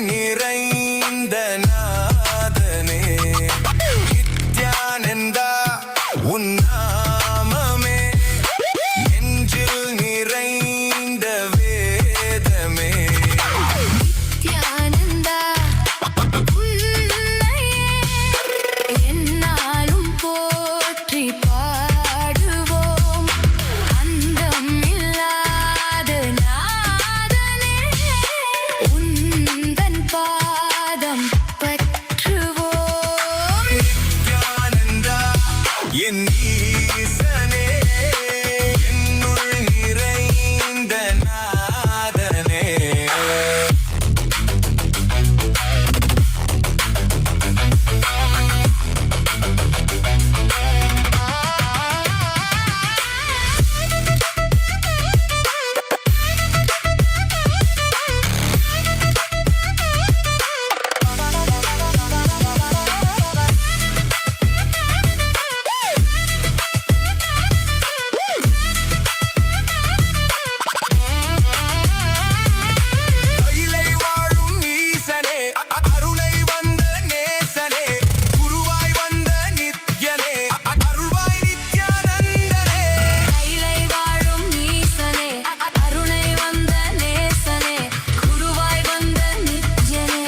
நிறைந்த நாதனே நித்யானந்தா உன் நாமமே நெஞ்சில் நிறைந்த வேதமே நித்யானந்தா உன்னையே எந்நாளும் போற்றி பாடுவோம் அந்தம் இல்லாத நாதனே உந்தன் பாதம் பற்றுவோம் நித்யானந்தா என் ஈசனே என்னுள் நிறைந்த நாதனே கைலை வாழும் ஈசனே அருளை வந்த நேசனே குருவாய் வந்த நித்யனே அருள்வாய் நித்யானந்தனே கைலை வாழும் ஈசனே அருளை வந்த நேசனே குருவாய் வந்த நித்யனே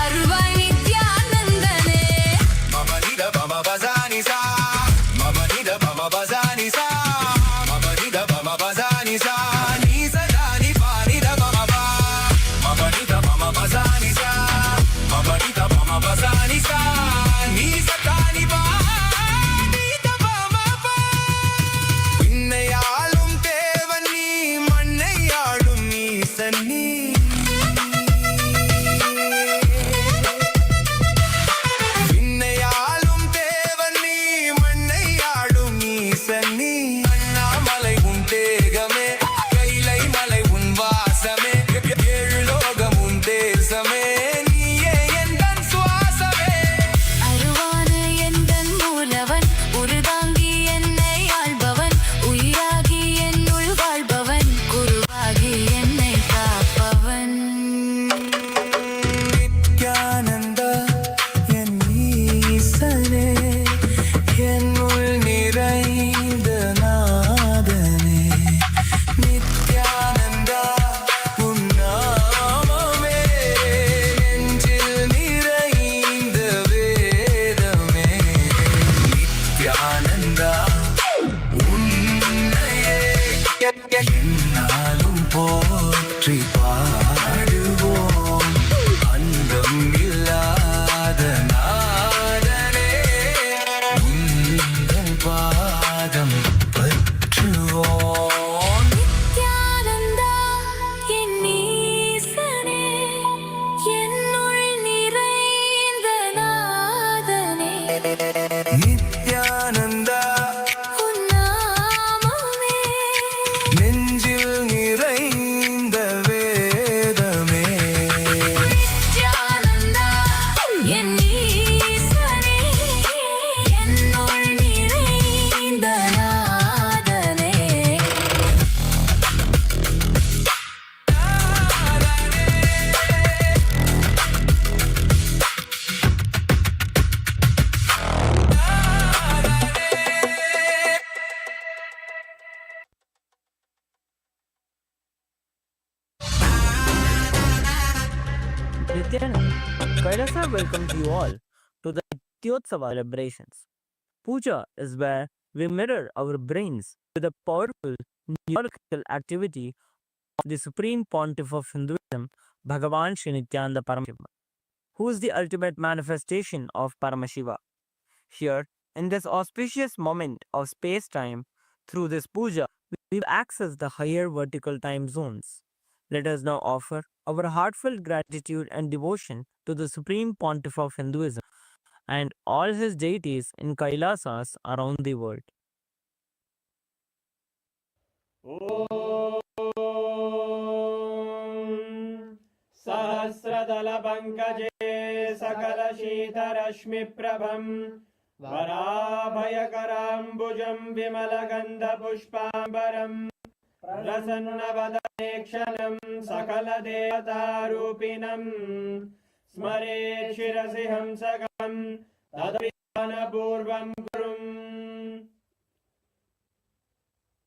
அருள்வாய் நித்யானந்தனே மமனித பம பசானி சா மமனித பம பசானி சா மமனித பம பசானி சா நீ சதானி பானித பம பா மமனித பம பசானி சா மமனித பம பசானி சா நீ சதானி பானித பம பா விண்ணையாளும் தேவன் நீ மண்ணையாளும் ஈசன் நீ விண்ணையாளும் தேவன் நீ மண்ணையாளும் ஈசன் நீ அண்ணாமலை உன் தேகமே கைலை மலை உன் வாசமே ஏழு லோகம் உன் தேசமே நீயே எந்தன் சுவாசமே அருவான எந்தன் மூலவன் உருதாங்கி என்னை ஆள்பவன் உயிராகி என்னுள் வாழ்பவன் குருவாகி என்னை காப்பவன் நித்யானந்தா என் ஈசனே என்னுள் நிறைந்த நாதனே நித்யானந்தா உன் நாமமே நெஞ்சில் நிறைந்த வேதமே நித்யானந்தா உன்னையே எந்நாளும் போற்றி பாடுவோம் அந்தம் இல்லாத நாதனே உந்தன் பாதம் பற்றுவோம் நித்யானந்தா என் ஈசனே என்னுள் நிறைந்த நாதனே நித்யானந்தா உன் நாமமே நெஞ்சில் நிறைந்த வேதமே நித்யானந்தா என் ஈசனே என்னுள் நிறைந்த நாதனே Nithyananda, Kailasa welcomes you all to the Nityotsava celebrations. Puja is where we mirror our brains with the powerful neurological activity of the Supreme Pontiff of Hinduism, Bhagavan Sri Nithyananda Paramashivam, who is the ultimate manifestation of Paramashiva. Here, in this auspicious moment of space-time, through this puja, we access the higher vertical time zones. Let us now offer our heartfelt gratitude and devotion to the Supreme Pontiff of Hinduism and all his deities in Kailasas around the world. सहस्रदलपङ्कजे सकलशीतरश्मिप्रभं वराभयकराम्बुजं विमलगन्धपुष्पाम्बरं प्रसन्नवदने क्षणं सकलदेवतारूपिणं स्मरेत् शिरसि हंसकं तदभिधानपूर्वं कुरुम्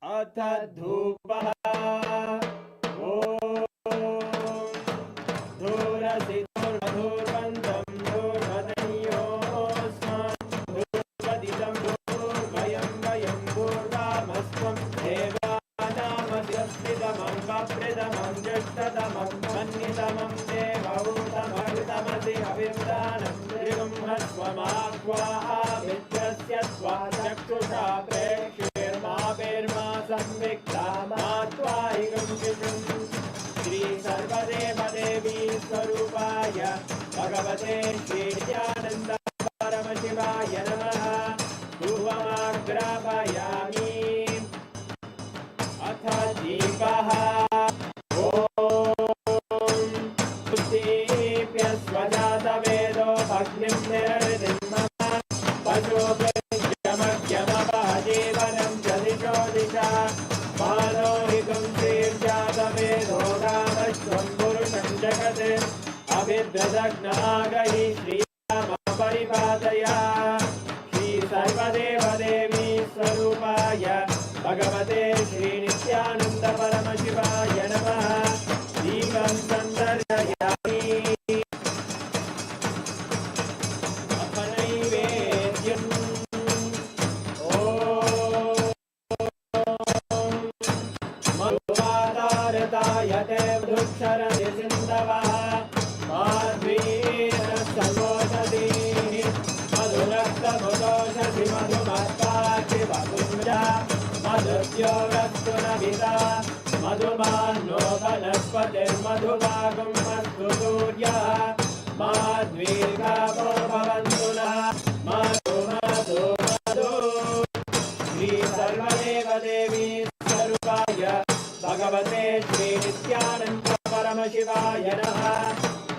अथ धूपः ॐ धूरसि धूर्वन्तं धूर्वतयोस्मान् धूर्वदितं धूर्वयं वयं धूर्वामस्त्वं देवानामस्यस्तितमं वप्रतमं ज्येष्ठतमं मन्यतमं देवहूतमहृतमसि अविर्दानं त्रिगुंहस्वमाह्वाः मित्रस्य त्वा चक्षुषा प्रेक्ष्येर्मा संविक्ता मात्वा हिगुंशिषुम् श्री सर्वदेवदेवी स्वरूपाय भगवते श्रीनित्यानन्द परमशिवाय नमः धूपमाग्रापयामि अथ दीपः ॐ दीप्य स्वजातवेदो भग्निं निरवृतिं मम पशुभ्यमभ्यमपजीवनं च दिशो दिशा मानोहितं श्रीर्जातवेदो रामश्वं पुरुषं जगत् अभिद्रदग्नागहि श्रीराम परिपादय श्री सर्वदेवदेवी स्वरूपाय भगवते श्रीनित्यानन्द परमशिवाय नमः दीपं सन्दर्शयामि अथ नैवेद्यम् मधुवादारतायते मधुक्षरति सिन्धवः माध्वीर सङ्गोषति मधुरक्तमुदोषसि मधुमत्पाचि वपुञ्जा मधुद्योगस्तु नभिता मधुमान्नो वनस्पतिर्मधुभागं मस्तु सूर्यः माध्वीर्गावो भवन्तु नः मधु मधु मधु श्री सर्वदेवदेवी स्वरूपाय भगवते श्रीनित्यानन्द परमशिवाय नमः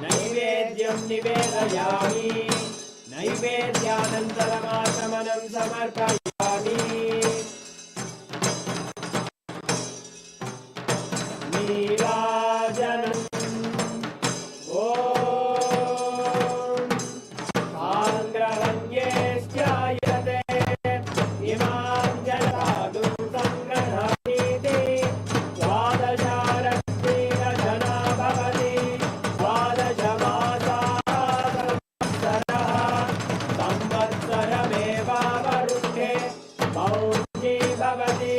नैवेद्यं निवेदयामि नैवेद्यानन्तरमाचमनं समर्पयामि नीराजनम् ॐ आङ्ग्रहण्येश्चायते इमां जलादुं सङ्गृह्णामीति द्वादशारक्तेन जना भवति द्वादशमासाः संवत्सरमेवावरुध्ये मौञ्जी भवति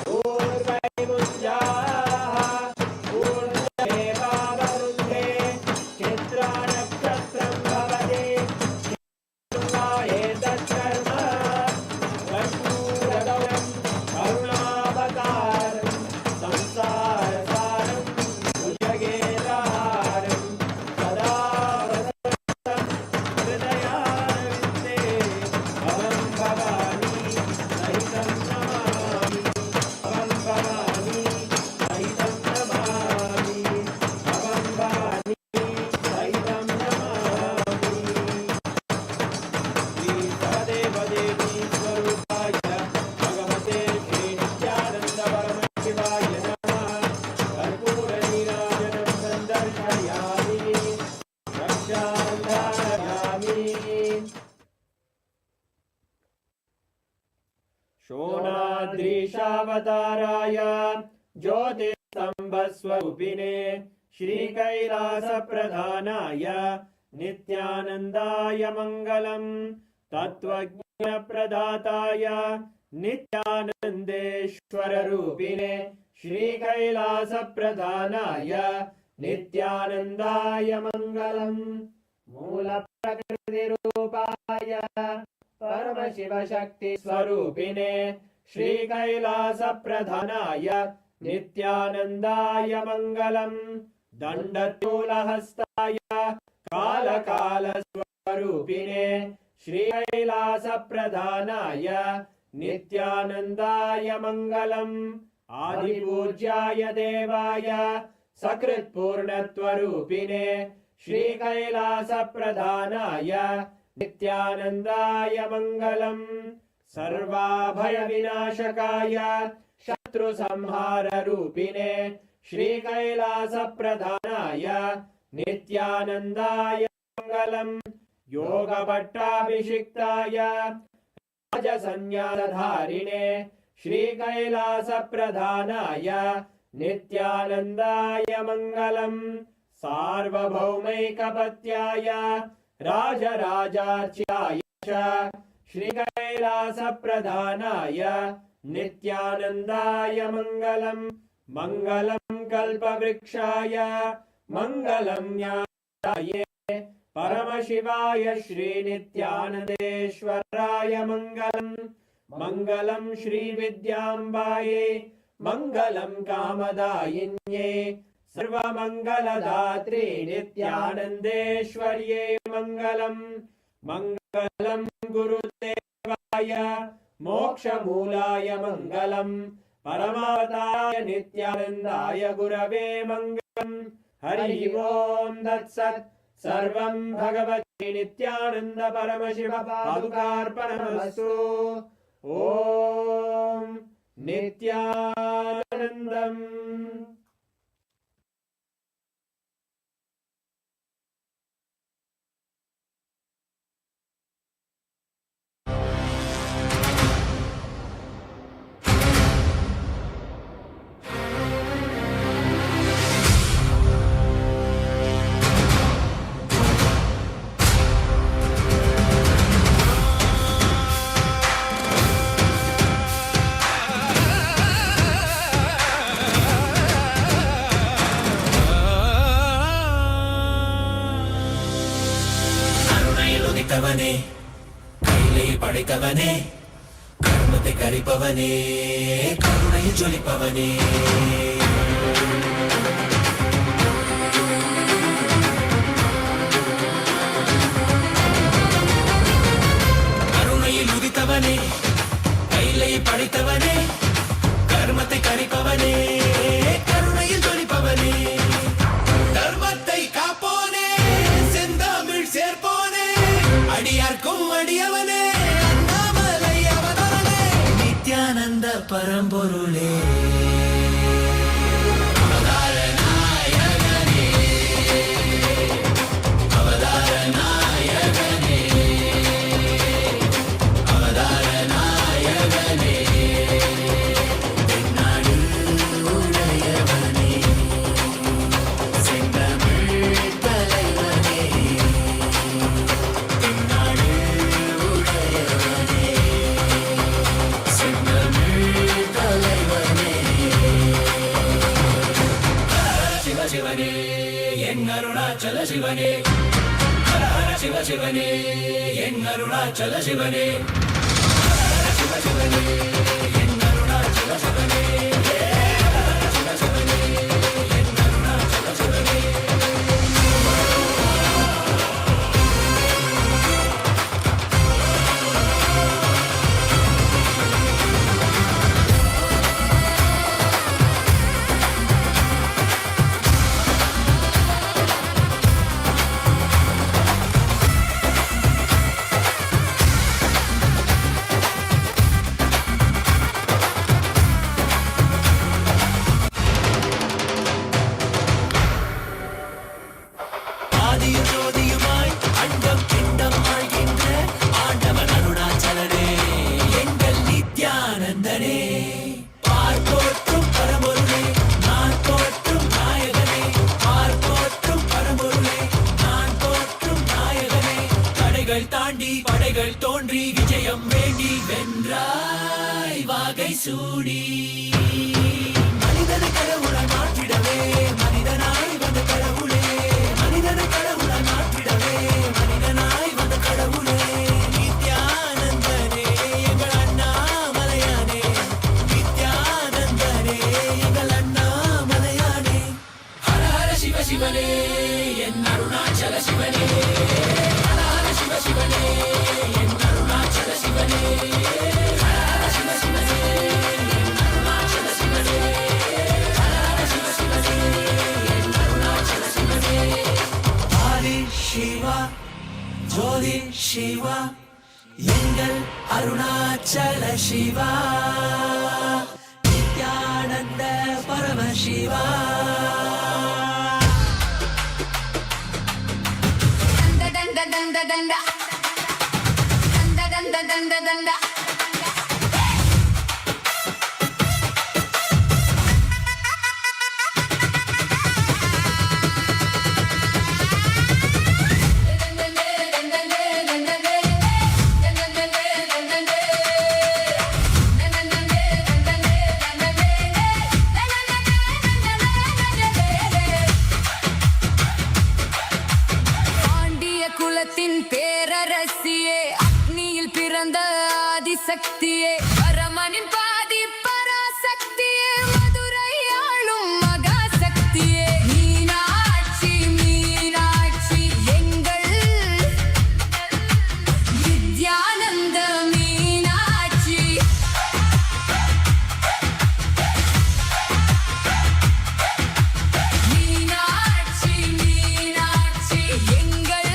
पूर्वैमुञ्जाः पूर्णमेवावरुध्ये चित्रानक्षत्रं भवति एतत्कर्म कर्पूरगौरं करुणावतारं संसारसारं भुजगेन्द्रहारं सदा वसन्तं हृदयारविन्दे भवं भवानी सहितं नमामि भवं भवानी सहितं नमामि भवं भवानी सहितं नमामि श्री सर्वदेवदेवी स्वरूपाय भगवते श्रीनित्यानन्द परमशिवाय नमः कर्पूरनीराजनं सन्दर्शयामि रक्षान्धारयामि शोणाद्रीशावताराय ज्योतिस्तम्भस्वरूपिणे श्रीकैलासप्रधानाय नित्यानन्दाय मङ्गलम् तत्त्वज्ञप्रदाताय नित्यानन्देश्वररूपिणे श्रीकैलासप्रधानाय नित्यानन्दाय मङ्गलम् मूलप्रकृतिरूपाय परमशिवशक्तिस्वरूपिणे श्रीकैलासप्रधानाय नित्यानन्दाय मङ्गलम् दण्डशूलहस्ताय कालकालस्वरूपिणे श्रीकैलासप्रधानाय नित्यानन्दाय मङ्गलम् आदिपूज्याय देवाय सकृत्पूर्णत्वरूपिणे श्रीकैलासप्रधानाय नित्यानन्दाय मङ्गलम् सर्वाभयविनाशकाय शत्रु शत्रु संहार रूपिणे श्री कैलास प्रधानाय नित्यानंदाय मंगलम योग पट्टाभिषिक्ताय राजसंज्ञाधारिणे श्री कैलास प्रधानाय नित्यानंदाय मंगलम सार्वभौमैकपत्याय राजराजार्च्याय च श्री कैलास प्रधानाय नित्यानंदाय मंगलम मंगलम कल्पवृक्षाय मंगलम ज्ञानाय परमशिवाय श्री नित्यानंदेश्वराय मंगलम मंगलम श्री विद्यांबाये मंगलम कामदायिन्ये सर्वमंगलदात्री नित्यानंदेश्वर्ये मंगलम मंगलम गुरुदेवाय मोक्षमूलाय मंगलम परमावताराय नित्यानंदाय गुरवे मंगलम हरि ओम तत्सत् सर्वं भगवते नित्यानंद परमशिव पादुकार्पणमस्तु ओम नित्यानंदम। படைத்தவனே கையிலே படைத்தவனே கர்மத்தை கரிப்பவனே கருணையில் ஜொலிப்பவனே கருணையில் உதித்தவனே கையிலே படைத்தவனே கர்மத்தை கரிப்பவனே கருணையில் ஜொலிப்பவனே தர்மத்தை காப்போனே செந்தமிழ் சேர்ப்போனே அடியார்க்கும் அடியவனே அண்ணாமலை அவதாரனே நித்யானந்த பரம்பொருளே அவதார நாயகனே அவதார நாயகனே அவதார நாயகனே தென்னாடு உடையவனே செந்தமிழ் தலைவனே தென்னாடு உடையவனே செந்தமிழ் தலைவனே சிவ சிவனே என் அருணாச்சல சிவனே ஹர ஹர சிவ சிவனே என் அருணாச்சல சிவனே ஹர சிவ சிவனே என் அருணாச்சல சிவனே ஹர ஹர சிவ சிவனே என் அருணாச்சல சிவனே ஆதியும் ஜோதியுமாய் அண்டம் பிண்டம் ஆழ்கின்ற ஆண்டவன் அருணாச்சலனே எங்கள் நித்யானந்தனே பார்ப்போற்றும் பரம்பொருளே நான் போற்றும் நாயகனே பார்ப்போற்றும் பரம்பொருளே நான் போற்றும் நாயகனே தடைகள் தாண்டி படைகள் தோன்றி விஜயம் வேண்டி வென்றாய் வாகை சூடி மனிதனை கடவுளாய் மாற்றிடவே மனிதனாய் வந்த கடவுளே மனிதனை கடவுளாய் மாற்றிடவே மனிதனாய் வந்த கடவுளே நித்யானந்தனே எங்கள் அண்ணாமலையானே நித்யானந்தனே எங்கள் அண்ணாமலையானே ஹர ஹர சிவ சிவனே என் அருணாச்சல சிவனே ஹர ஹர சிவ சிவனே என் அருணாச்சல சிவனே ஹர ஹர சிவ சிவனே என் அருணாச்சல சிவனே ஹர ஹர சிவ சிவனே என் அருணாச்சல சிவனே ஆதி சிவா ஜோதி சிவா எங்கள் Arunachal Siva Nithya Nithyananda Paramashivam. Danda danda danda danda. Danda danda danda danda. Pandya குலத்தின் பேரரசியே, அக்னியில் பிறந்த ஆதிசக்தியே, பரமனின் பாதி பராசக்தியே, மதுரை ஆளும் மகாசக்தியே, மீனாட்சி மீனாட்சி எங்கள் வித்யானந்த மீனாட்சி. மீனாட்சி மீனாட்சி எங்கள்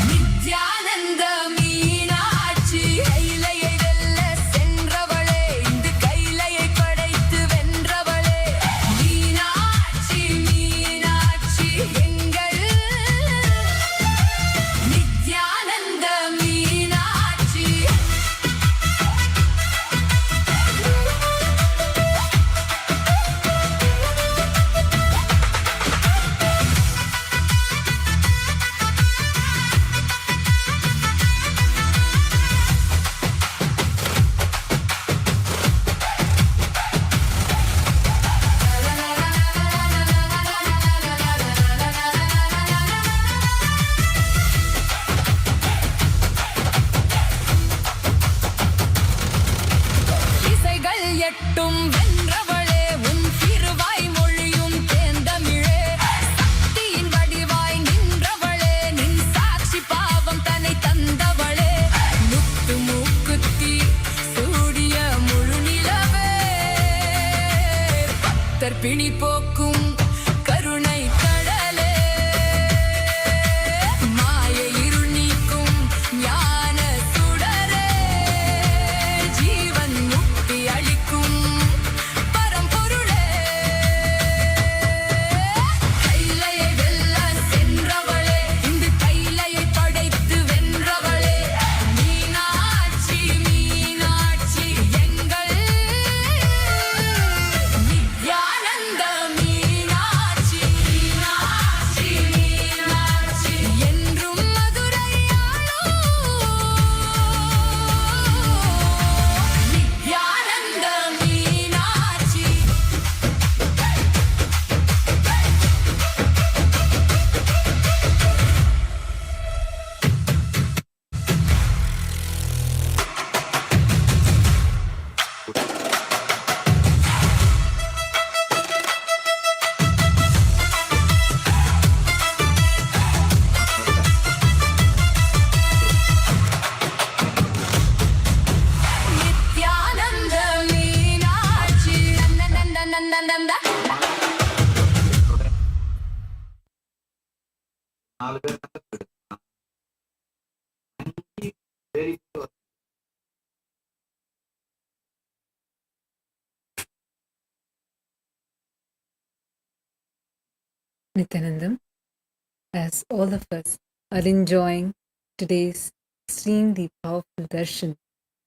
நித்யானந்த மீனாட்சி. கைலையை வெல்ல சென்றவளே, இந்த கைலையை படைத்து வென்றவளே, மீனாட்சி மீனாட்சி எங்கள் நித்யானந்த மீனாட்சி. இசைகள் எட்டும் வென்றவளே, உன் திருவாய் மொழியும் தேந்தமிழே, சக்தியின் வடிவாய் நின்றவளே, நின் சாட்சி பாவம் தன்னை தந்தவளே, முத்து மூக்குத்தி சூடிய முழு நிலவே, பக்தர் பிணி போக்கும் கருணை கடலே, மாய இருள் நீக்கும் ஞான சுடரே, ஜீவன் முக்தி அளிக்கும் பரம்பொருளே. கைலையை வெல்ல சென்றவளே, இந்த கைலையை படைத்து வென்றவளே, மீனாட்சி மீனாட்சி எங்கள் நித்யானந்த மீனாட்சி. மீனாட்சி மீனாட்சி என்றும் மதுரையாளும் Nityananda Meenakshi. Nityananda Meenakshi. நந்தநந்தநந்தநந்த. Nithyanandam, as all of us are enjoying today's extremely powerful darshan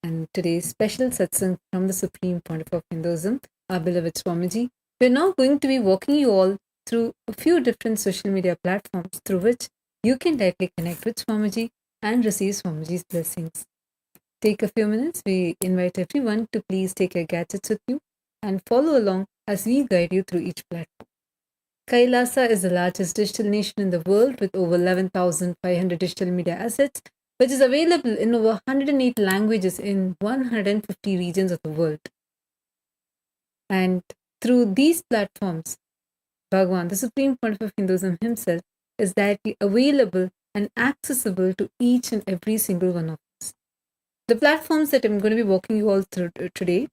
and today's special satsang from the Supreme Pontiff of Hinduism, our beloved Swamiji, we're now going to be walking you all through a few different social media platforms through which you can directly connect with Swamiji and receive Swamiji's blessings. Take a few minutes. We invite everyone to please take your gadgets with you and follow along as we guide you through each platform. Kailasa is the largest digital nation in the world with over 11,500 digital media assets, which is available in over 108 languages in 150 regions of the world. And through these platforms, Bhagavan, the Supreme Pontiff of Hinduism himself, is directly available and accessible to each and every single one of us. The platforms that I'm going to be walking you all through today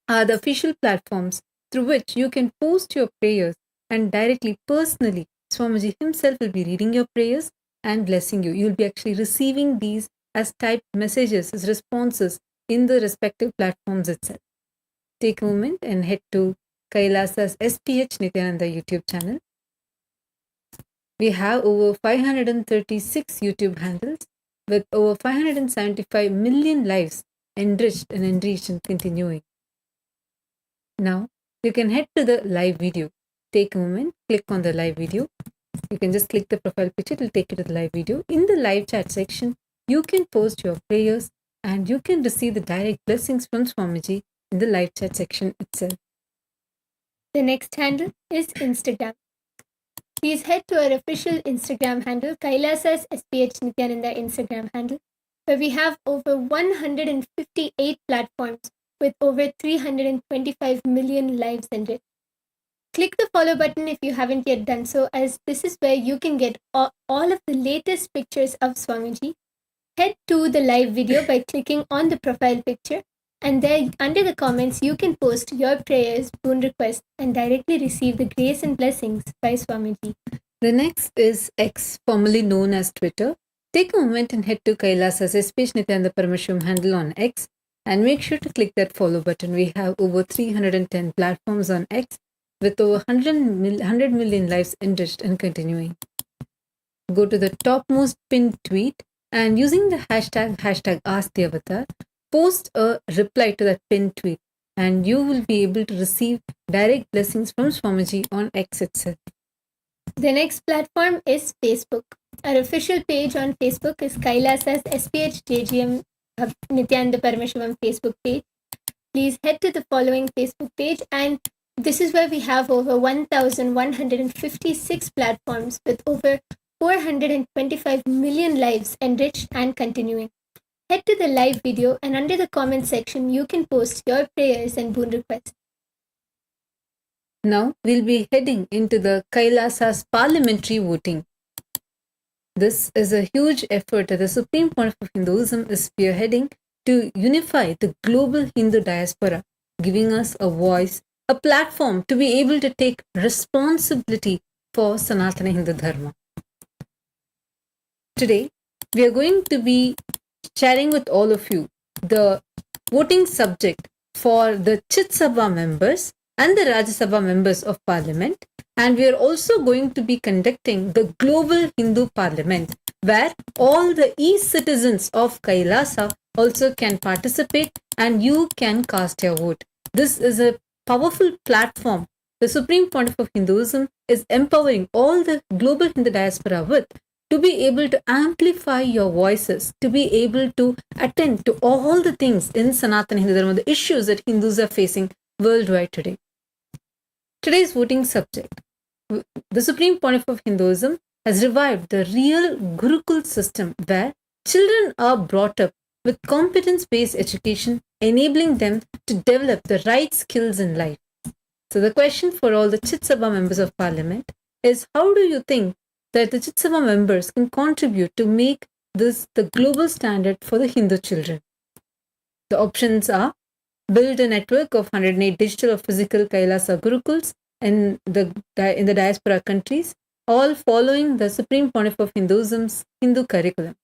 are the official platforms through which you can post your prayers, and directly, personally, Swamiji himself will be reading your prayers and blessing you. You'll be actually receiving these as typed messages, as responses in the respective platforms itself. take a moment and head to Kailasa's SPH Nithyananda YouTube channel. We have over 536 YouTube handles with over 575 million lives enriched and continuing. Now, you can head to the live video. Take a moment, click on the live video. You can just click the profile picture, it will take you to the live video. In the live chat section, you can post your prayers and you can receive the direct blessings from Swamiji in the live chat section itself. The next handle is Instagram. Please head to our official Instagram handle, Kailasa's SPH Nithyananda Instagram handle, where we have over 158 platforms with over 325 million lives enriched. Click the follow button if you haven't yet done so, as this is where you can get all of the latest pictures of Swamiji. Head to the live video by clicking on the profile picture, and there under the comments you can post your prayers, boon requests, and directly receive the grace and blessings by Swamiji. The next is X, formerly known as Twitter. Take a moment and head to Kailasa's SPH Nithyananda Paramashivam handle on X and make sure to click that follow button. We have over 310 platforms on X with over 100 million lives enriched and continuing. Go to the topmost pinned tweet and using the hashtag #AskTheAvatar, post a reply to that pinned tweet and you will be able to receive direct blessings from Swamiji on X itself. The next platform is Facebook. Our official page on Facebook is Kailasa's SPH JGM Nithyananda Paramashivam Facebook page. Please head to the following Facebook page, and this is where we have over 1,156 platforms with over 425 million lives enriched and continuing. Head to the live video and under the comment section you can post your prayers and boon requests. Now we'll be heading into the Kailasa's parliamentary voting. This is a huge effort that the Supreme Pontiff of Hinduism is spearheading to unify the global Hindu diaspora, giving us a voice, a platform to be able to take responsibility for Sanatana Hindu Dharma. Today, we are going to be sharing with all of you the voting subject for the Chit Sabha members and the Rajya Sabha members of Parliament, and we are also going to be conducting the Global Hindu Parliament, where all the e-citizens of Kailasa also can participate and you can cast your vote. This is a powerful platform the Supreme Pontiff of Hinduism is empowering all the global Hindu diaspora with, to be able to amplify your voices, to be able to attend to all the things in Sanatana Hindu Dharma, the issues that Hindus are facing worldwide today. Today's voting subject. The Supreme Pontiff of Hinduism has revived the real Gurukul system where children are brought up with competence-based education, enabling them to develop the right skills in life. So the question for all the Chit Sabha members of Parliament is, how do you think that the Chit Sabha members can contribute to make this the global standard for the Hindu children? The options are: build a network of 108 digital or physical Kailasa Gurukuls in the diaspora countries, all following the Supreme Pontiff of Hinduism's Hindu curriculum,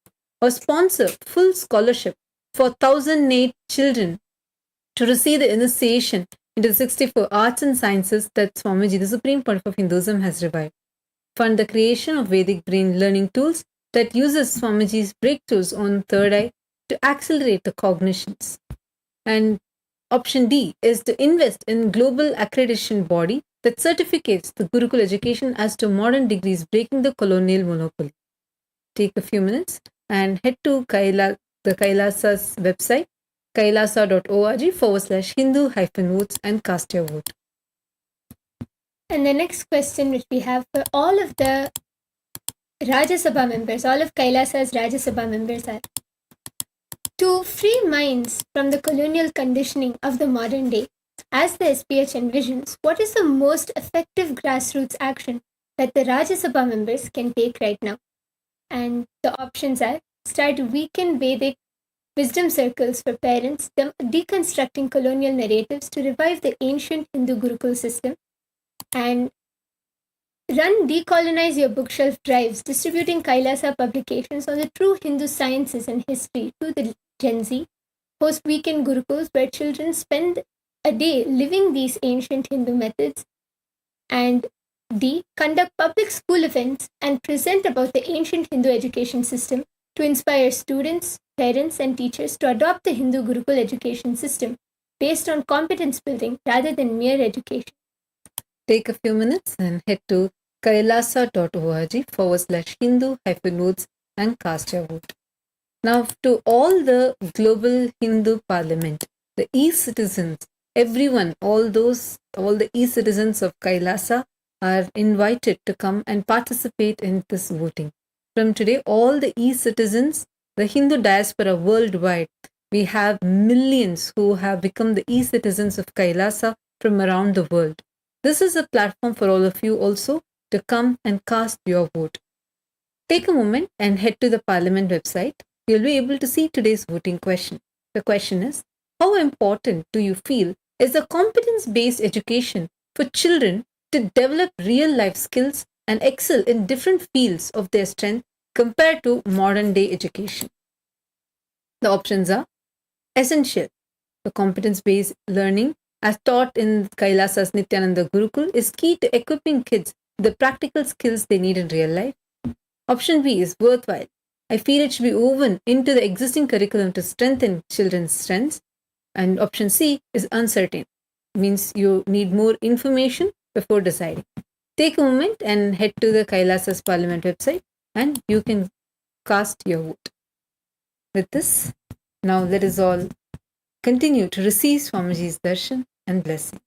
or sponsor full scholarship for 1,008 children to receive the initiation into the 64 arts and sciences that Swamiji, the Supreme Pontiff of Hinduism, has revived. Fund the creation of Vedic brain learning tools that uses Swamiji's breakthroughs on third eye to accelerate the cognitions. And option D is to invest in global accreditation body that certificates the Gurukul education as to modern degrees, breaking the colonial monopoly. Take a few minutes and head to the Kailasa's website, kailasa.org/Hindu-votes and cast your vote. And the next question which we have for all of the Rajya Sabha members, all of Kailasa's Rajya Sabha members are: to free minds from the colonial conditioning of the modern day, as the SPH envisions, what is the most effective grassroots action that the Rajya Sabha members can take right now? And the options are: start weekend Vedic wisdom circles for parents, deconstructing colonial narratives to revive the ancient Hindu Gurukul system, and run Decolonize Your Bookshelf drives, distributing Kailasa publications on the true Hindu sciences and history to the Gen Z, host weekend Gurukuls where children spend a day living these ancient Hindu methods. And D. Conduct public school events and present about the ancient Hindu education system to inspire students, parents, and teachers to adopt the Hindu Gurukul education system based on competence building rather than mere education. Take a few minutes and head to kailasa.org/Hindu-notes and cast your vote. Now, to all the global Hindu parliament, the e-citizens, everyone, all the e-citizens of Kailasa are invited to come and participate in this voting. From today, all the e-citizens, the Hindu diaspora worldwide, we have millions who have become the e-citizens of Kailasa from around the world. This is a platform for all of you also to come and cast your vote. Take a moment and head to the Parliament website. You'll be able to see today's voting question. The question is, how important do you feel is the competence-based education for children to develop real-life skills and excel in different fields of their strength compared to modern-day education? The options are essential. The competence-based learning as taught in Kailasa's Nithyananda Gurukul is key to equipping kids with the practical skills they need in real life. Option B is worthwhile. I feel it should be woven into the existing curriculum to strengthen children's strengths. And option C is uncertain. Means you need more information before deciding. Take a moment and head to the Kailasa's Parliament website and you can cast your vote. With this, now let us all continue to receive Swamiji's darshan and blessing.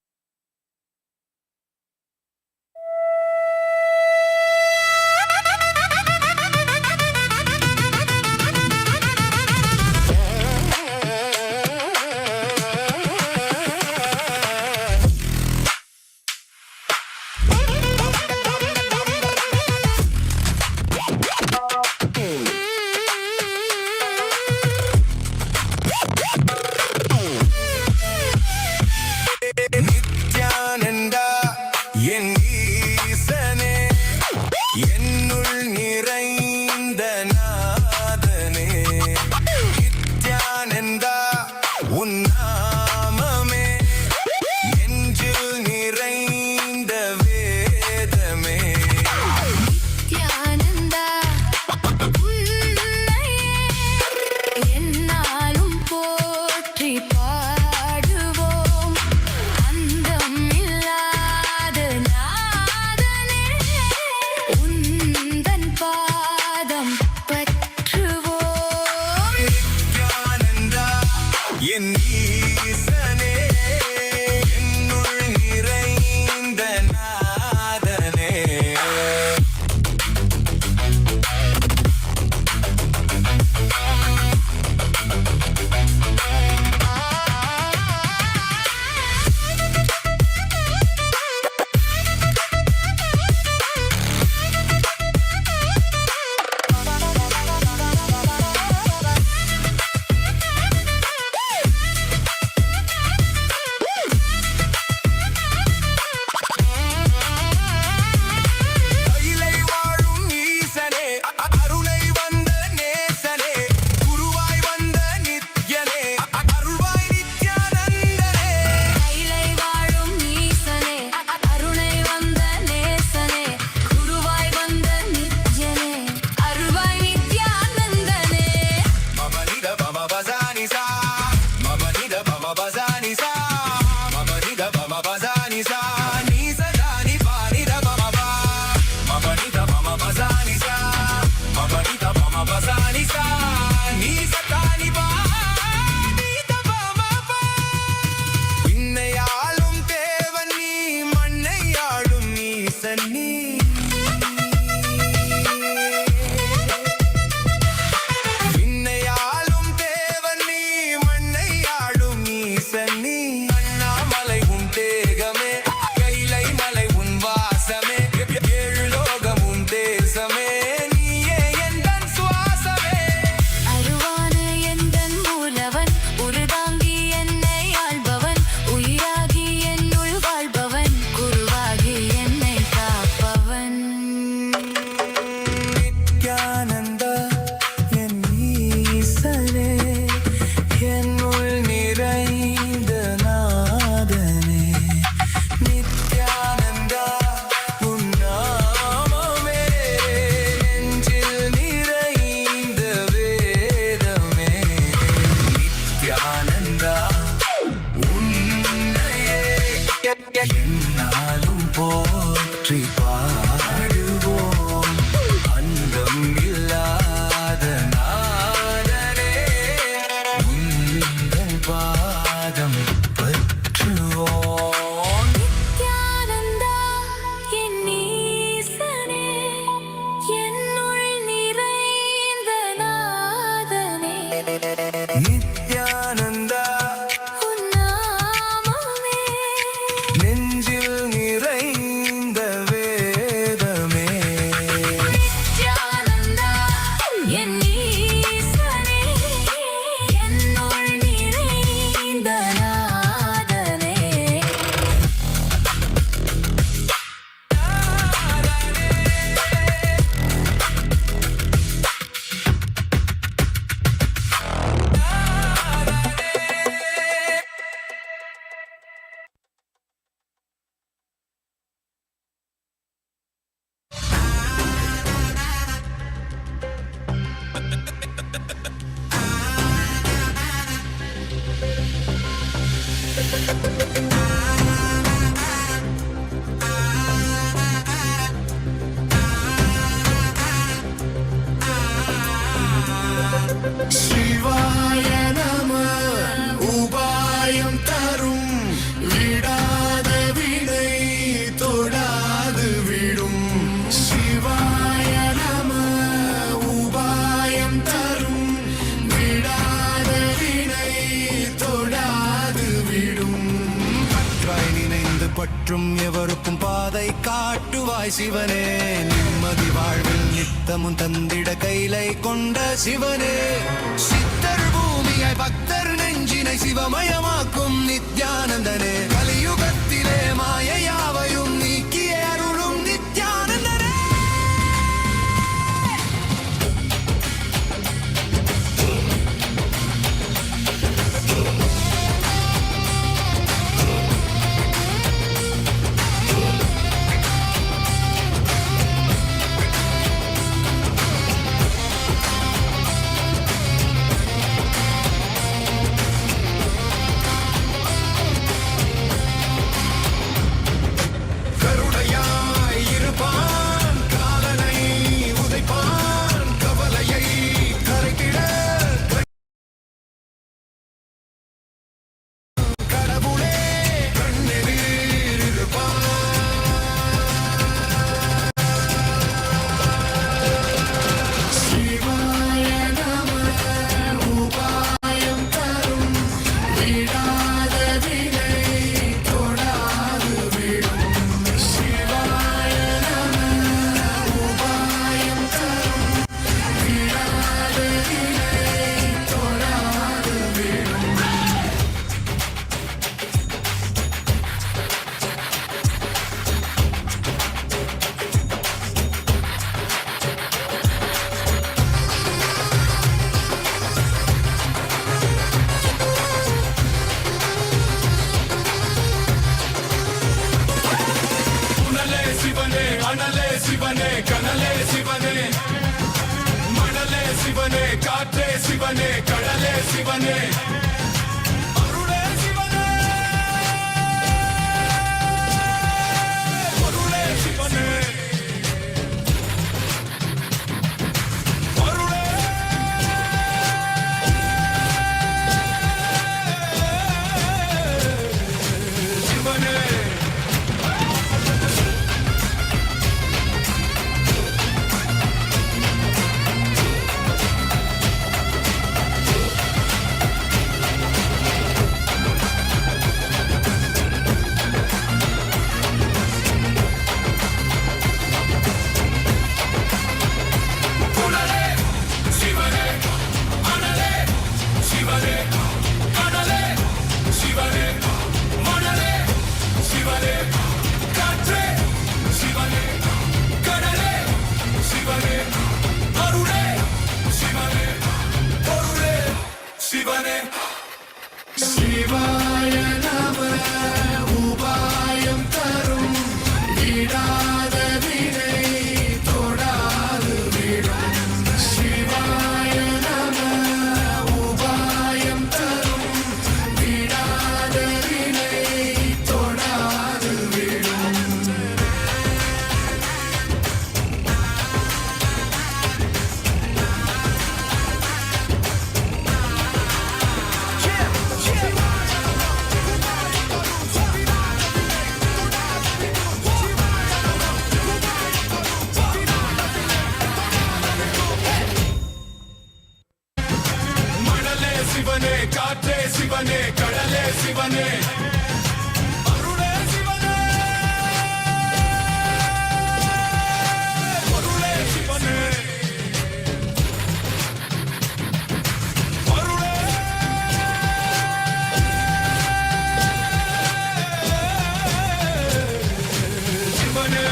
Nithyananda Nithyananda நெஞ்சில் நிறைந்த வேதமே சிவாய நம உபாயம் தரும் விடாத வினை தொடாது விடும் சிவாய நம உபாயம் தரும் விடாத வினை தொடாது விடும் பற்றாய் நினைந்து பற்றும் எவருக்கும் பாதை காட்டுவாய் சிவனே நிம்மதி வாழ்வில் நித்தமும் தந்திட கைலை கொண்ட சிவனே சித்தர் பூமியாய் பக்தர் நெஞ்சினை சிவமயமாக்கும் நித்யானந்தனே கலியுகத்திலே மாயையாவையும் நீக்கிய அருளும் நித்யானந்தனே கருணையாய் இருப்பான் காலனை உதைப்பான் கவலையை கரைத்திட கடவுளே கண்ணெதிர் இருப்பான் சிவாய நம உபாயம் தரும் விடாத வினை தொடாது விடும் சிவாய நம உபாயம் தரும் விடாத வினை தொடாது விடும் உணலே சிவனே அனலே சிவனே கனலே சிவனே மணலே சிவனே காற்றே சிவனே கடலே சிவனே அருளே சிவனே பொருளே சிவனே அருளே சிவனே சிவனே காற்றே சிவனே கடலே சிவனே அருளே சிவனே பொருளே சிவனே அருளே சிவனே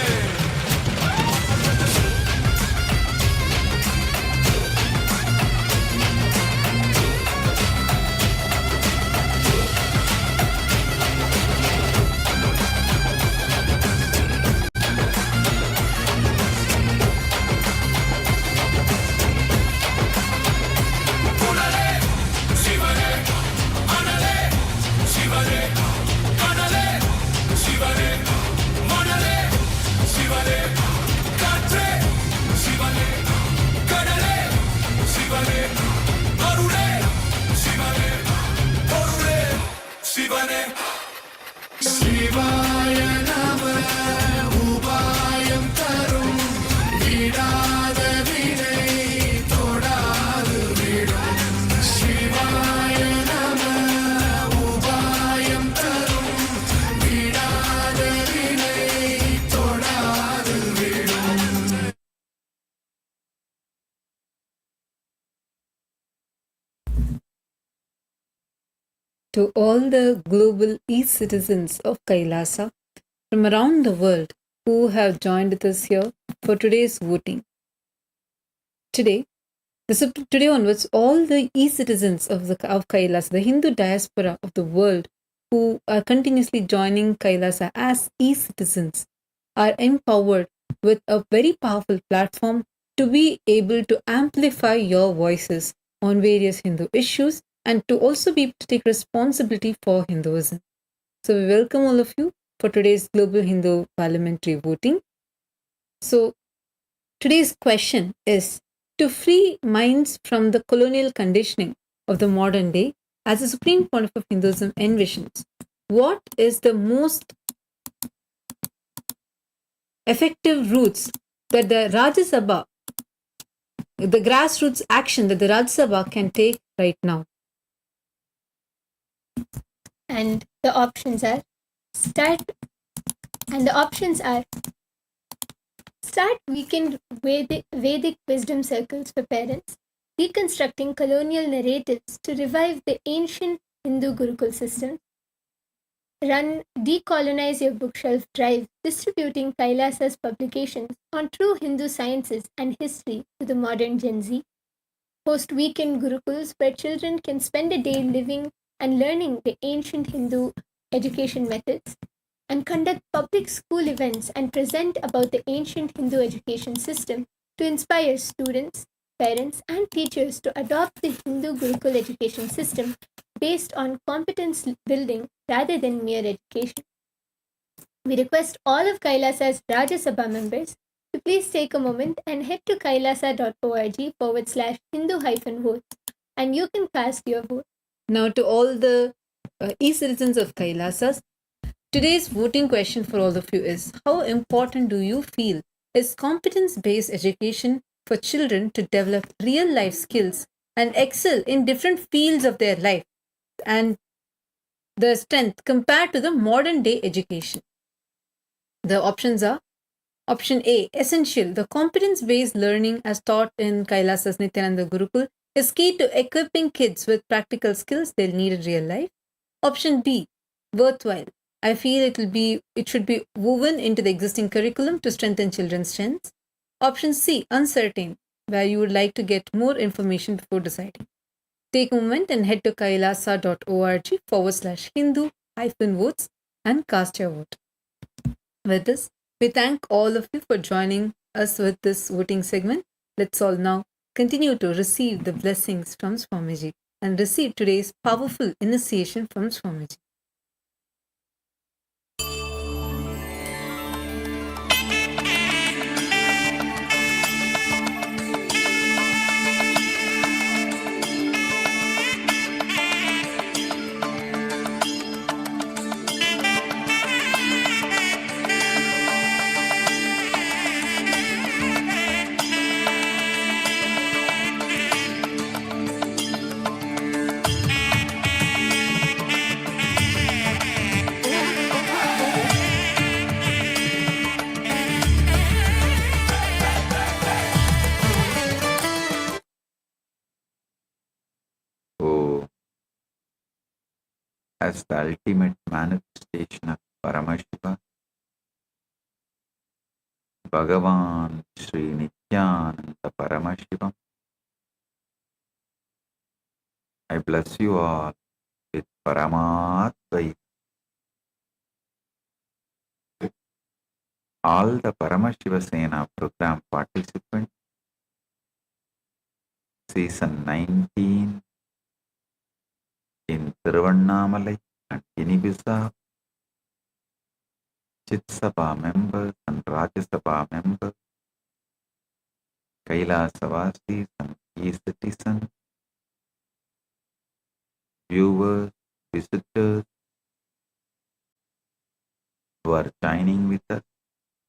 சிவாய நம உபாயம் தரும் விடாத வினை தொடாது விடும் சிவாய நம உபாயம் தரும் விடாத வினை தொடாது விடும் To all the global e-citizens of Kailasa from around the world who have joined with us here for today's voting. Today onwards, all the e-citizens of Kailasa, the Hindu diaspora of the world who are continuously joining Kailasa as e-citizens, are empowered with a very powerful platform to be able to amplify your voices on various Hindu issues and to also be able to take responsibility for Hinduism. So we welcome all of you for today's Global Hindu Parliamentary Voting. So today's question is, to free minds from the colonial conditioning of the modern day, as the Supreme Pontiff of Hinduism envisions, what is the most effective routes that the Rajya Sabha, the grassroots action that the Rajya Sabha can take right now? And the options are start weekend Vedic wisdom circles for parents, deconstructing colonial narratives to revive the ancient Hindu Gurukul system, run Decolonize Your Bookshelf drive, distributing Kailasa's publications on true Hindu sciences and history to the modern Gen Z, host weekend Gurukuls where children can spend a day living and learning the ancient Hindu education methods, and conduct public school events and present about the ancient Hindu education system to inspire students, parents, and teachers to adopt the Hindu Gurukul education system based on competence building rather than mere education. We request all of Kailasa's Rajya Sabha members to please take a moment and head to kailasa.org/Hindu-votes and you can cast your vote. Now, to all the e-citizens of Kailasa, today's voting question for all of you is, how important do you feel is competence-based education for children to develop real-life skills and excel in different fields of their life and the strength compared to the modern-day education? The options are: option A, essential. The competence-based learning as taught in Kailasa's Nithyananda Gurukul is key to equipping kids with practical skills they'll need in real life. Option B, worthwhile. I feel it should be woven into the existing curriculum to strengthen children's strengths. Option C, uncertain, where you would like to get more information before deciding. Take a moment and head to kailasa.org/Hindu-votes and cast your vote. With this, we thank all of you for joining us with this voting segment. Let's all now continue to receive the blessings from Swamiji and receive today's powerful initiation from Swamiji. as the ultimate manifestation of Paramashiva, Bhagavan Sri Nithyananda Paramashivam. I bless you all with Paramatvaita. All the Paramashiva Sena program participants, season 19 in Tiruvannamalai and Inibisa, Chitsabha members and Rajasabha members, Kailasa Vasis and key citizens, viewers, visitors who are joining with us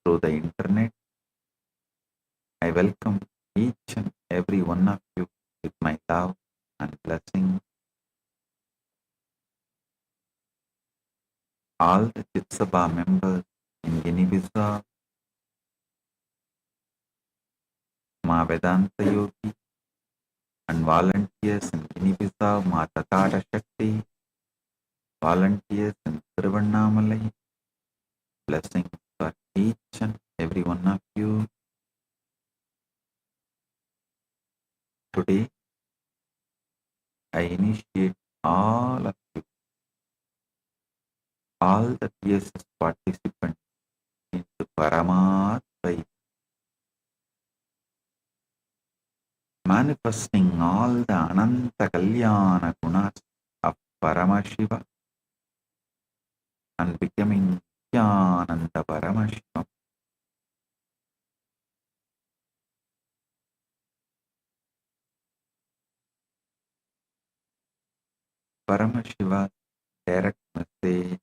through the internet. I welcome each and every one of you with my love and blessing. All the Chitsabha members in Guinea-Bissau, Ma Vedanta Yogi, and volunteers in Guinea-Bissau, Ma Tatara Shakti, volunteers in Tiruvannamalai, blessings for each and every one of you. Today, I initiate all of you, all the PSS participants into Paramatvaita, manifesting all the Ananta Kalyana Gunas of Paramashiva and becoming Nithyananda Paramashivam. Paramashiva direct message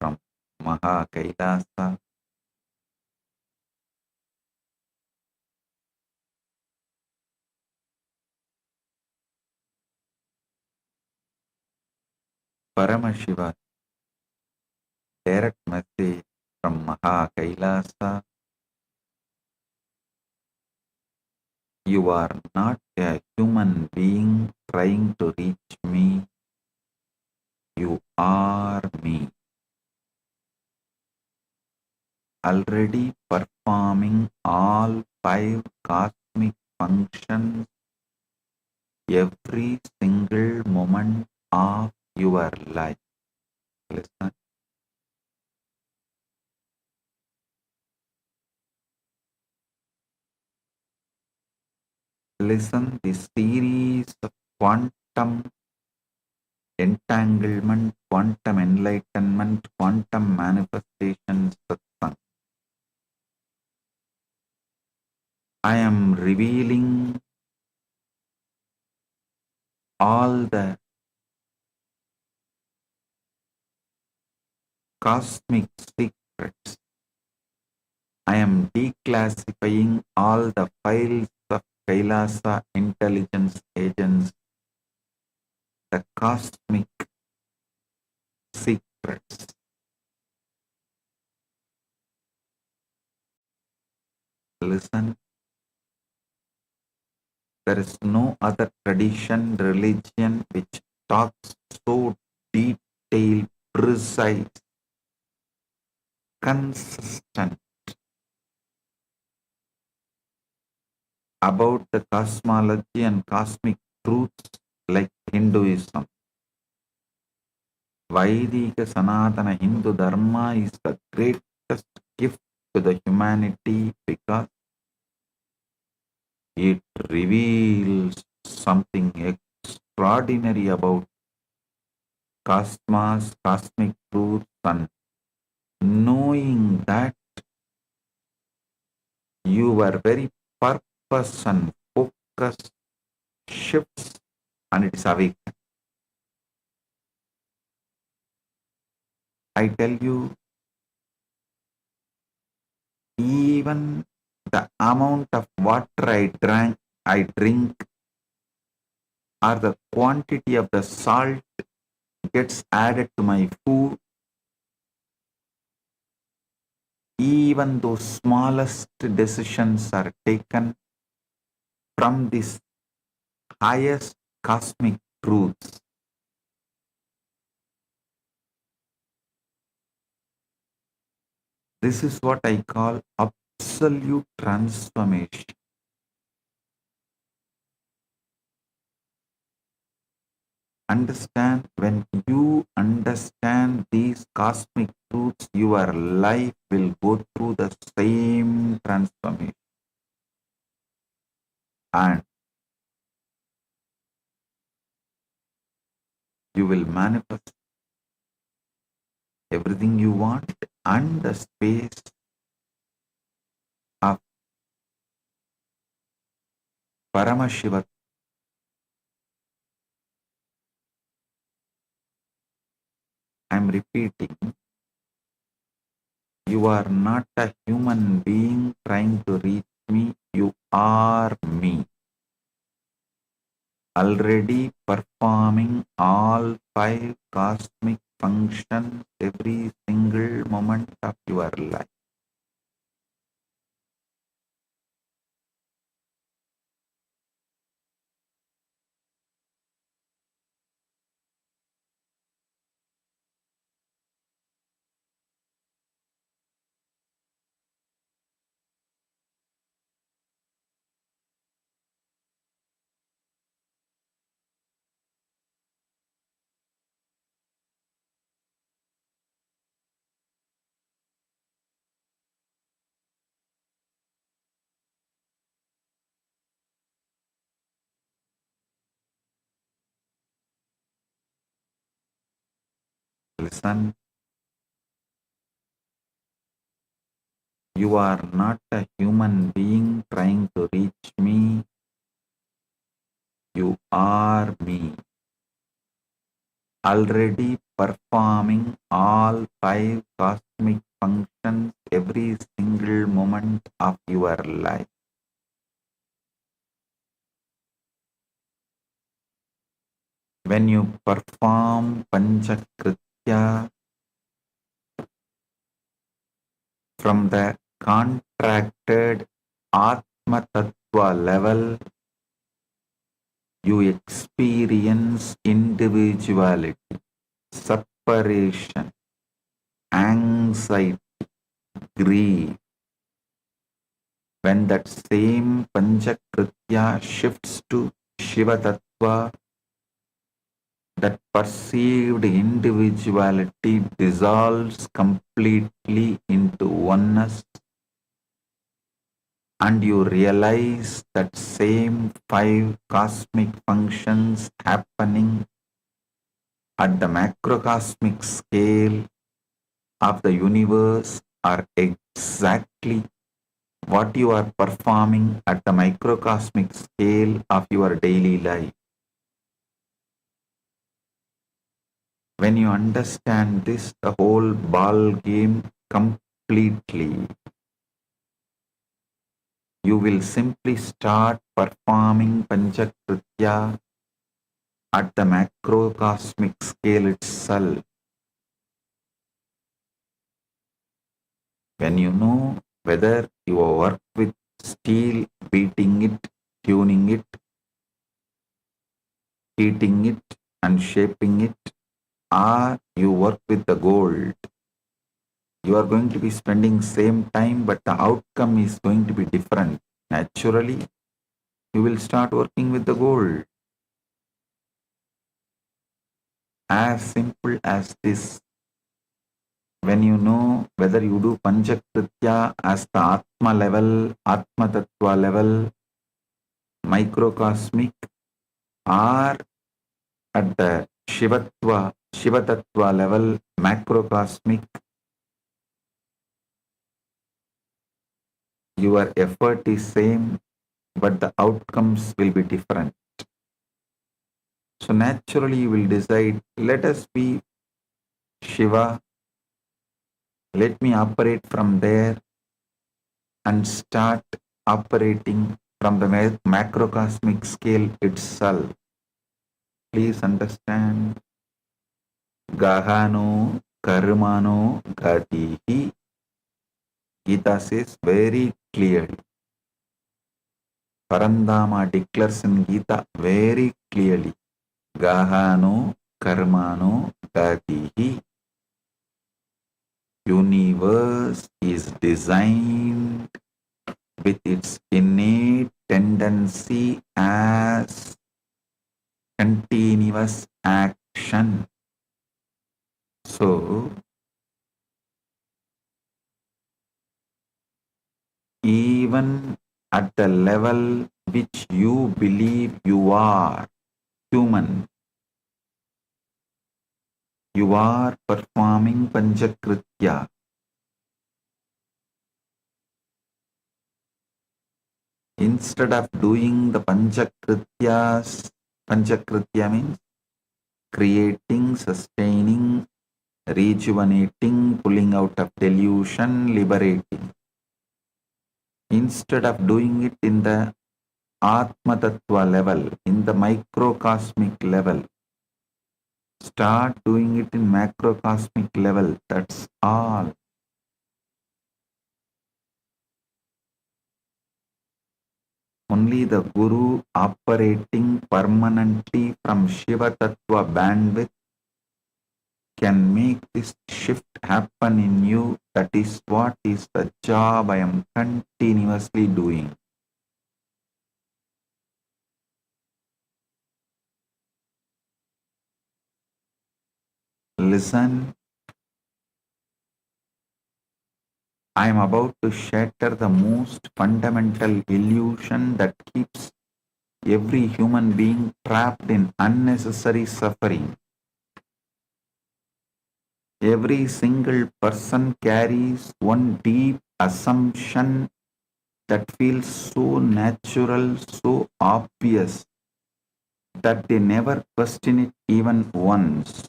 from Maha Kailasa. Paramashiva direct message from Maha Kailasa. You are not a human being trying to reach me. You are me, already performing all 5 cosmic functions every single moment of your life. Listen. Listen, this series of quantum entanglement, quantum enlightenment, quantum manifestations satsang. I am revealing all the cosmic secrets. I am declassifying all the files of Kailasa intelligence agents, the cosmic secrets. Listen, there is no other tradition, religion which talks so detailed, precise, consistent about the cosmology and cosmic truths like Hinduism. Vaidika Sanatana Hindu Dharma is the greatest gift to the humanity because it reveals something extraordinary about cosmos, cosmic truths, and knowing that your very purpose and focus shifts and it is awakened. I tell you, even the amount of water I drink, or the quantity of the salt gets added to my food, even those smallest decisions are taken from this highest cosmic truths. This is what I call absolute transformation. Understand, when you understand these cosmic truths, your life will go through the same transformation. And you will manifest everything you want, and the space of Paramashivam. I am repeating, you are not a human being trying to reach me, you are me. Already performing all 5 cosmic functions every single moment of your life. Listen, you are not a human being trying to reach me, you are me. Already performing all 5 cosmic functions every single moment of your life. When you perform Panchakritya from the contracted Atma Tattva level, you experience individuality, separation, anxiety, grief. When that same Panchakritya shifts to Shiva Tattva, that perceived individuality dissolves completely into oneness, and you realize that same 5 cosmic functions happening at the macrocosmic scale of the universe are exactly what you are performing at the microcosmic scale of your daily life. When you understand this, the whole ball game completely, you will simply start performing Panchakritya at the macrocosmic scale itself. When you know whether you work with steel, beating it, tuning it, heating it, and shaping it, or you work with the gold, you are going to be spending same time, but the outcome is going to be different. Naturally, you will start working with the gold. As simple as this. When you know whether you do Panchakritya as the Atma level, Atma Tattva level, microcosmic, or at the Shiva Tattva level, macrocosmic, your effort is same, but the outcomes will be different. So naturally you will decide, let us be Shiva, let me operate from there and start operating from the macrocosmic scale itself. Please understand, Gahano Karmano Gatihi. Gita says very clearly. Parandama declares in Gita very clearly. Gahano Karmano Gatihi. universe is designed with its innate tendency as continuous action. So, even at the level which you believe you are human, you are performing Panchakritya. Instead of doing the Panchakrityas, Panchakritya means creating, sustaining, rejuvenating, pulling out of delusion, liberating. Instead of doing it in the Atma Tattva level, in the microcosmic level, start doing it in macrocosmic level. That's all. Only the Guru operating permanently from Shiva Tattva bandwidth can make this shift happen in you. That is what is the job I am continuously doing. Listen, I am about to shatter the most fundamental illusion that keeps every human being trapped in unnecessary suffering. Every single person carries one deep assumption that feels so natural, so obvious, that they never question it even once.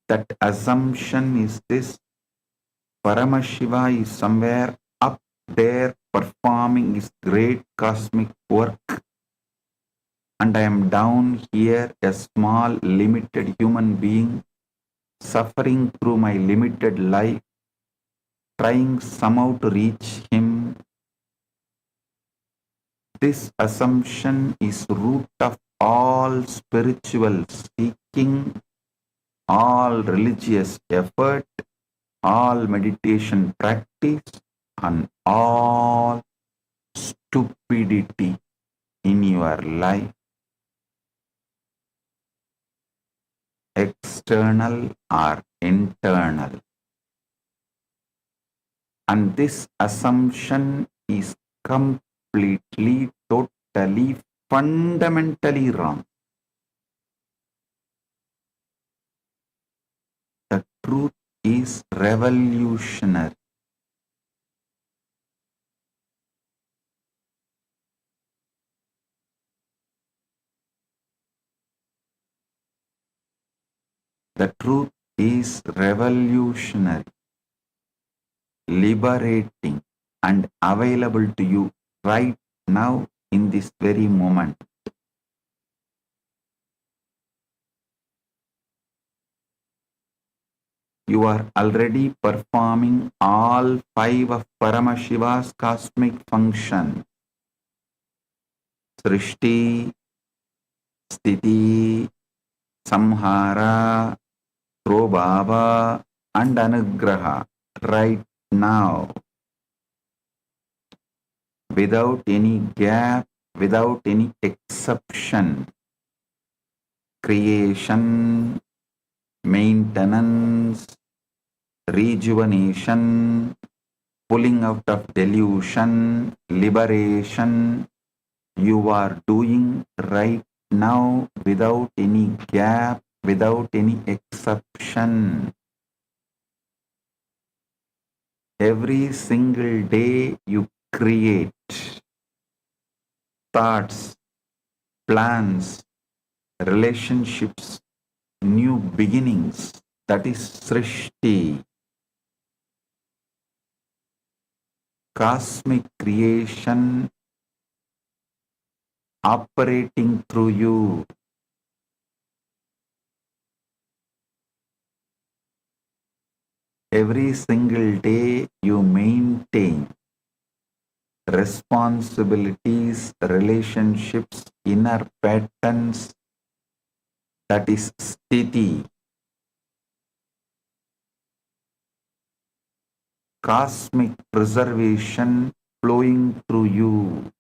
That assumption is this: Paramashiva is somewhere up there performing his great cosmic work, and I am down here, a small, limited human being, suffering through my limited life, trying somehow to reach him. This assumption is root of all spiritual seeking, all religious effort, all meditation practice, and all stupidity in your life. External or internal. And this assumption is completely, totally, fundamentally wrong. The truth is revolutionary. The truth is revolutionary, liberating, and available to you right now in this very moment. You are already performing all 5 of Paramashiva's cosmic functions: Srishti, Sthiti, Samhara, Prabhava, and Anugraha right now, without any gap, without any exception. Creation, maintenance, rejuvenation, pulling out of delusion, liberation, you are doing right now without any gap, without any exception. Every single day you create thoughts, plans, relationships, new beginnings. That is Srishti. Cosmic creation operating through you. Every single day you maintain responsibilities, relationships, inner patterns. That is Sthiti. cosmic preservation flowing through you.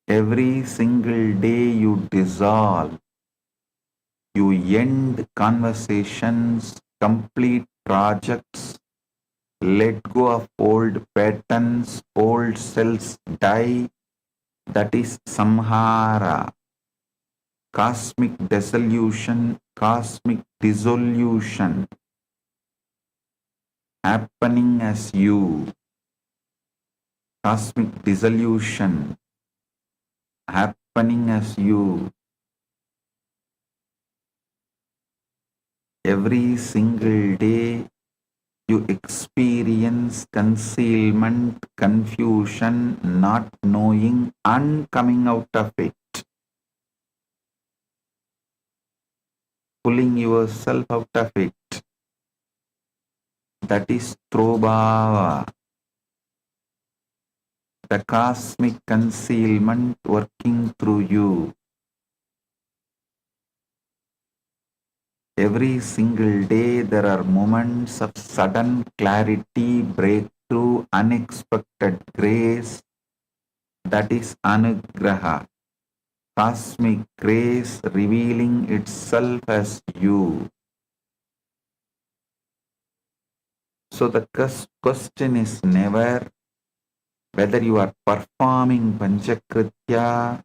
Every single day you dissolve, you end conversations, complete projects, let go of old patterns, old cells die. That is samhara, cosmic dissolution, cosmic dissolution happening as you. Cosmic dissolution happening as you. Every single day you experience concealment, confusion, not knowing, and coming out of it. Pulling yourself out of it. That is Trobhava. The cosmic concealment working through you. Every single day there are moments of sudden clarity, breakthrough, unexpected grace. That is Anugraha. Cosmic grace revealing itself as you. So the question is never whether you are performing Panchakritya.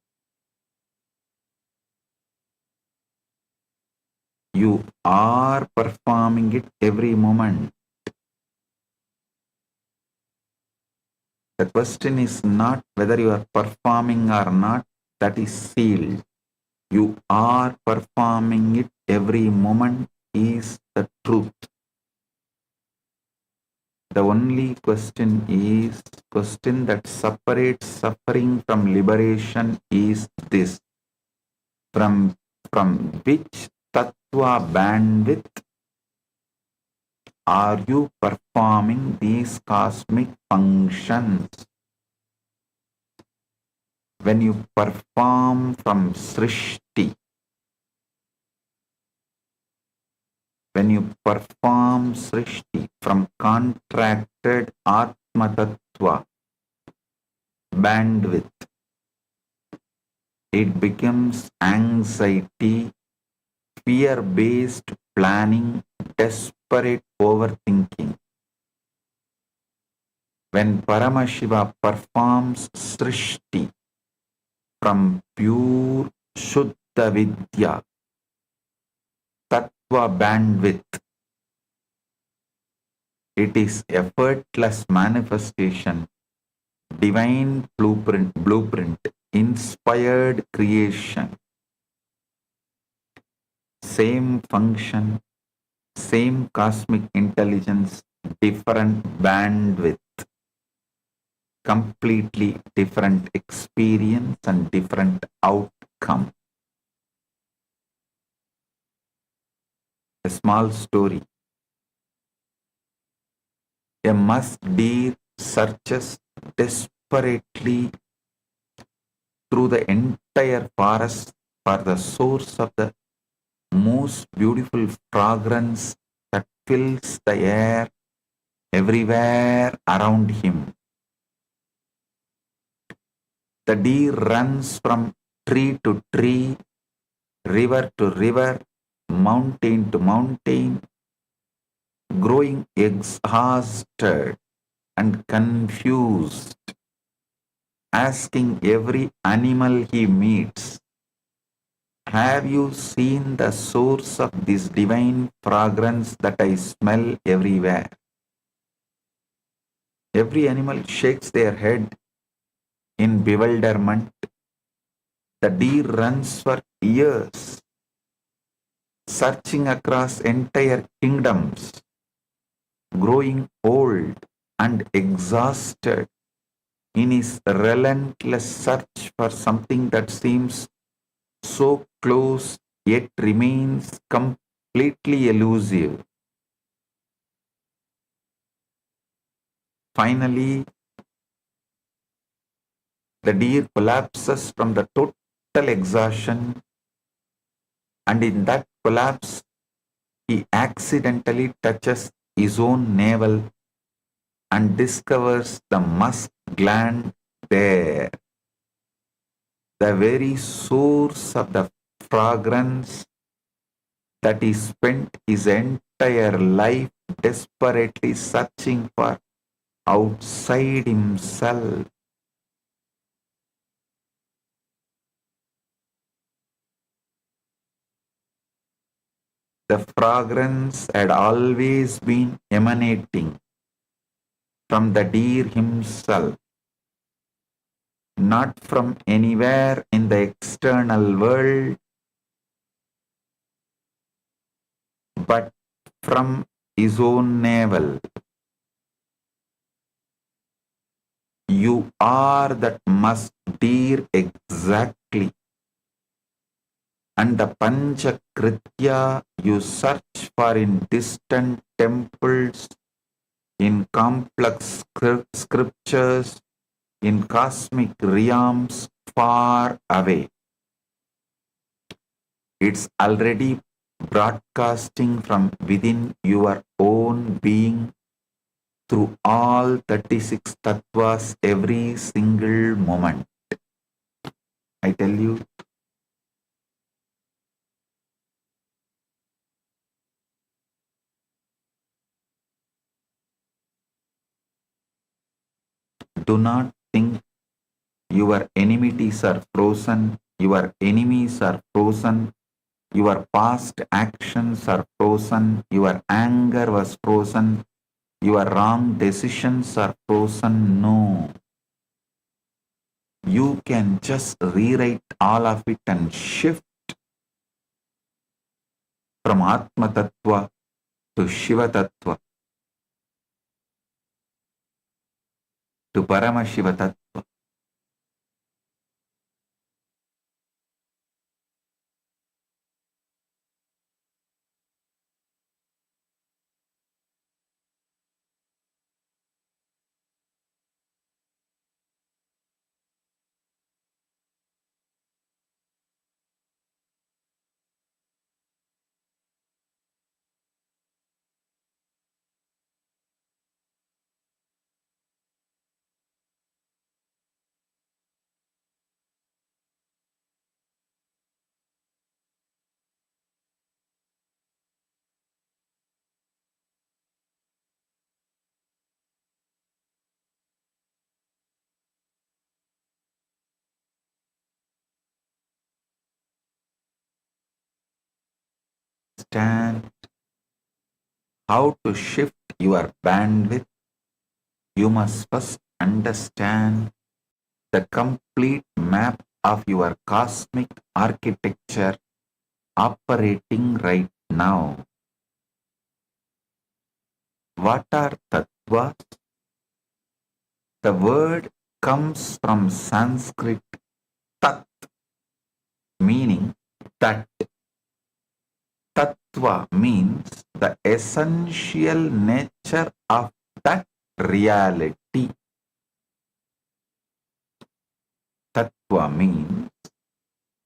You are performing it every moment. The question is not whether you are performing or not, that is sealed. You are performing it every moment is the truth. The only question that separates suffering from liberation is this. From which tattva bandwidth are you performing these cosmic functions? When you perform from Srishti, when you perform Srishti from contracted Atma Tattva bandwidth, it becomes anxiety, fear-based planning, desperate overthinking. When Paramashiva performs Srishti from pure Shuddha Vidya, Tattva bandwidth, it is effortless manifestation, divine blueprint, inspired creation. Same function, same cosmic intelligence, different bandwidth, completely different experience and different outcome. A small story. A musk deer searches desperately through the entire forest for the source of the most beautiful fragrance that fills the air everywhere around him. The deer runs from tree to tree, river to river, mountain to mountain, growing exhausted and confused, asking every animal he meets, have you seen the source of this divine fragrance that I smell everywhere? Every animal shakes their head in bewilderment. The deer runs for years, searching across entire kingdoms, growing old and exhausted in his relentless search for something that seems so close yet remains completely elusive. Finally, the deer collapses from the total exhaustion, and in that collapse, he accidentally touches his own navel and discovers the musk gland there, the very source of the fragrance that he spent his entire life desperately searching for outside himself. The fragrance had always been emanating from the deer himself, not from anywhere in the external world, but from his own navel. You are that musk deer exactly, and the Panchakritya you search for in distant temples, in complex scriptures, in cosmic realms far away. It's already broadcasting from within your own being through all 36 tattvas every single moment. I tell you, do not think your enmities are frozen, your enemies are frozen, your past actions are frozen, your anger was frozen, your wrong decisions are frozen. No. You can just rewrite all of it and shift from Atma Tattva to Shiva Tattva to Paramashiva Tattva. Understand how to shift your bandwidth. You must first understand the complete map of your cosmic architecture operating right now. What are tattvas? The word comes from Sanskrit tat, meaning that. Tattva means the essential nature of that reality. Tattva means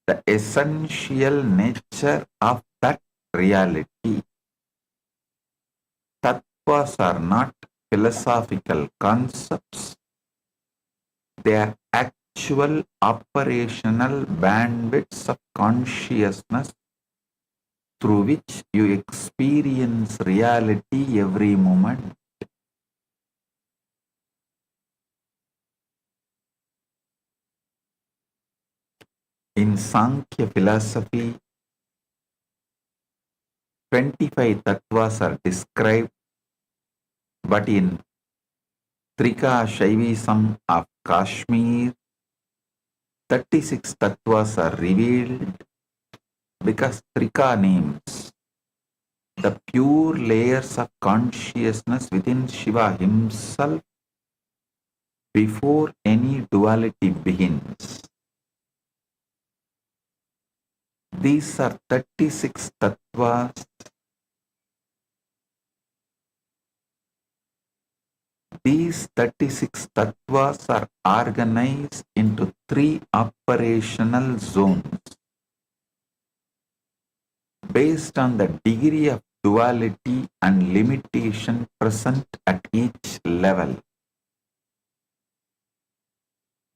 the essential nature of that reality. Tattvas are not philosophical concepts. They are actual operational bandwidths of consciousness through which you experience reality every moment. In Sankhya philosophy, 25 tattvas are described, but in Trika Shaivism of Kashmir, 36 tattvas are revealed because Trika names the pure layers of consciousness within Shiva himself before any duality begins. These are 36 tattvas. These 36 tattvas are organized into 3 operational zones based on the degree of duality and limitation present at each level.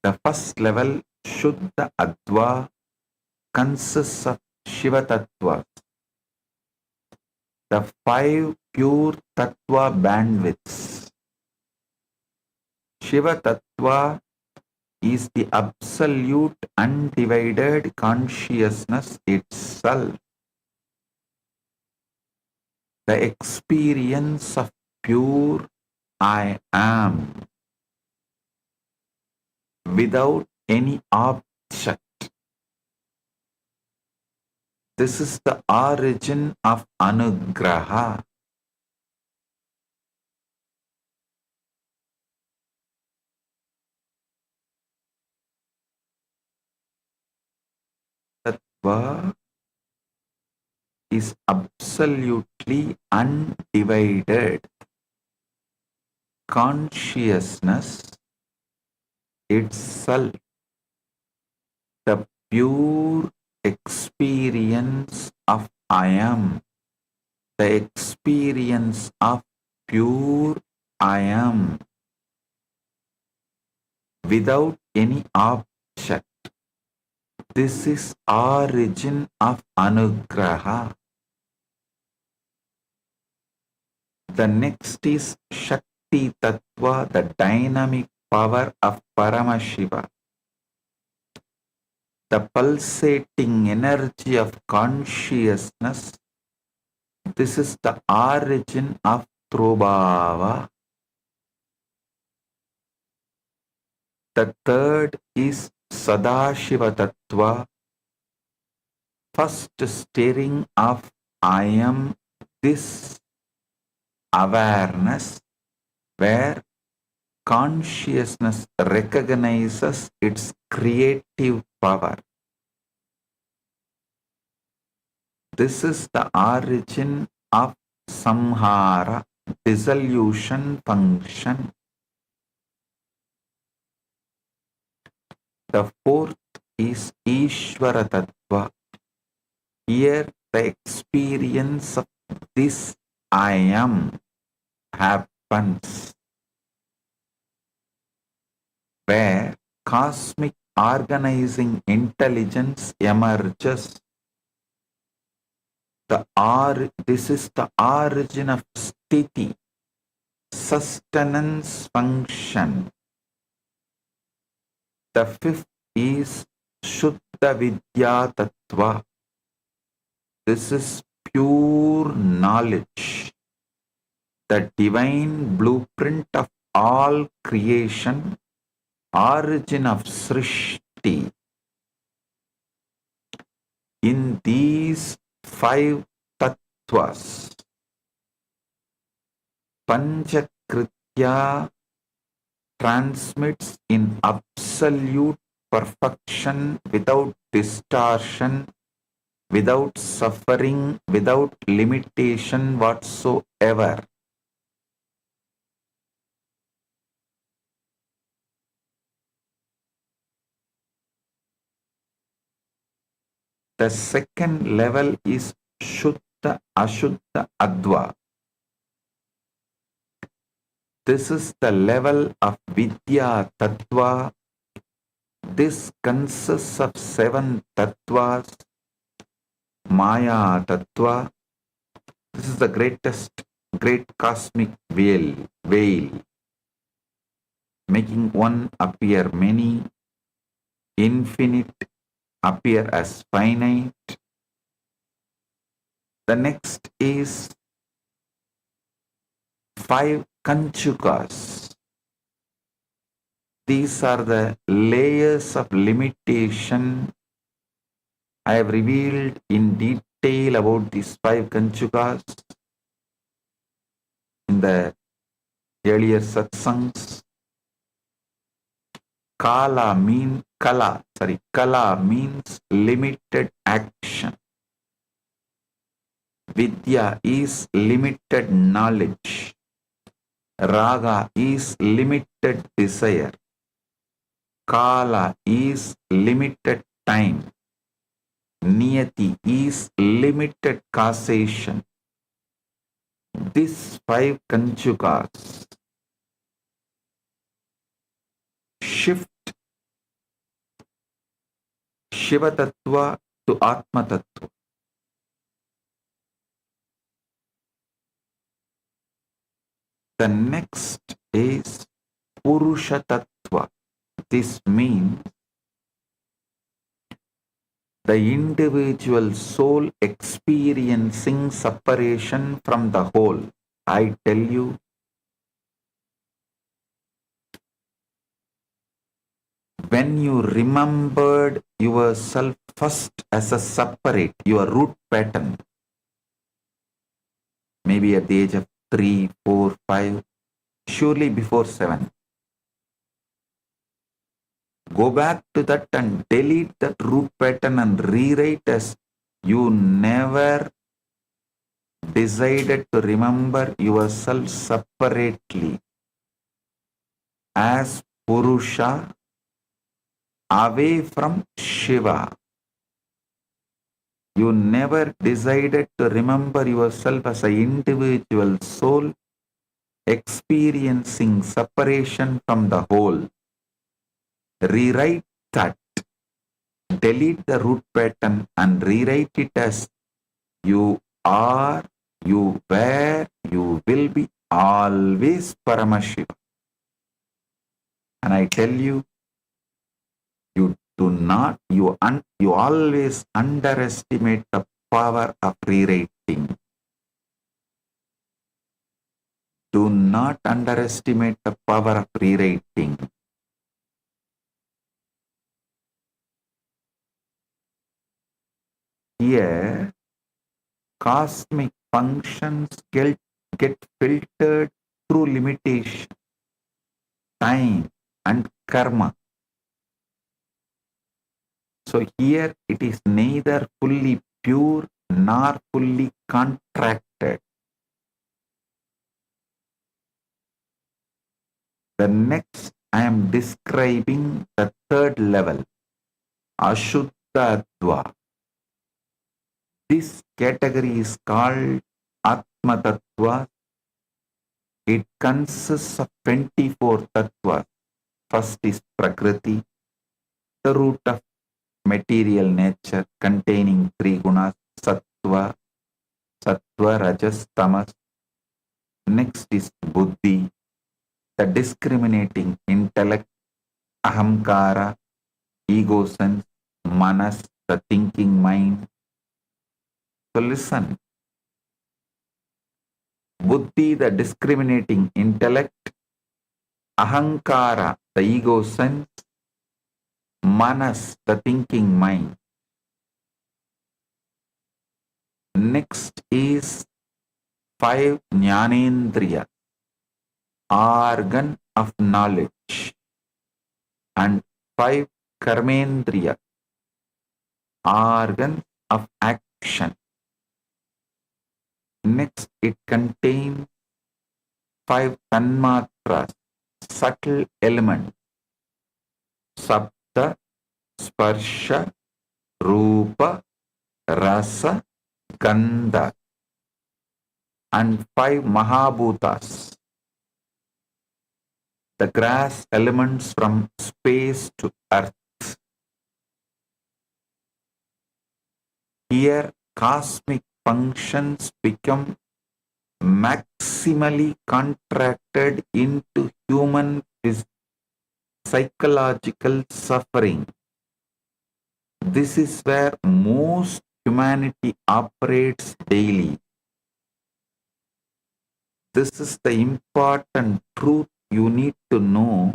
The first level, Shuddha Adva, consists of Shiva Tattvas. The 5 pure Tattva bandwidths. Shiva Tattva is the absolute undivided consciousness itself. The experience of pure I am without any object. This is the origin of Anugraha. Tattva is absolutely undivided consciousness itself, the pure experience of I am, the experience of pure I am without any object. This is origin of Anugraha. The next is Shakti Tattva, the dynamic power of Paramashiva, the pulsating energy of consciousness. This is the origin of Trubhava. The third is Sadashiva Tattva, first stirring of I am, this awareness, where consciousness recognizes its creative power. This is the origin of Samhara, dissolution function. The fourth is Ishvara Tattva. Here the experience of this I am happens, where cosmic organizing intelligence emerges. This is the origin of Sthiti, sustenance function. The fifth is Shuddha Vidya Tattva. This is pure knowledge, the divine blueprint of all creation, origin of Srishti. In these 5 tattvas, Panchakritya transmits in absolute perfection, without distortion, without suffering, without limitation whatsoever. The second level is Shuddha Ashuddha Adva. This is the level of Vidya Tattva. This consists of 7 tattvas. Maya Tattva. This is the great cosmic veil, making one appear many, infinite appear as finite. The next is 5 Kanchukas. These are the layers of limitation. I have revealed in detail about these 5 Kanchukas in the earlier satsangs. Kala means limited action. Vidya is limited knowledge. Raga is limited desire. Kala is limited time. Niyati is limited causation. these 5 conjugas shift Shiva Tattva to Atma Tattva. The next is Purusha Tattva. This means the individual soul experiencing separation from the whole. I tell you, when you remembered yourself first as a separate, your root pattern, maybe at the age of 3, 4, 5, surely before 7. Go back to that and delete that root pattern and rewrite as you never decided to remember yourself separately as Purusha away from Shiva. You never decided to remember yourself as an individual soul experiencing separation from the whole. Rewrite that. Delete the root pattern and rewrite it as you are, you were, you will be always Paramashivam. And I tell you, you do not, you always underestimate the power of rewriting. Do not underestimate the power of rewriting. Here, cosmic functions get filtered through limitation, time, and karma. So here it is neither fully pure nor fully contracted. The next I am describing the third level, Ashuddha. This category is called Atma Tattva. It consists of 24 tattvas. First is Prakriti, the root of material nature containing 3 gunas, Sattva, Rajas, Tamas. Next is Buddhi, the discriminating intellect, Ahamkara, ego sense, Manas, the thinking mind. So listen, Buddhi, the discriminating intellect, Ahankara, the ego sense, Manas, the thinking mind. Next is 5 Jnanendriya, organ of knowledge, and 5 Karmendriya, organ of action. Next, it contains 5 Tanmatras, subtle elements, Sapta, Sparsha, Rupa, Rasa, Gandha, and 5 Mahabhutas, the grass elements from space to earth. Here, cosmic functions become maximally contracted into human psychological suffering. This is where most humanity operates daily. This is the important truth you need to know.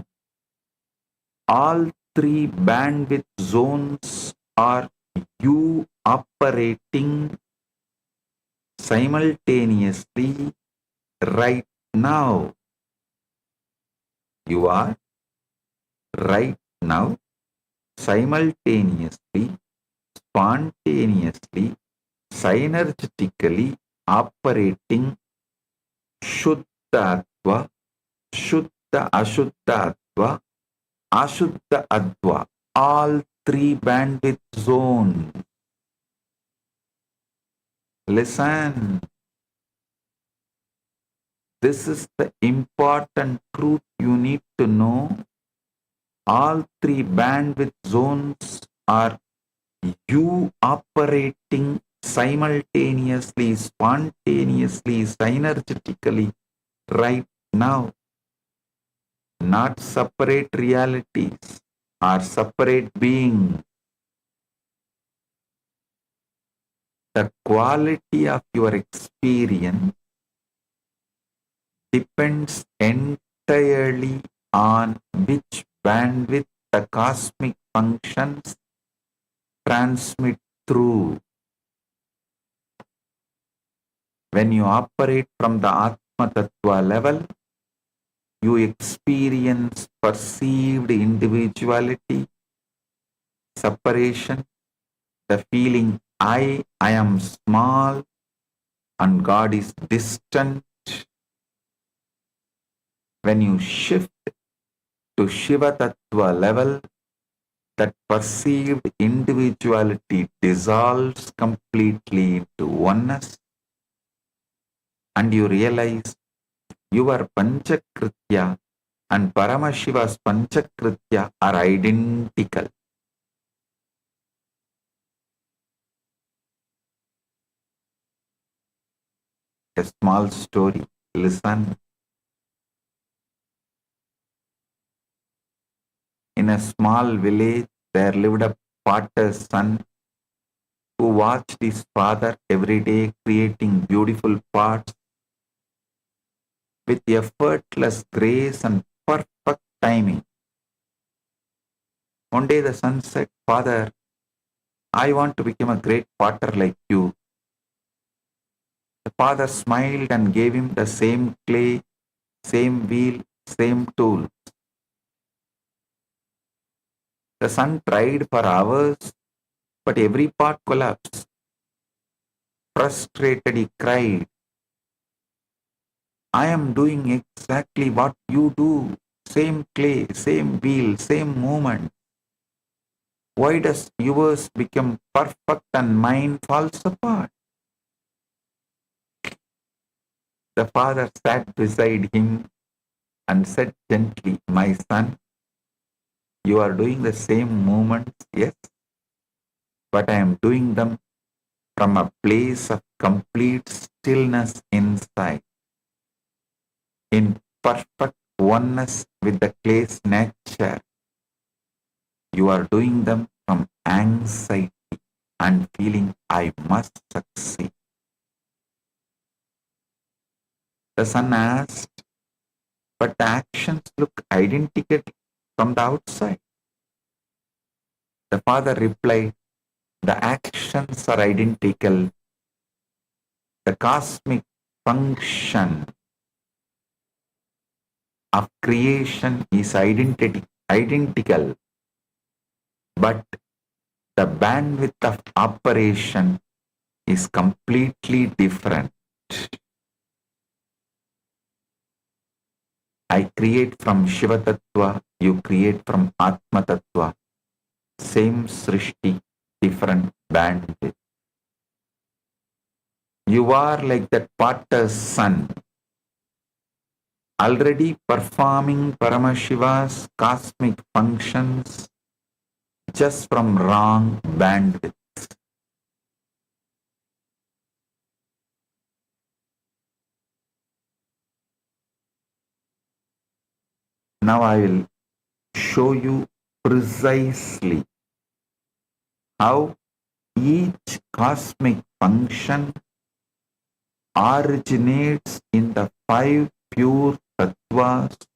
All 3 bandwidth zones are you operating simultaneously right now. You are right now simultaneously, spontaneously, synergetically operating Shuddha-Attva, Shuddha Ashuddha-Attva, Ashuddha-Attva, all 3 bandwidth zones. Listen. This is the important truth you need to know. All three bandwidth zones are you operating simultaneously, spontaneously, synergetically right now. Not separate realities or separate being. The quality of your experience depends entirely on which bandwidth the cosmic functions transmit through. When you operate from the Atma Tattva level, you experience perceived individuality, separation, the feeling I am small and God is distant. When you shift to Shiva Tattva level, that perceived individuality dissolves completely into oneness, and you realize your Panchakritya and Paramashiva's Panchakritya are identical. A small story. Listen. In a small village, there lived a potter's son who watched his father every day creating beautiful pots with effortless grace and perfect timing. One day the son said, "Father, I want to become a great potter like you." The father smiled and gave him the same clay, same wheel, same tool. The son tried for hours, but every pot collapsed. Frustrated, he cried, "I am doing exactly what you do. Same clay, same wheel, same movement. Why does yours become perfect and mine falls apart?" The father sat beside him and said gently, "My son, you are doing the same movements, yes, but I am doing them from a place of complete stillness inside, in perfect oneness with the clay's nature. You are doing them from anxiety and feeling I must succeed." The son asked, "But the actions look identical from the outside." The father replied, "The actions are identical. The cosmic function of creation is identical, but the bandwidth of operation is completely different. I create from Shiva Tattva, you create from Atma Tattva. Same Srishti, different bandwidth. You are like that potter's son, already performing Paramashiva's cosmic functions just from wrong bandwidth. Now I will show you precisely how each cosmic function originates in the five pure tattvas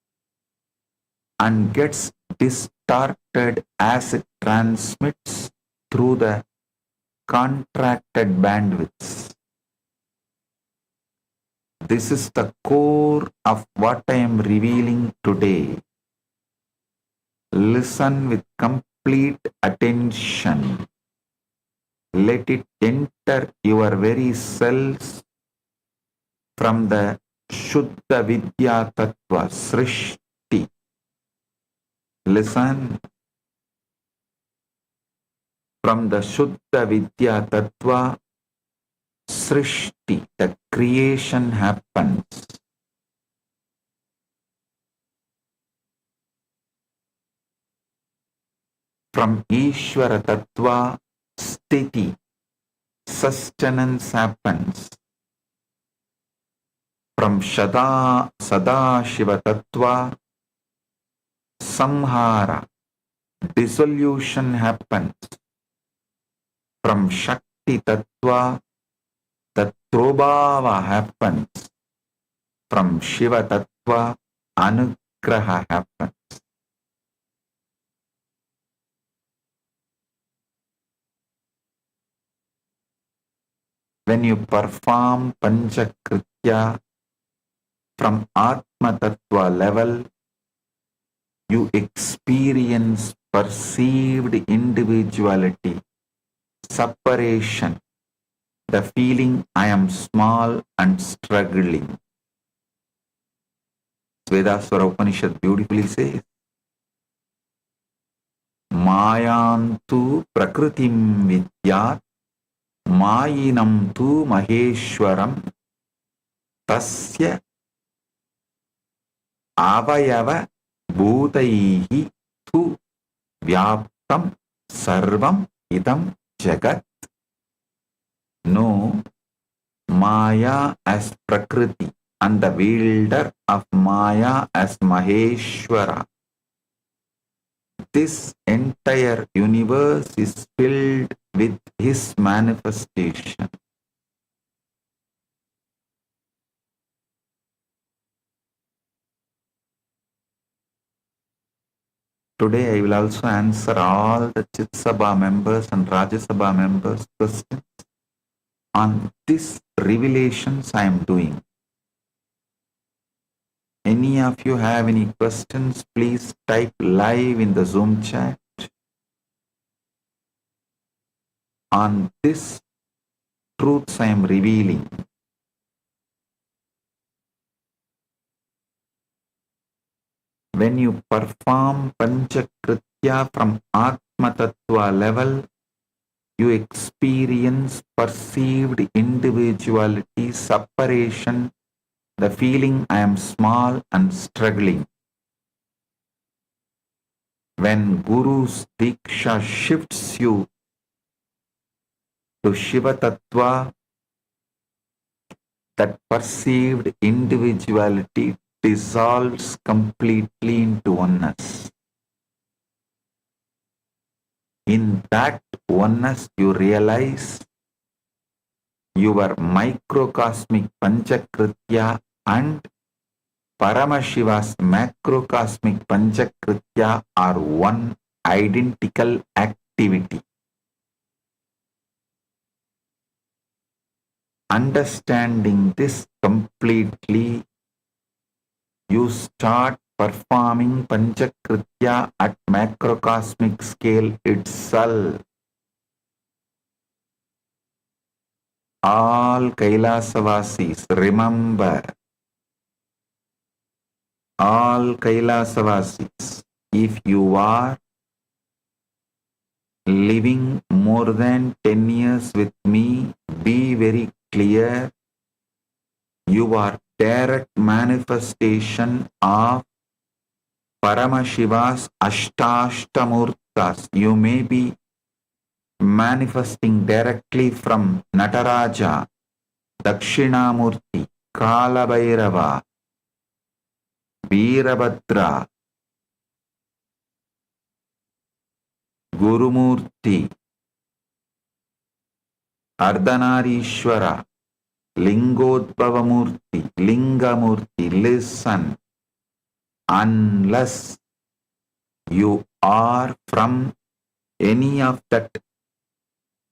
and gets distorted as it transmits through the contracted bandwidths. This is the core of what I am revealing today. Listen with complete attention. Let it enter your very cells from the Shuddha Vidya Tattva Srishti. Listen. From the Shuddha Vidya Tattva Srishti, the creation happens. From Ishvara Tattva, Sthiti, sustenance happens. From Sada Shiva Tattva, Samhara, dissolution happens. From Shakti Tattva, Tattrobhava happens. From Shiva Tattva, Anugraha happens. When you perform Panchakritya from Atma Tattva level, you experience perceived individuality, separation, the feeling I am small and struggling. Vedaswara Upanishad beautifully says, Mayantu prakritim vidyat, Mayinam tu maheshwaram, tasya avayava bhutaihi tu vyaptam sarvam idam jagat. Know Maya as Prakriti and the wielder of Maya as Maheshwara. This entire universe is filled with his manifestation. Today I will also answer all the Chit Sabha members and Rajya Sabha members' questions on this revelations I am doing. Any of you have any questions, please type live in the Zoom chat. On this truths I am revealing. When you perform Panchakritya from Atma Tattva level, you experience perceived individuality, separation, the feeling I am small and struggling. When Guru's Diksha shifts you to Shiva Tattva, that perceived individuality dissolves completely into oneness. In that oneness, you realize your microcosmic Panchakritya and Paramashiva's macrocosmic Panchakritya are one identical activity. Understanding this completely, you start performing Panchakritya at macrocosmic scale itself. All Kailasavasis, remember, all Kailasavasis, if you are living more than 10 years with me, be very clear, you are direct manifestation of Paramashiva's Ashtashtamurtas. You may be manifesting directly from Nataraja, Dakshinamurti, Kalabhairava, Veerabhadra, Gurumurti, Ardhanarishwara, Lingodbhavamurti, Lingamurti. Listen, unless you are from any of that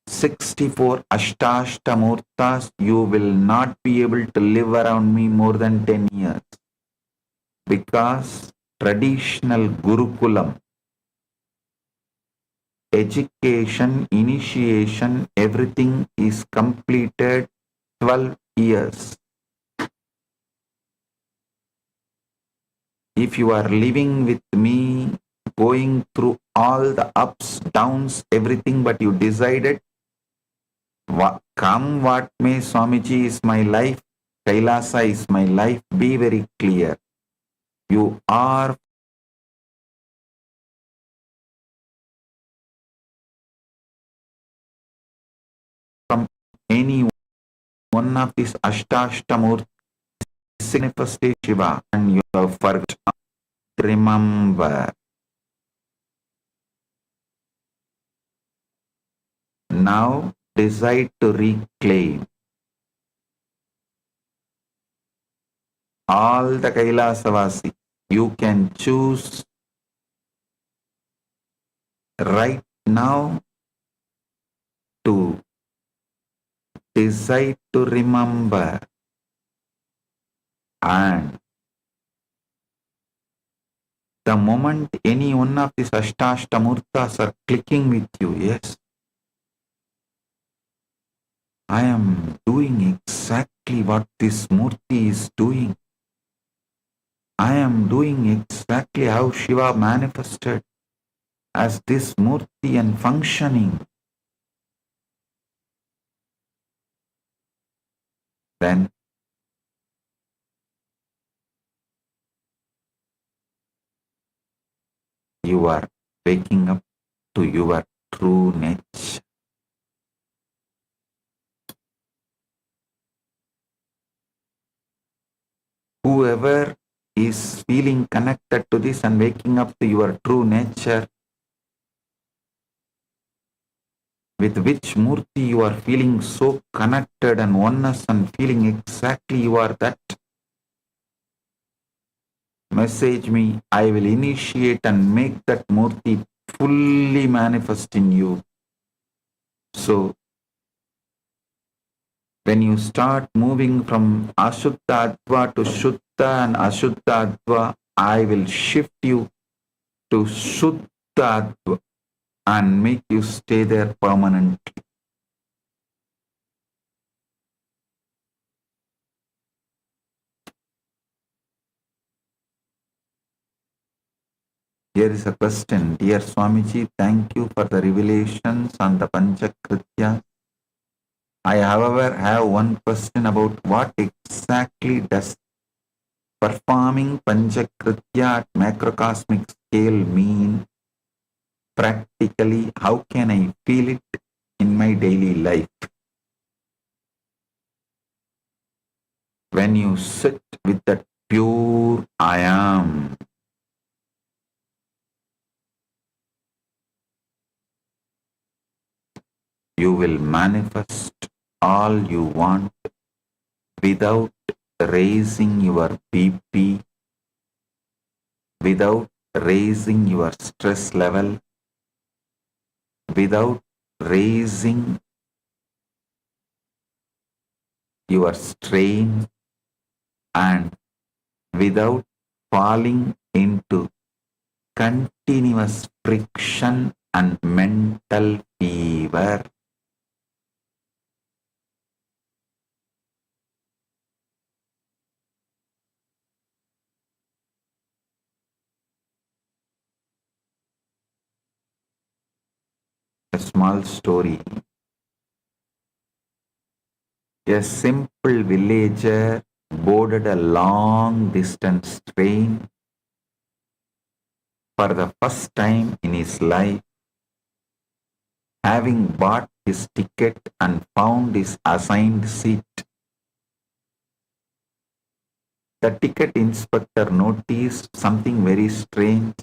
64 Ashtashtamurtas, you will not be able to live around me more than 10 years. Because traditional Gurukulam, education, initiation, everything is completed 12 years. If you are living with me, going through all the ups, downs, everything, but you decided, come what may, Swamiji is my life, Kailasa is my life, be very clear. You are any one of these Ashtashtamurti manifestation Shiva and you have forgot, remember. Now decide to reclaim all the Kailasavasi. You can choose right now to decide to remember, and the moment any one of these Ashtashtamurtas are clicking with you, yes, I am doing exactly what this Murti is doing. I am doing exactly how Shiva manifested as this Murti and functioning. Then you are waking up to your true nature. Whoever is feeling connected to this and waking up to your true nature, with which Murti you are feeling so connected and oneness and feeling exactly you are that, message me. I will initiate and make that Murti fully manifest in you. So, when you start moving from Ashuddha Adva to Shuddha and Ashuddha Adva, I will shift you to Shuddha Adva and make you stay there permanently. Here is a question. Dear Swamiji, thank you for the revelations on the Panchakritya. I, however, have one question about what exactly does performing Panchakritya at macrocosmic scale mean practically? How can I feel it in my daily life? When you sit with that pure I am, you will manifest all you want without raising your BP, without raising your stress level, without raising your strain, and without falling into continuous friction and mental fever. A small story. A simple villager boarded a long distance train for the first time in his life. Having bought his ticket and found his assigned seat, the ticket inspector noticed something very strange.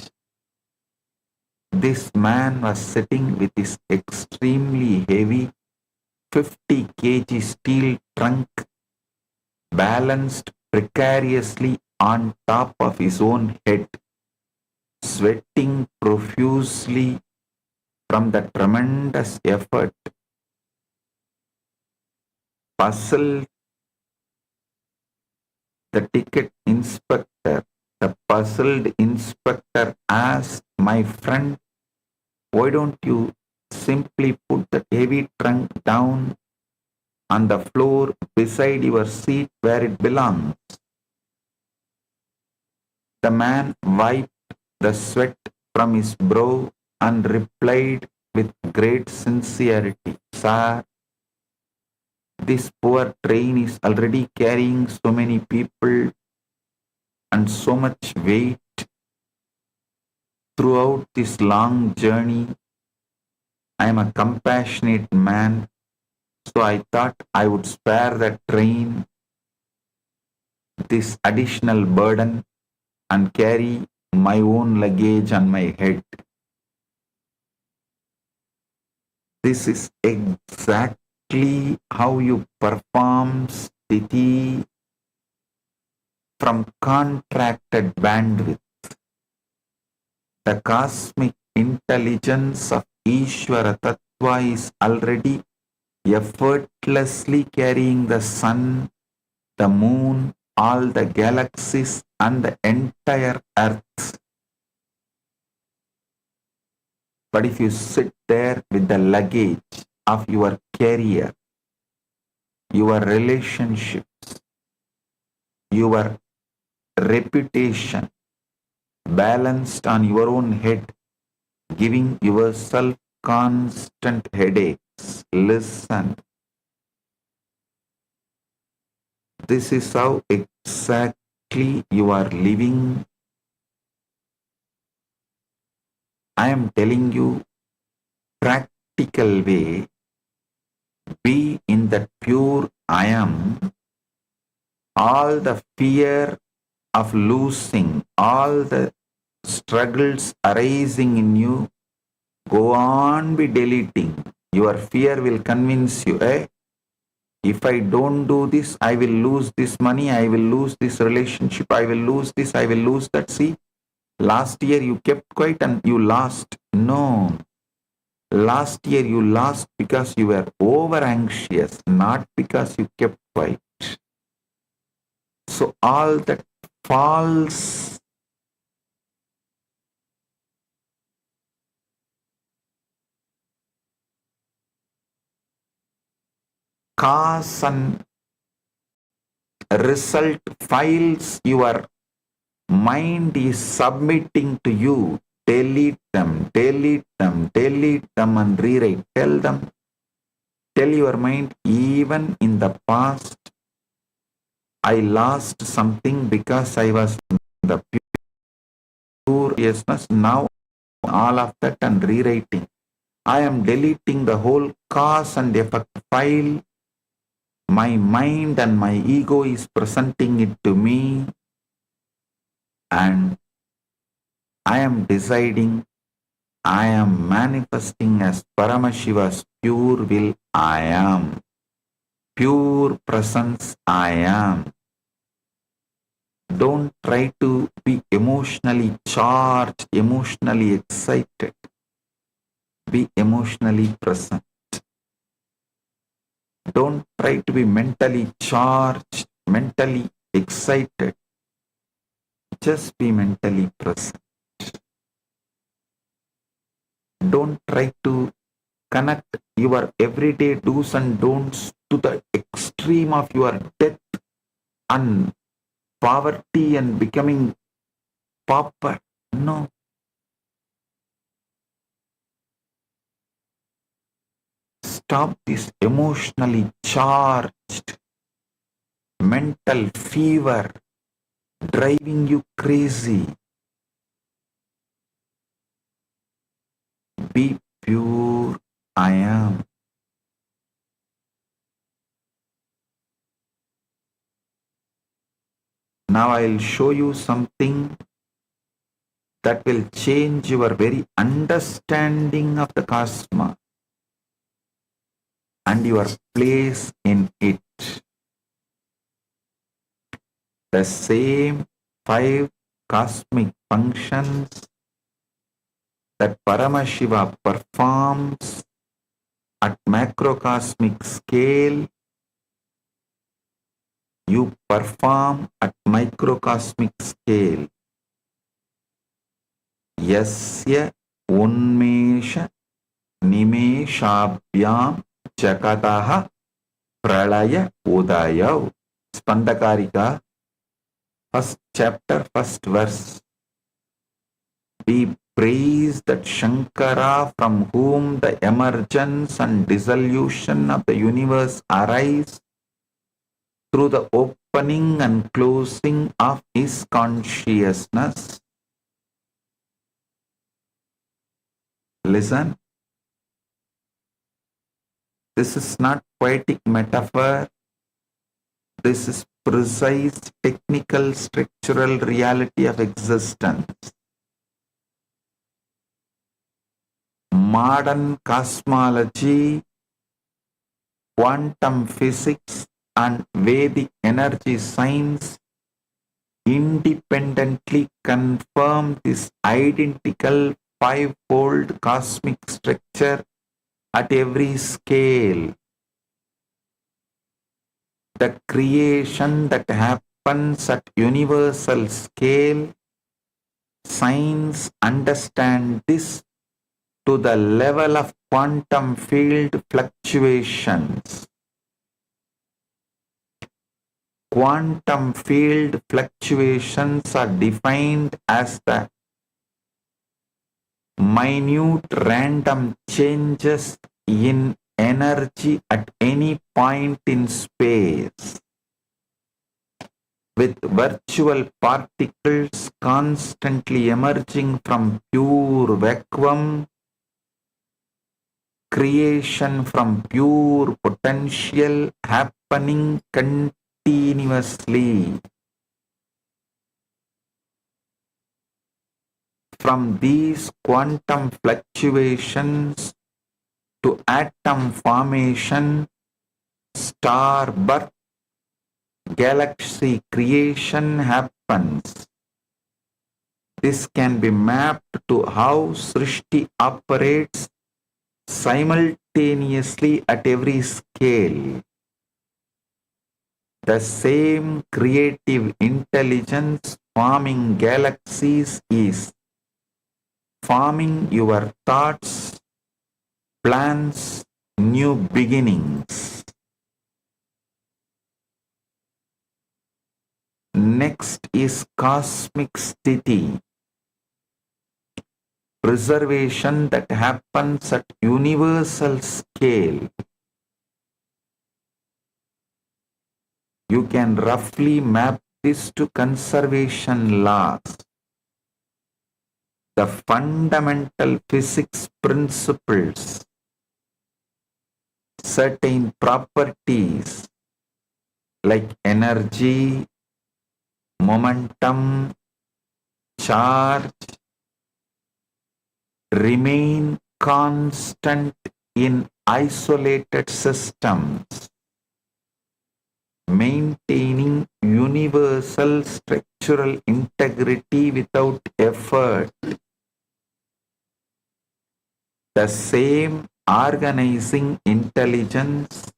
This man was sitting with his extremely heavy 50 kg steel trunk balanced precariously on top of his own head, sweating profusely from the tremendous effort. Puzzled, the puzzled inspector asked, "My friend, why don't you simply put the heavy trunk down on the floor beside your seat where it belongs?" The man wiped the sweat from his brow and replied with great sincerity, "Sir, this poor train is already carrying so many people and so much weight throughout this long journey. I am a compassionate man, So I thought I would spare the train this additional burden and carry my own luggage on my head. This is exactly how you perform sthiti from contracted bandwidth. The cosmic intelligence of Ishvara Tattva is already effortlessly carrying the sun, the moon, all the galaxies and the entire earth. But if you sit there with the luggage of your career, your relationships, your reputation balanced on your own head, giving yourself constant headaches, listen. This is how exactly you are living. I am telling you practical way. Be in that pure I am. All the fear of losing, all the struggles arising in you, go on be deleting. Your fear will convince you, if I don't do this, I will lose this money, I will lose this relationship, I will lose this, I will lose that. See, last year you kept quiet and you lost. No. Last year you lost because you were over anxious, not because you kept quiet. So all that false cause and result files your mind is submitting to you, delete them, delete them, delete them and rewrite. Tell them, tell your mind, even in the past, I lost something because I was in the pure yes-ness. Now all of that and rewriting. I am deleting the whole cause and effect file. My mind and my ego is presenting it to me, and I am deciding, I am manifesting as Paramashiva's pure will. I am. Pure presence. I am. Don't try to be emotionally charged, emotionally excited. Be emotionally present. Don't try to be mentally charged, mentally excited. Just be mentally present. Don't try to connect your everyday do's and don'ts to the extreme of your death and poverty and becoming pauper. No. Stop this emotionally charged mental fever driving you crazy. Be pure I am. Now I'll show you something that will change your very understanding of the cosmos and your place in it. The same 5 cosmic functions that Paramashiva performs at macrocosmic scale, you perform at microcosmic scale. Yasya unmesha nimeshabhyam jakataha pralaya udayav. Spandakarika, first chapter, first verse. Be praised that Shankara, from whom the emergence and dissolution of the universe arise through the opening and closing of his consciousness. Listen. This is not poetic metaphor. This is precise technical structural reality of existence. Modern cosmology, quantum physics, and Vedic energy science independently confirm this identical five-fold cosmic structure at every scale. The creation that happens at universal scale, science understands this to the level of quantum field fluctuations. Quantum field fluctuations are defined as the minute random changes in energy at any point in space, with virtual particles constantly emerging from pure vacuum, creation from pure potential happening continuously. From these quantum fluctuations to atom formation, star birth, galaxy creation happens. This can be mapped to how Srishti operates simultaneously at every scale. The same creative intelligence forming galaxies is forming your thoughts, plans, new beginnings. Next is cosmic sthiti, preservation that happens at universal scale. You can roughly map this to conservation laws. The fundamental physics principles, certain properties like energy, momentum, charge, remain constant in isolated systems, maintaining universal structural integrity without effort. The same organizing intelligence,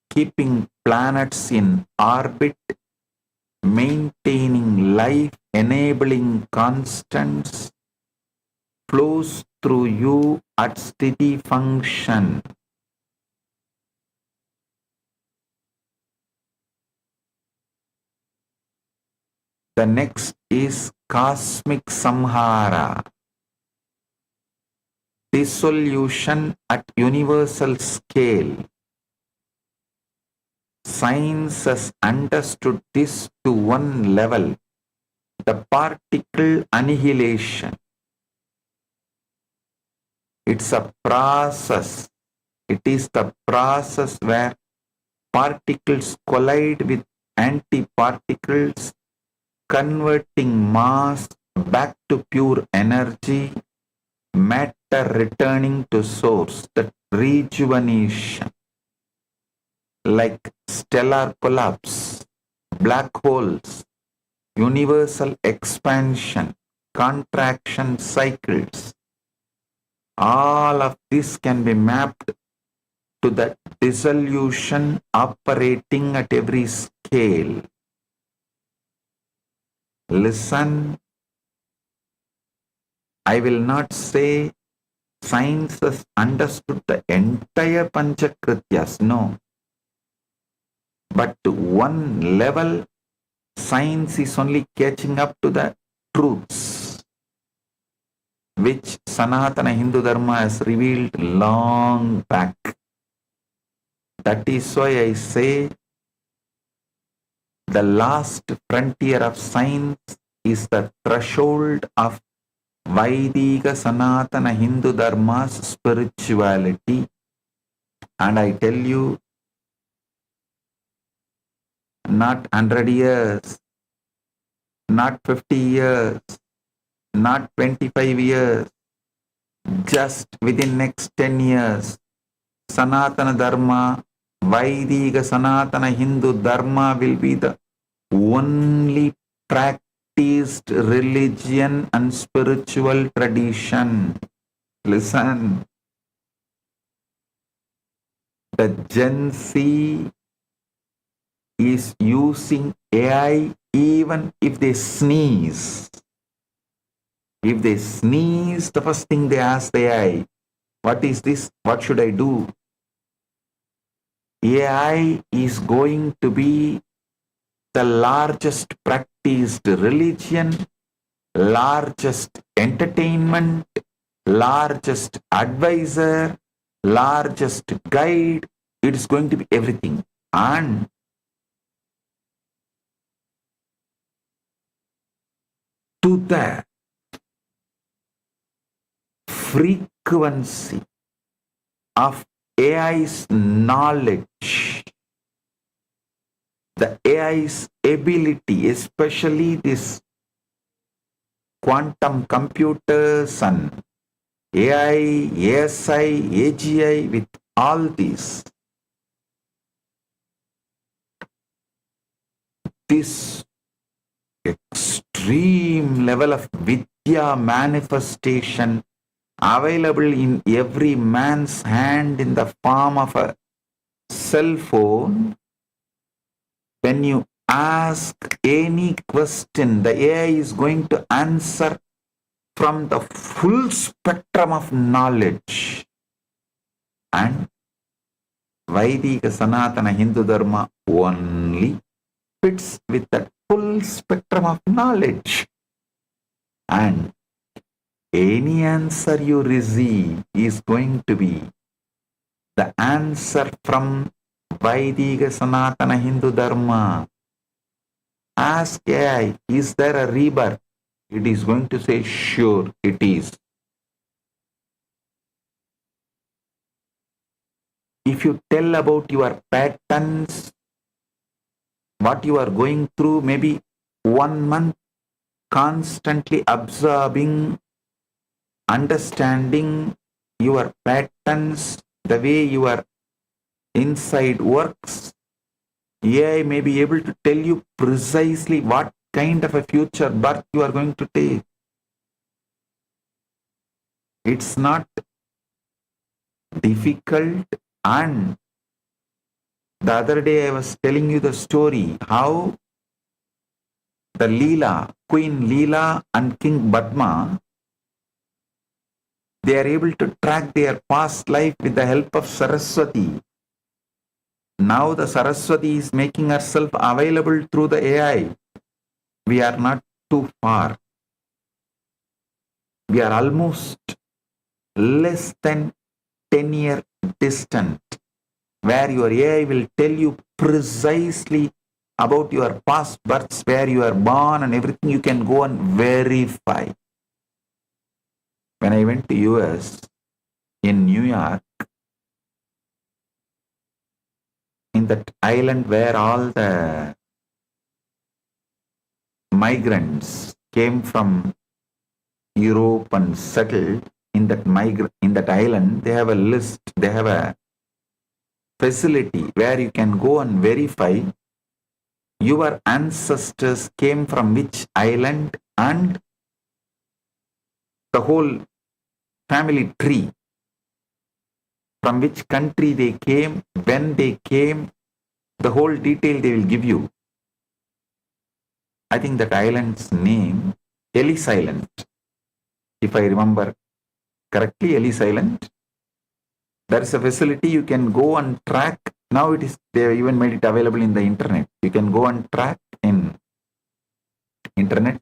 keeping planets in orbit, maintaining life, enabling constants, flows through you at steady function. The next is cosmic samhara, dissolution at universal scale. Science has understood this to one level, the particle annihilation. It's a process. It is the process where particles collide with antiparticles, converting mass back to pure energy, matter returning to source, that rejuvenation. Like stellar collapse, black holes, universal expansion, contraction cycles. All of this can be mapped to the dissolution operating at every scale. Listen, I will not say science has understood the entire Panchakrityas, no. But to one level, science is only catching up to the truths which Sanatana Hindu Dharma has revealed long back. That is why I say the last frontier of science is the threshold of Vaidika Sanatana Hindu Dharma's spirituality. And I tell you, not 100 years, not 50 years, not 25 years, just within next 10 years, Sanatana Dharma, Vaidika Sanatana Hindu Dharma will be the only practiced religion and spiritual tradition. Listen, the Gen Z is using AI even if they sneeze. If they sneeze, the first thing they ask the AI, what is this? What should I do? AI is going to be the largest practiced religion, largest entertainment, largest advisor, largest guide. It is going to be everything. And to the frequency of AI's knowledge, the AI's ability, especially this quantum computers and AI, ASI, AGI, with all these, this extreme level of Vidya manifestation available in every man's hand in the form of a cell phone. When you ask any question, the AI is going to answer from the full spectrum of knowledge. And Vaidika Sanatana Hindu Dharma only fits with that full spectrum of knowledge. And any answer you receive is going to be the answer from Vaidika Sanatana Hindu Dharma. Ask AI, is there a rebirth? It is going to say, sure, it is. If you tell about your patterns, what you are going through, maybe 1 month constantly absorbing, understanding your patterns, the way your inside works, AI may be able to tell you precisely what kind of a future birth you are going to take. It's not difficult. And the other day I was telling you the story how the Leela, Queen Leela and King Padma, they are able to track their past life with the help of Saraswati. Now the Saraswati is making herself available through the AI. We are not too far. We are almost less than 10-year distant, where your AI will tell you precisely about your past births, where you are born and everything. You can go and verify. When I went to US, in New York, in that island where all the migrants came from Europe and settled in that island, they have a list, they have a facility where you can go and verify your ancestors came from which island and the whole family tree, from which country they came, when they came, the whole detail they will give you. I think that island's name, Ellis Island, if I remember correctly, Ellis Island. There is a facility you can go and track. Now they have even made it available in the internet. You can go and track in internet.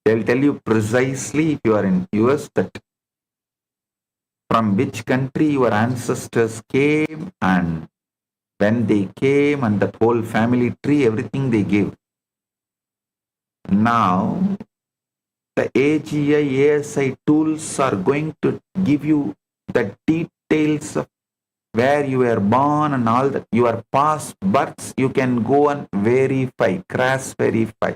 They'll tell you precisely, if you are in US, that from which country your ancestors came and when they came, and that whole family tree, everything they give. Now, the AGI, ASI tools are going to give you the details of where you were born and all that, your past births, you can go and verify, cross verify.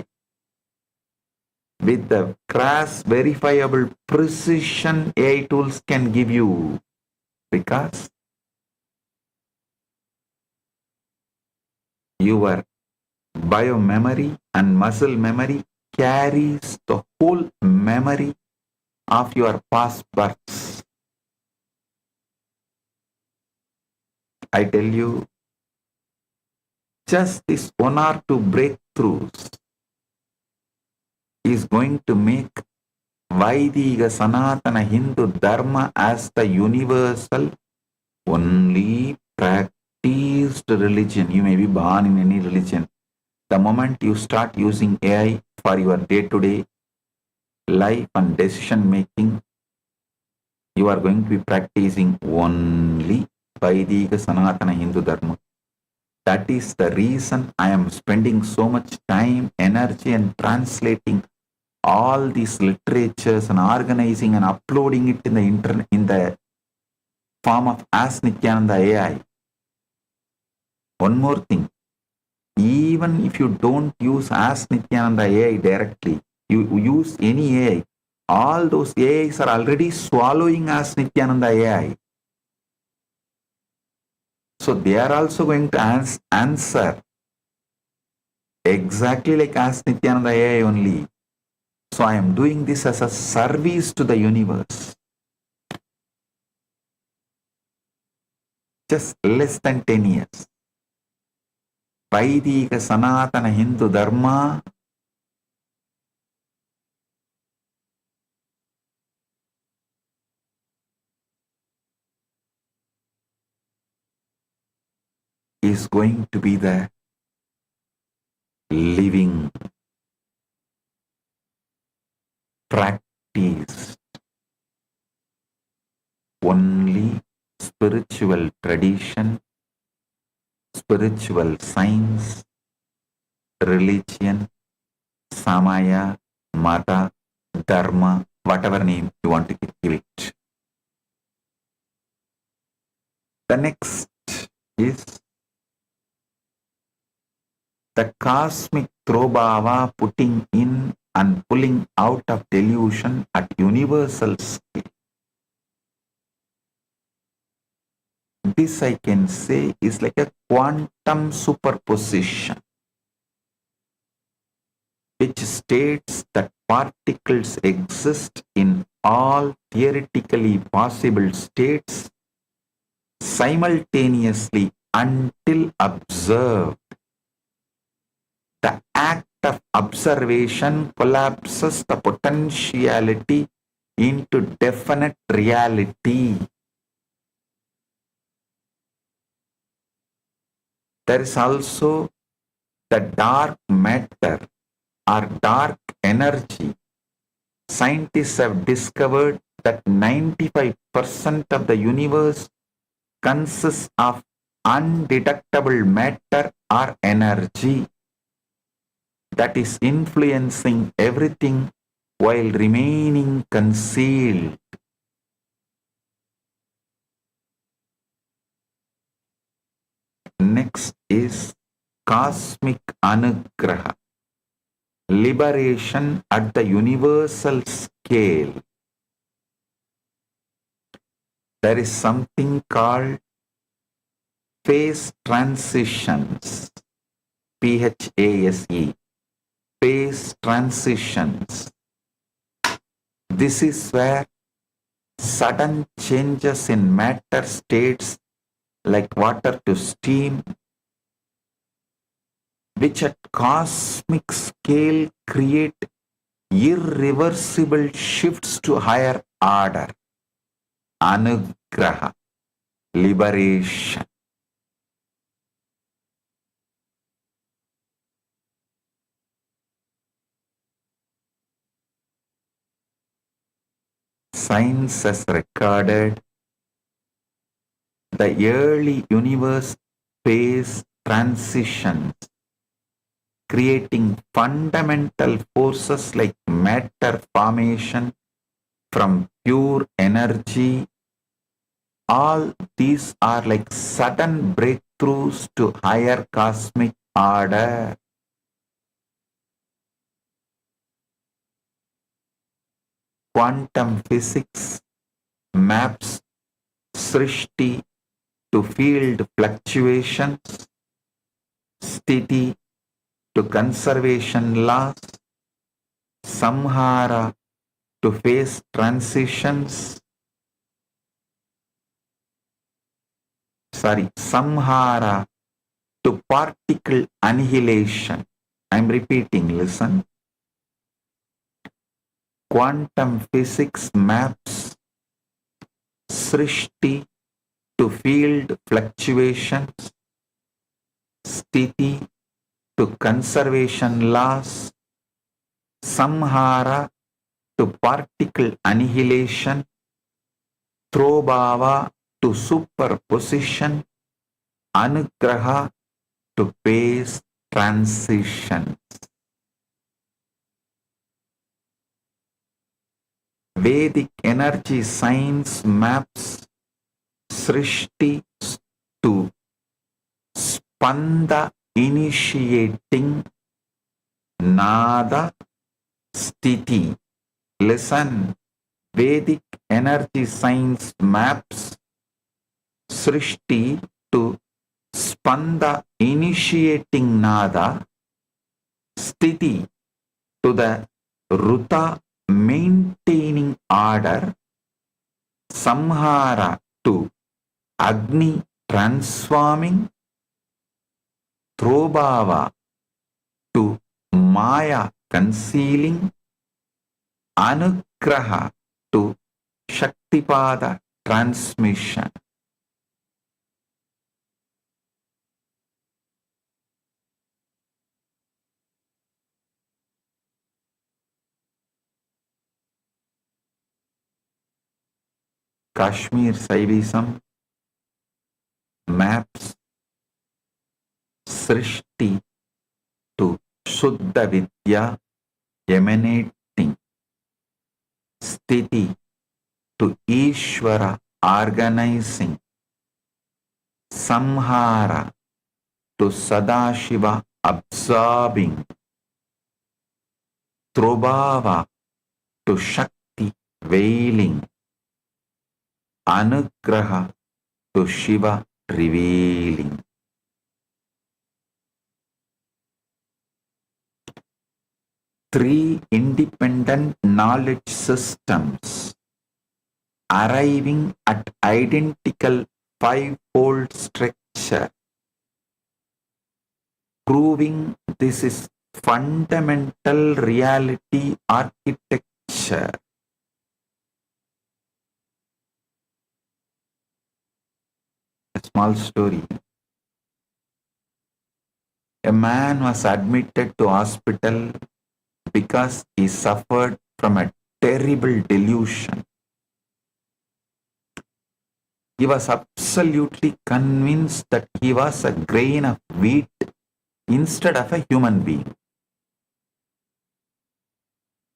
With the cross verifiable precision AI tools can give you, because your biomemory and muscle memory carries the whole memory of your past births. I tell you, just this one or two breakthroughs is going to make Vaidika Sanatana Hindu Dharma as the universal, only practiced religion. You may be born in any religion. The moment you start using AI for your day-to-day life and decision making, you are going to be practicing only Vaidika Sanatana Hindu Dharma. That is the reason I am spending so much time, energy, and translating all these literatures and organizing and uploading it in the internet in the form of Ask Nithyananda AI. One more thing, even if you don't use Ask Nithyananda AI directly, you use any AI, all those AIs are already swallowing Ask Nithyananda AI. So they are also going to answer exactly like Ask Nithyananda AI only. So I am doing this as a service to the universe. Just less than 10 years. Vaidika Sanatana Hindu Dharma is going to be the living, practiced, only spiritual tradition, spiritual science, religion, Samaya, Mata, Dharma, whatever name you want to give it. The next is the cosmic throbhava, putting in and pulling out of delusion at universal scale. This I can say is like a quantum superposition, which states that particles exist in all theoretically possible states simultaneously until observed. The act of observation collapses the potentiality into definite reality. There is also the dark matter or dark energy. Scientists have discovered that 95% of the universe consists of undetectable matter or energy that is influencing everything while remaining concealed. Next is cosmic anugraha, liberation at the universal scale. There is something called phase transitions, PHASE, phase transitions. This is where sudden changes in matter states like water to steam, which at cosmic scale create irreversible shifts to higher order. Anugraha, liberation. Science has recorded the early universe phase transitions, creating fundamental forces like matter formation from pure energy all these are like sudden breakthroughs to higher cosmic order. Quantum physics maps Srishti to field fluctuations, Sthiti to conservation laws, Samhara to face transitions, Samhara to particle annihilation. I'm repeating, listen. Quantum physics maps Srishti to field fluctuations, Sthiti to conservation laws, Samhara to particle annihilation, Throbhava to superposition, Anugraha to phase transitions. Vedic energy science maps Srishti to Spanda initiating Nada Sthiti. Listen, Vedic energy science maps Srishti to Spanda initiating Nada, Sthiti to the Ruta maintaining order, Samhara to Agni transforming, Throbhava to Maya concealing, Anugraha to Shaktipada transmission. Kashmir Saivism maps Srishti to Shuddha Vidya emanating, Sthiti to Ishvara organizing, Samhara to Sadashiva absorbing, Throbhava to Shakti veiling, Anugraha to Shiva revealing. Three independent knowledge systems arriving at identical five-fold structure, proving this is fundamental reality architecture. A small story. A man was admitted to hospital because he suffered from a terrible delusion. He was absolutely convinced that he was a grain of wheat instead of a human being.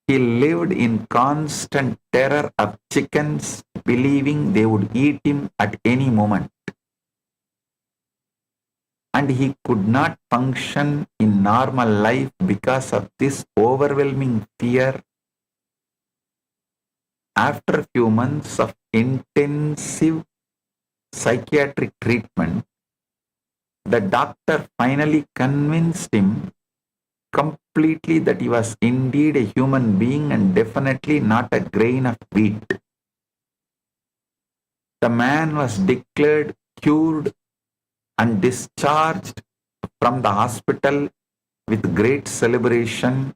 He lived in constant terror of chickens, believing they would eat him at any moment. And he could not function in normal life because of this overwhelming fear. After a few months of intensive psychiatric treatment, the doctor finally convinced him completely that he was indeed a human being and definitely not a grain of wheat. The man was declared cured and discharged from the hospital with great celebration.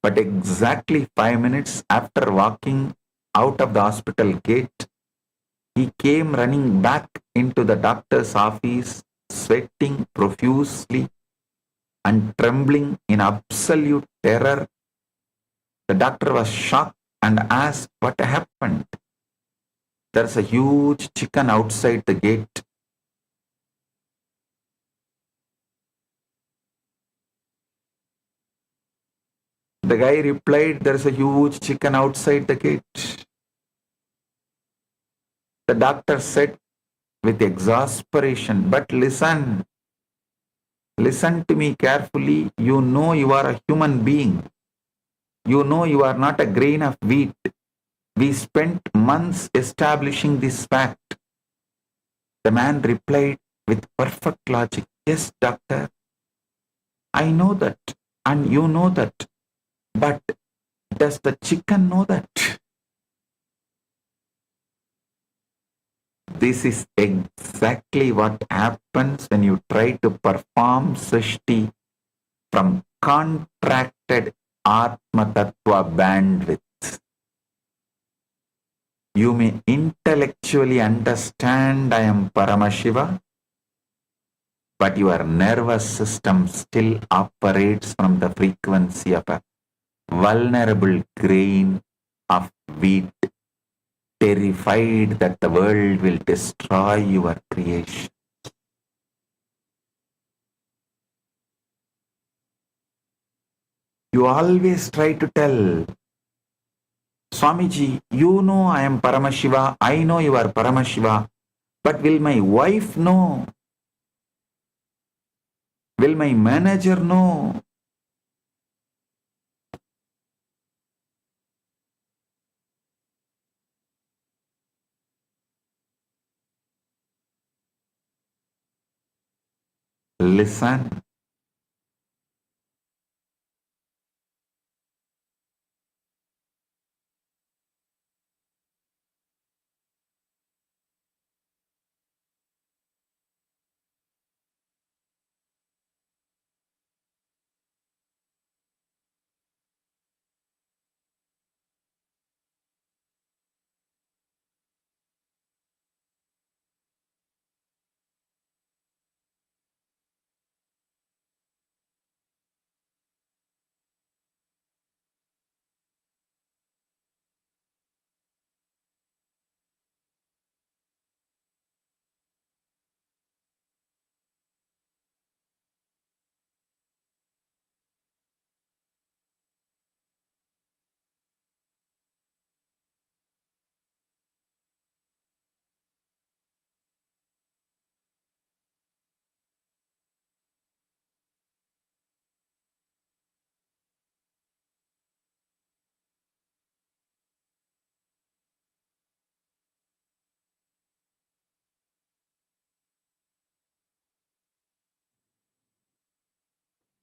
But exactly 5 minutes after walking out of the hospital gate, he came running back into the doctor's office, sweating profusely and trembling in absolute terror. The doctor was shocked and asked what happened. There's a huge chicken outside the gate. The guy replied, there's a huge chicken outside the gate. The doctor said with exasperation, but listen to me carefully. You know you are a human being. You know you are not a grain of wheat. We spent months establishing this fact. The man replied with perfect logic, yes, doctor, I know that, and you know that, but does the chicken know that? This is exactly what happens when you try to perform Srishti from contracted Atma Tattva bandwidth. You may intellectually understand I am Paramashiva, but your nervous system still operates from the frequency of a vulnerable grain of wheat, terrified that the world will destroy your creation. You always try to tell, Swamiji, you know I am Paramashiva, I know you are Paramashiva, but will my wife know? Will my manager know? Listen.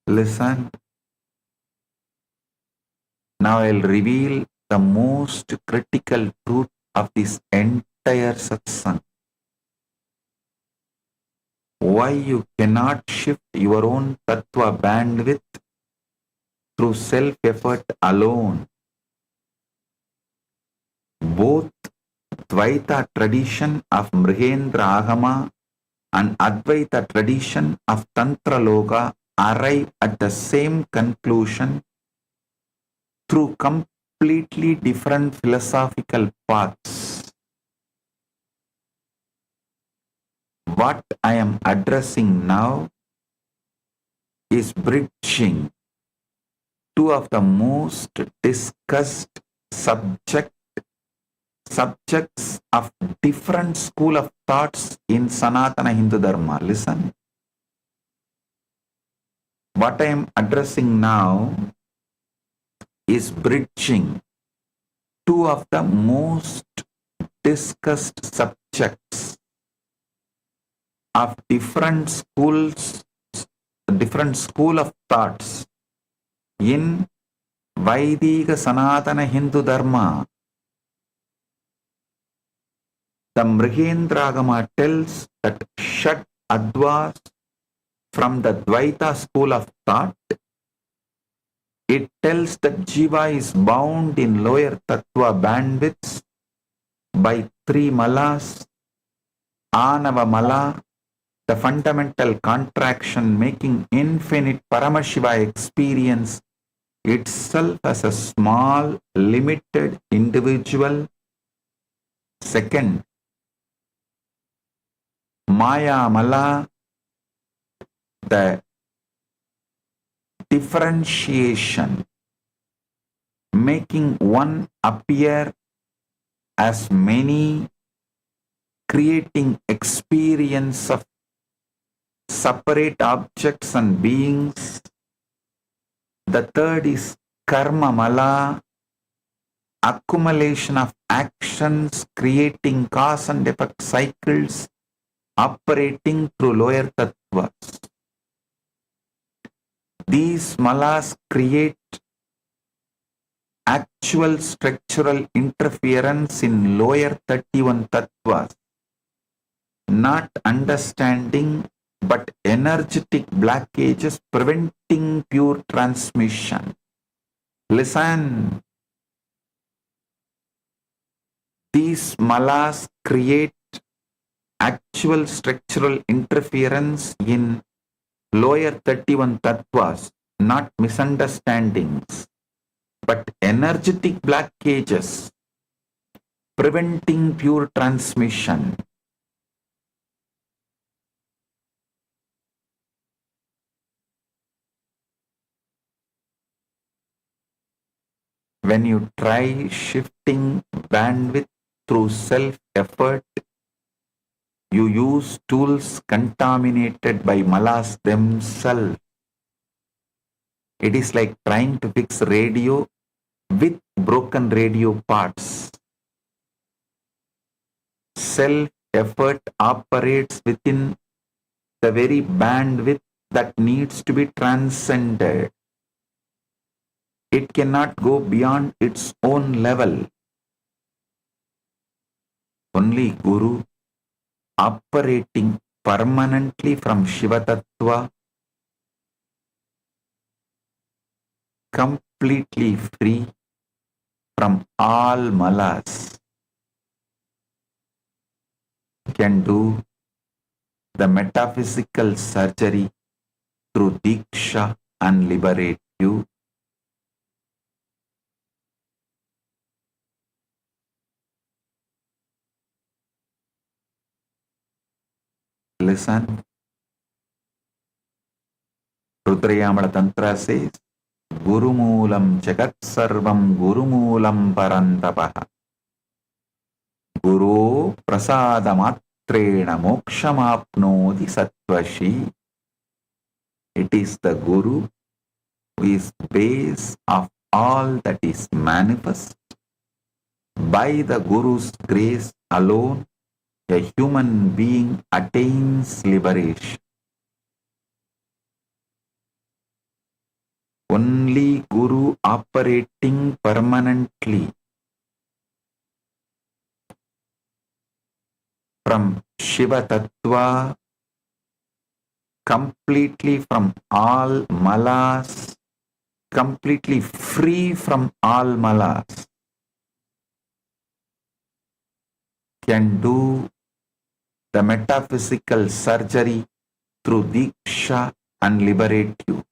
Listen. Now I'll reveal the most critical truth of this entire satsang. Why you cannot shift your own tattva bandwidth through self-effort alone. Both Dvaita tradition of Mrigendra Agama and Advaita tradition of Tantra Loka arrive at the same conclusion through completely different philosophical paths. What I am addressing now is bridging two of the most discussed subjects of different school of thoughts in Sanatana Hindu Dharma. Listen. What I am addressing now is bridging two of the most discussed subjects of different school of thoughts in Vaidika Sanatana Hindu Dharma. The Mrigendragama tells that Shat Advas from the Dvaita school of thought. It tells that Jiva is bound in lower Tattva bandwidths by three malas, Anava Mala, the fundamental contraction making infinite Paramashiva experience itself as a small, limited individual. Second, Maya Mala, the differentiation, making one appear as many creating experience of separate objects and beings. The third is karma mala, accumulation of actions creating cause and effect cycles operating through lower tattvas. These malas create actual structural interference in lower 31 tattvas, not understanding but energetic blockages preventing pure transmission. Listen, these malas create actual structural interference in lower 31 tattvas, not misunderstandings, but energetic blockages preventing pure transmission. When you try shifting bandwidth through self-effort, you use tools contaminated by malas themselves. It is like trying to fix radio with broken radio parts. Self-effort operates within the very bandwidth that needs to be transcended. It cannot go beyond its own level. Only Guru, operating permanently from Shiva Tattva, completely free from all malas, can do the metaphysical surgery through Diksha and liberate you. Listen. Rudrayamala Tantra says, Gurumulam Jagat Sarvam Gurumulam Parantapaha. Guru Prasada Matrena Mokshamapnodi Sattvashi. It is the Guru who is base of all that is manifest. By the Guru's grace alone, a human being attains liberation. Only Guru operating permanently from Shiva Tattva, completely from all malas, completely free from all malas, can do the metaphysical surgery through Diksha and liberate you.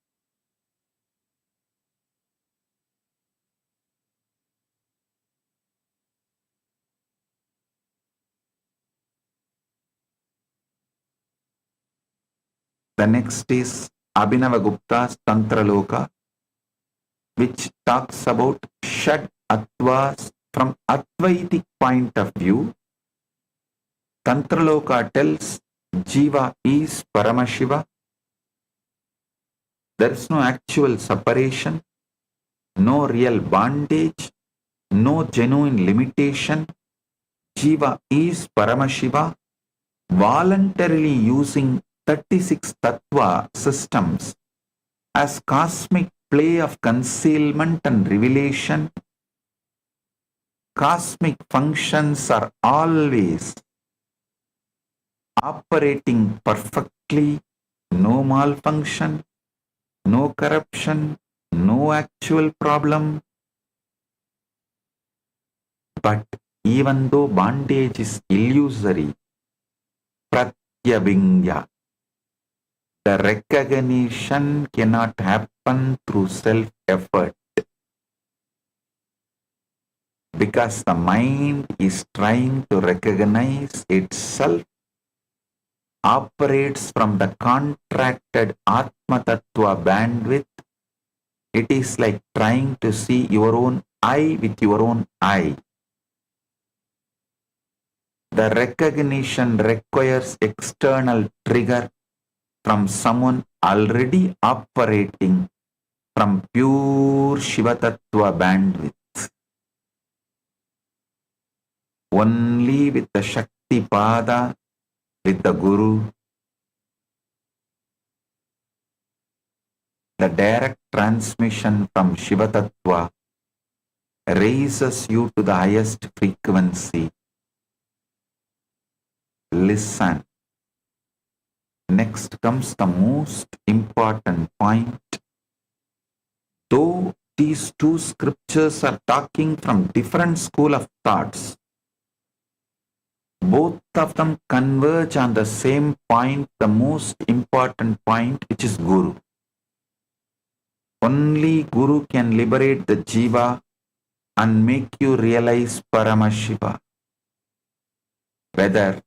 The next is Abhinava Gupta's Tantra Loka, which talks about Shad Attvas from Advaitic point of view. Tantra Loka tells Jiva is Paramashiva. There is no actual separation, no real bondage, no genuine limitation. Jiva is Paramashiva, voluntarily using 36 tattva systems as cosmic play of concealment and revelation. Cosmic functions are always operating perfectly, no malfunction, no corruption, no actual problem. But even though bondage is illusory, pratyabhingya, the recognition cannot happen through self-effort, because the mind is trying to recognize itself, operates from the contracted Atma Tattva bandwidth. It is like trying to see your own eye with your own eye. The recognition requires external trigger from someone already operating from pure Shiva Tattva bandwidth. Only with the Shakti Pada, with the Guru, the direct transmission from Shiva Tattva raises you to the highest frequency. Listen. Next comes the most important point. Though these two scriptures are talking from different school of thoughts, both of them converge on the same point, the most important point, which is Guru. Only Guru can liberate the Jiva and make you realize Paramashiva. Whether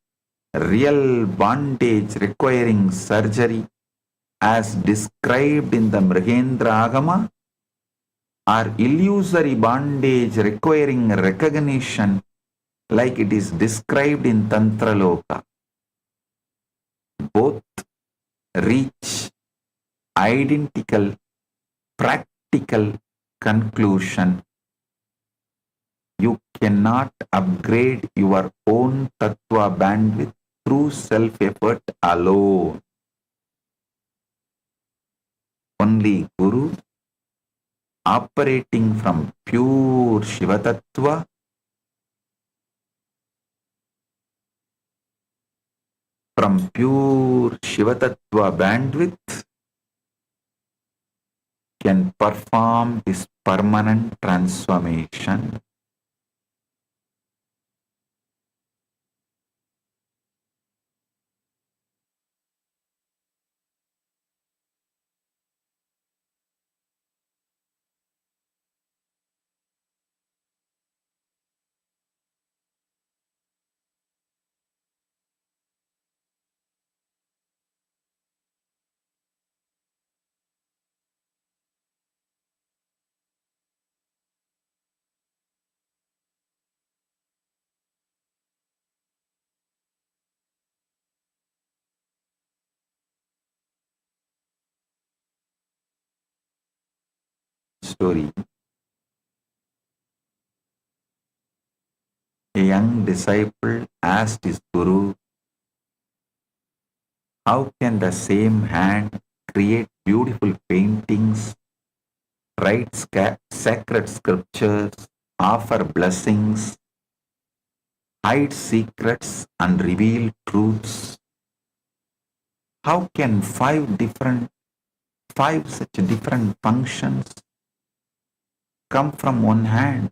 real bondage requiring surgery as described in the Mrigendra Agama, or illusory bondage requiring recognition like it is described in Tantra Loka, both reach identical practical conclusion. You cannot upgrade your own Tattva bandwidth through self-effort alone. Only Guru, operating from pure Shiva Tattva, bandwidth, can perform this permanent transformation. Story. A young disciple asked his Guru, how can the same hand create beautiful paintings, write sacred scriptures, offer blessings, hide secrets and reveal truths? How can five such different functions come from one hand?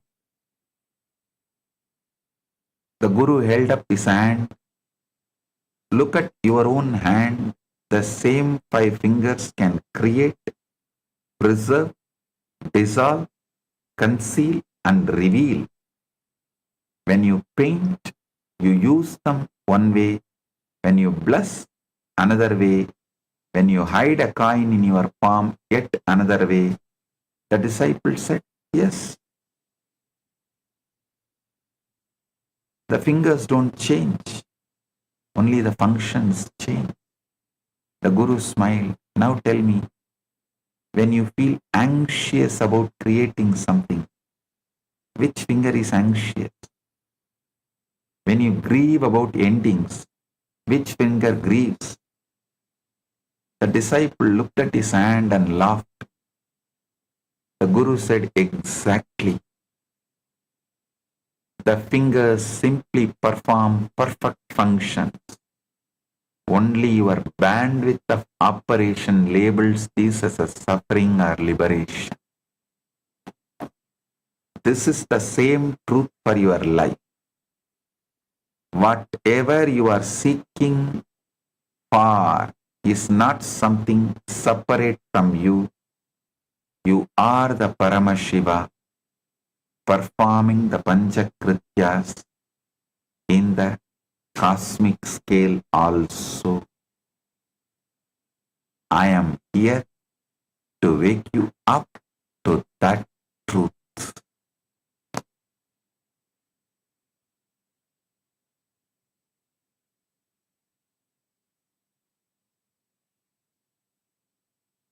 The Guru held up his hand. Look at your own hand. The same five fingers can create, preserve, dissolve, conceal and reveal. When you paint, you use them one way. When you bless, another way. When you hide a coin in your palm, yet another way. The disciple said, yes. The fingers don't change. Only the functions change. The Guru smiled. Now tell me, when you feel anxious about creating something, which finger is anxious? When you grieve about endings, which finger grieves? The disciple looked at his hand and laughed. The Guru said, exactly. The fingers simply perform perfect functions. Only your bandwidth of operation labels this as a suffering or liberation. This is the same truth for your life. Whatever you are seeking for is not something separate from you. You are the Paramashiva, performing the Panchakrityas in the cosmic scale also. I am here to wake you up to that truth.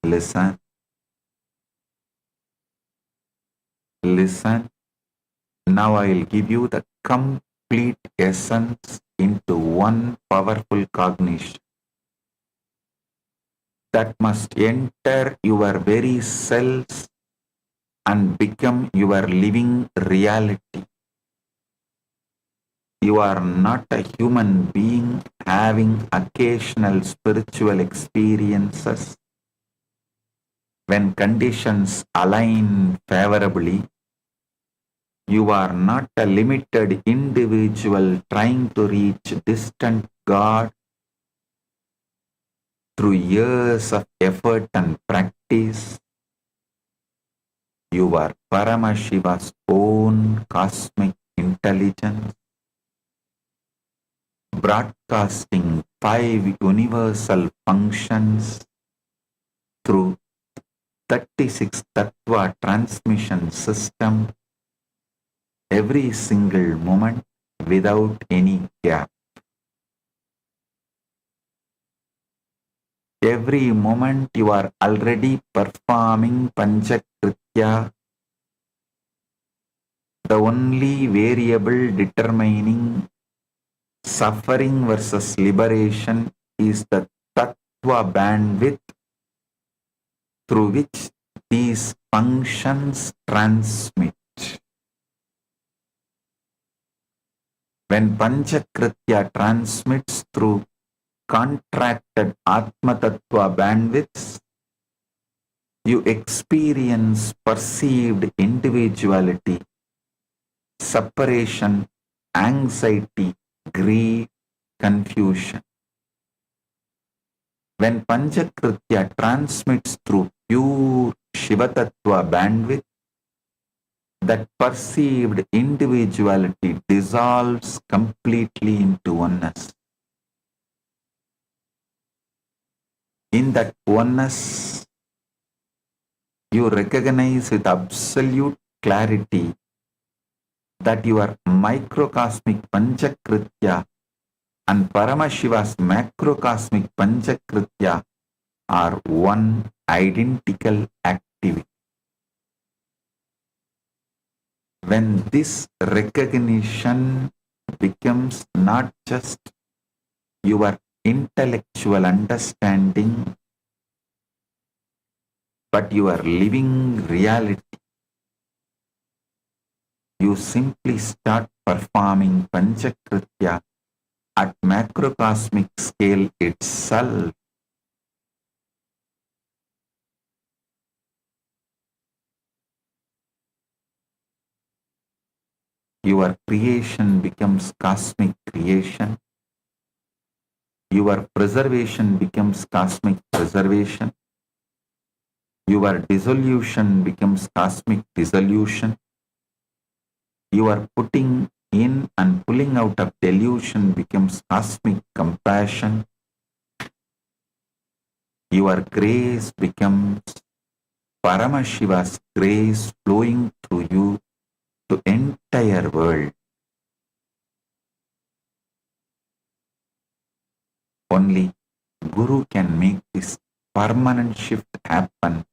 listen, listen. Now I will give you the complete essence into one powerful cognition that must enter your very cells and become your living reality. You are not a human being having occasional spiritual experiences when conditions align favorably. You are not a limited individual trying to reach distant God through years of effort and practice. You are Paramashiva's own cosmic intelligence, broadcasting 5 universal functions through 36 Tattva transmission system every single moment without any gap. Every moment you are already performing Panchakritya, the only variable determining suffering versus liberation is the Tattva bandwidth through which these functions transmit. When Panchakritya transmits through contracted Atma Tattva bandwidths, you experience perceived individuality, separation, anxiety, grief, confusion. When Panchakritya transmits through pure Shiva Tattva bandwidth, that perceived individuality dissolves completely into oneness. In that oneness, you recognize with absolute clarity that your microcosmic Panchakritya and Paramashiva's macrocosmic Panchakritya are one identical activity. When this recognition becomes not just your intellectual understanding, but your living reality, you simply start performing Panchakritya at macrocosmic scale itself. Your creation becomes cosmic creation. Your preservation becomes cosmic preservation. Your dissolution becomes cosmic dissolution. Your putting in and pulling out of delusion becomes cosmic compassion. Your grace becomes Paramashiva's grace flowing through you to entire world. Only Guru can make this permanent shift happen,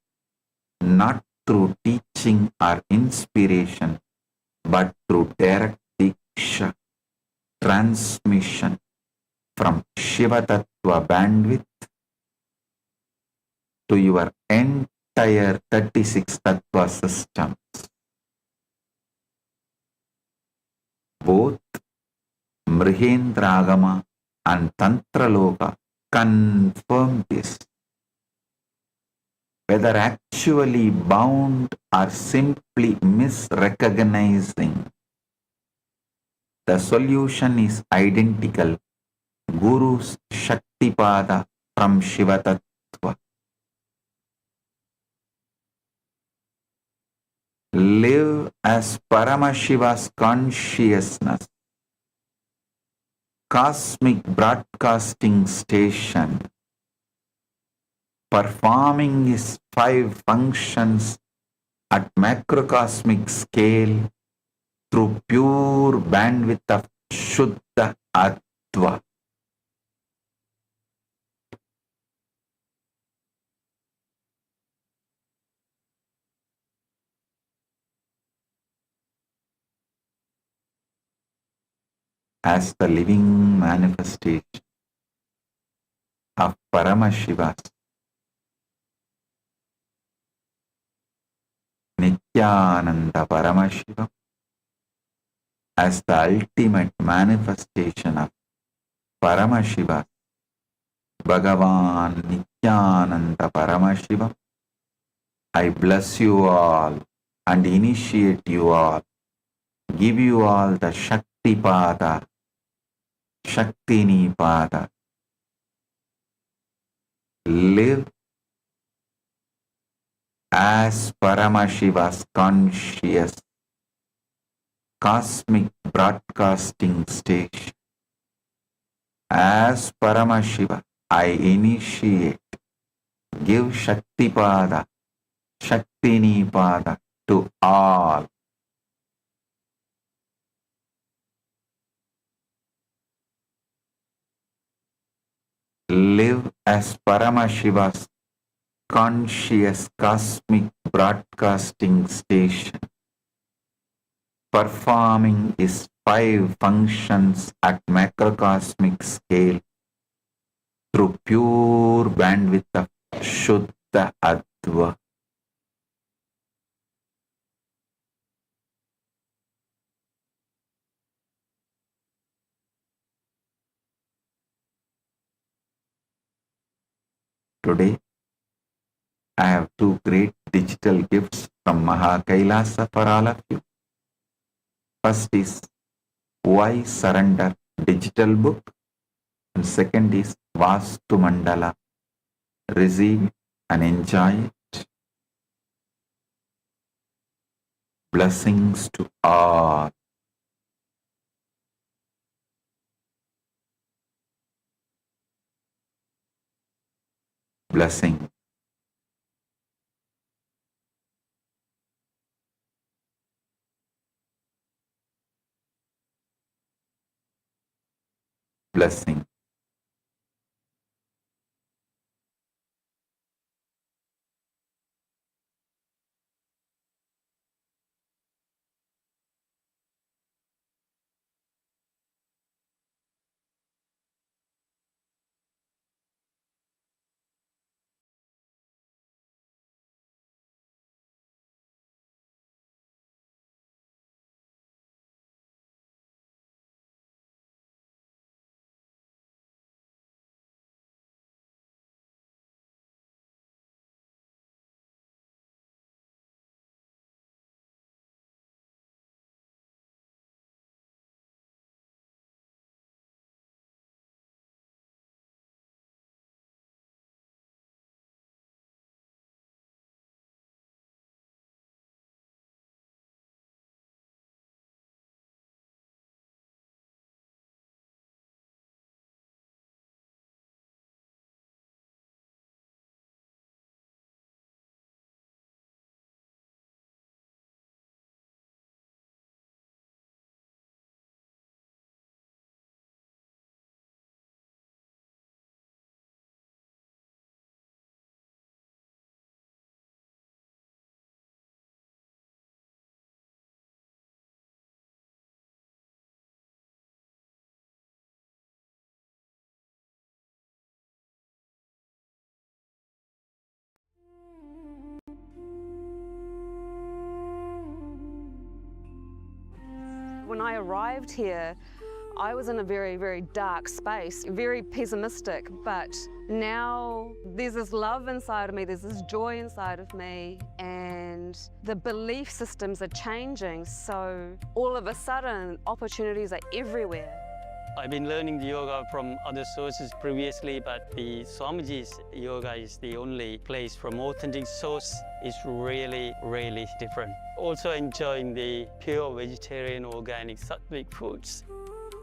not through teaching or inspiration, but through direct diksha, transmission from Shiva Tattva bandwidth to your entire 36 Tattva systems. Both Mrihendragama and Tantraloka confirm this. Whether actually bound or simply misrecognizing, the solution is identical. Guru's Shaktipada from Shiva Tattva. Live as Paramashiva's consciousness, cosmic broadcasting station, performing his 5 functions at macrocosmic scale through pure bandwidth of Shuddha Attva. as the living manifestation of Paramashiva, Nithyananda Paramashivam, as the ultimate manifestation of Paramashiva, Bhagavan Nithyananda Paramashivam, I bless you all and initiate you all, give you all the Shakti Pada, Shaktini Pada. Live as Paramashiva's conscious cosmic broadcasting station. As Paramashiva, I initiate, give Shakti Pada, Shaktini Pada to all. Live as Paramashiva's conscious cosmic broadcasting station, performing its 5 functions at macrocosmic scale through pure bandwidth of Shuddha Adva. Today, I have 2 great digital gifts from Kailasa for all of you. First is Why Surrender digital book, and second is Vastu Mandala. Receive and enjoy it. Blessings to all. Blessing. Blessing. When I arrived here, I was in a very, very dark space, very pessimistic, but now there's this love inside of me, there's this joy inside of me, and the belief systems are changing, so all of a sudden, opportunities are everywhere. I've been learning the yoga from other sources previously, but the Swamiji's yoga is the only place from authentic source. It's really, really different. Also enjoying the pure vegetarian, organic, sattvic foods.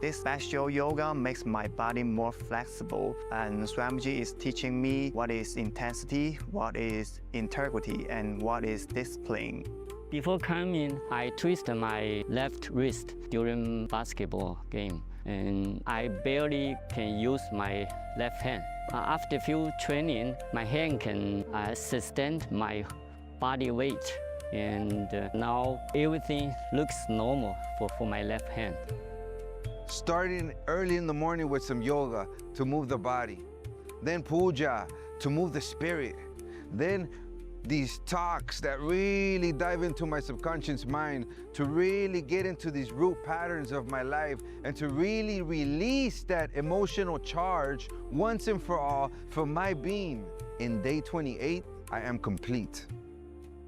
This special yoga makes my body more flexible, and Swamiji is teaching me what is intensity, what is integrity, and what is discipline. Before coming, I twisted my left wrist during basketball game, and I barely can use my left hand. After few training, my hand can sustain my body weight, and now everything looks normal for my left hand. starting early in the morning with some yoga to move the body, then puja to move the spirit, then these talks that really dive into my subconscious mind to really get into these root patterns of my life and to really release that emotional charge once and for all for my being. In day 28, I am complete.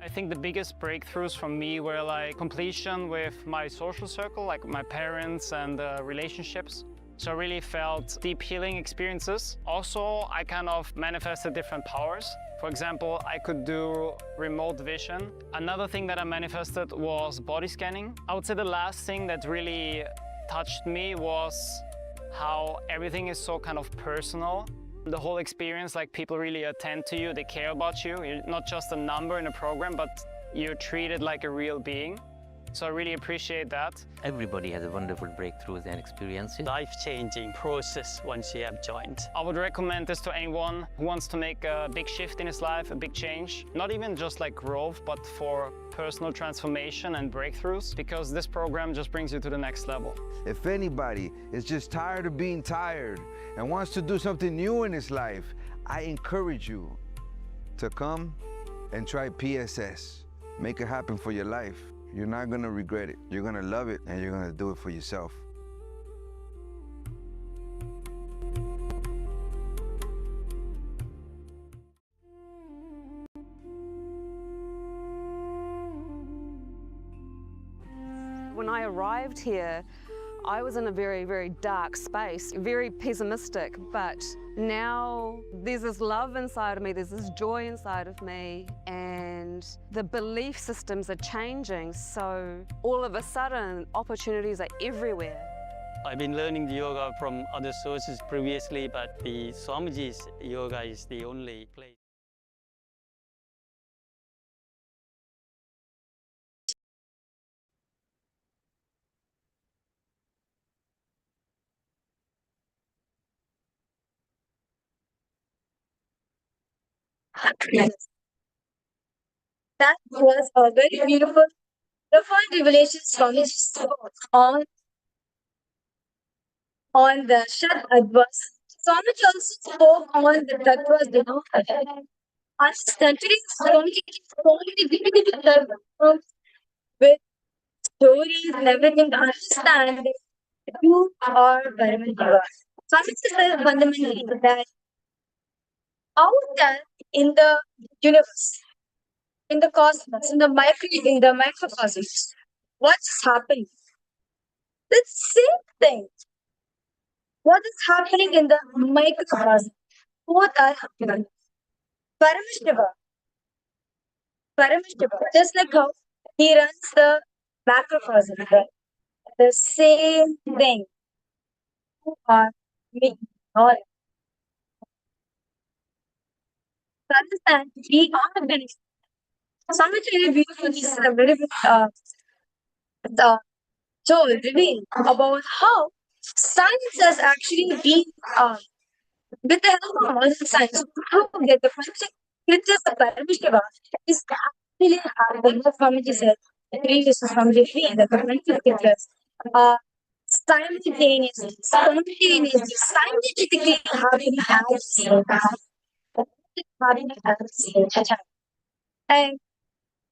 I think the biggest breakthroughs for me were like completion with my social circle, like my parents and relationships. So I really felt deep healing experiences. Also, I kind of manifested different powers. For example, I could do remote vision. Another thing that I manifested was body scanning. I would say the last thing that really touched me was how everything is so kind of personal. The whole experience, like people really attend to you, they care about you. You're not just a number in a program, but you're treated like a real being. So I really appreciate that. Everybody has a wonderful breakthroughs and experiences. Life-changing process once you have joined. I would recommend this to anyone who wants to make a big shift in his life, a big change. Not even just like growth, but for personal transformation and breakthroughs, because this program just brings you to the next level. If anybody is just tired of being tired and wants to do something new in his life, I encourage you to come and try PSS. Make it happen for your life. You're not gonna regret it. You're gonna love it and you're gonna do it for yourself. When I arrived here, I was in a very, very dark space, very pessimistic, but now there's this love inside of me, there's this joy inside of me, and the belief systems are changing, so all of a sudden opportunities are everywhere. I've been learning the yoga from other sources previously, but the Swamiji's yoga is the only place. Yes. That was a very beautiful, profound revelation Swamiji spoke on the Shad Advas. Swamiji also spoke on the Tattvas, understand. Today, Swamiji is so many difficult terms with stories and everything to understand that you are Paramashivam. Swamiji says fundamentally that out there in the universe, in the cosmos, in the microcosmos, what's happening? The same thing. What is happening in the microcosmos? Both are happening. Paramashivam, just like how he runs the macrocosm, right? The same thing. You are me, all. To understand, we are organic. Something very beautiful. This is a very good so reveal about how science has actually been with the help of modern science how to get the concept princess of Paramashiva is actually happening. The Swamiji said, the previous Swamiji feel that the concept pictures spontaneously, scientifically happening at the same time. Happening at the same time. And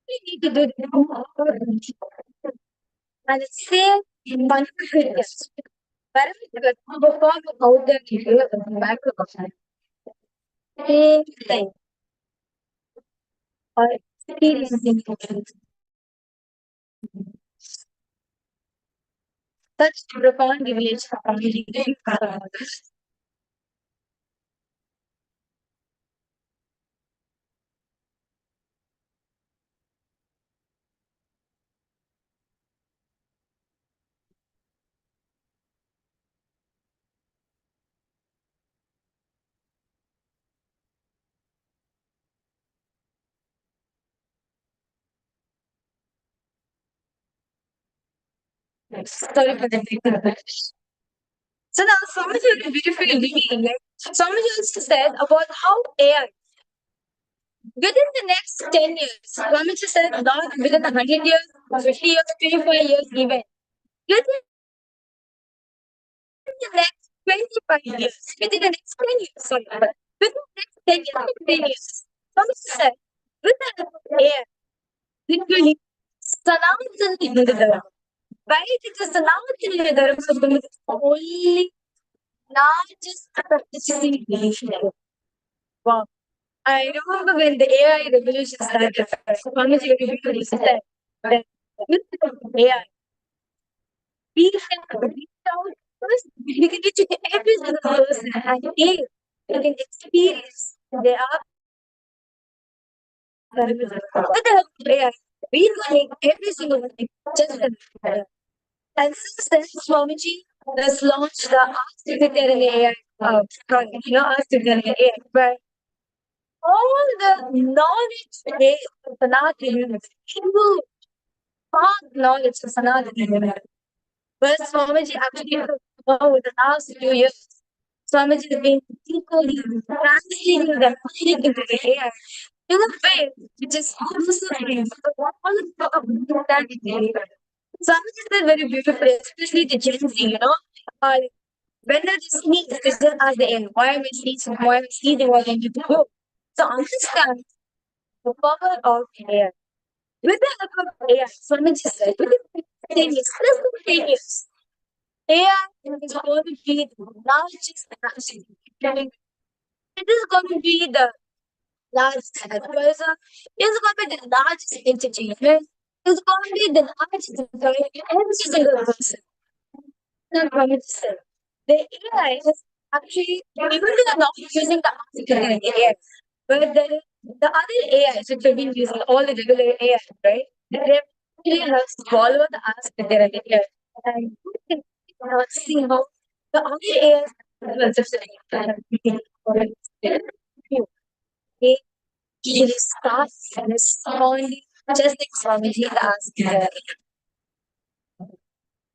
we need to do the and the same configuration. Parameters perform out the detail of the microcosm. Same thing. Or experiencing such profound revelation from the sorry for the technical. So now Swamiji is beautifully revealing, like Swamiji also said about how AI within the next 10 years, Swamiji said not within 100 years, 50 years, 25 years even. Within the next 25 years, within the next 10 years, sorry, but within the next 10 years, 10 years, Swamiji said, with the help of AI, literally, Sanatana Hindu Dharma. Why it is Sanatana Hindu Dharma? Because it's the only largest practicing religion. Wow. I remember when the AI revolution started, Swamiji very said that with AI, we can reach out first, we can reach every single person and they can experience their with the help of AI, we can make every single thing just better. And since then, Swamiji has launched the Ask Nithyananda AI project, Ask Nithyananda AI, where all the knowledge base of Sanatana universe, huge, vast knowledge of Sanatana universe, where Swamiji actually over the last few years, Swamiji has been equally translating the knowledge into the AI in a way which is absolutely all of that is AI. Swamiji said very beautifully, especially the Gen Z, when they sneeze, they just ask the AI, why am I sneezing? Why am I sneezing? What do I need to do? So understand the power of AI. With the help of AI, Swamiji said, within 10 years, less than 10 years, AI is going to be the largest capacity. It is going to be the largest advisor. It's going to be the largest entertainment. It's going to be the largest employer in every single person. Not going to say. The AI is actually, even though they're not using the artificial AI, but the other AIs which have been using all the regular AI, right? They really have to follow the ask that they're AI. And you can see how the other AIs will just they really start responding just like Swamiji asked there.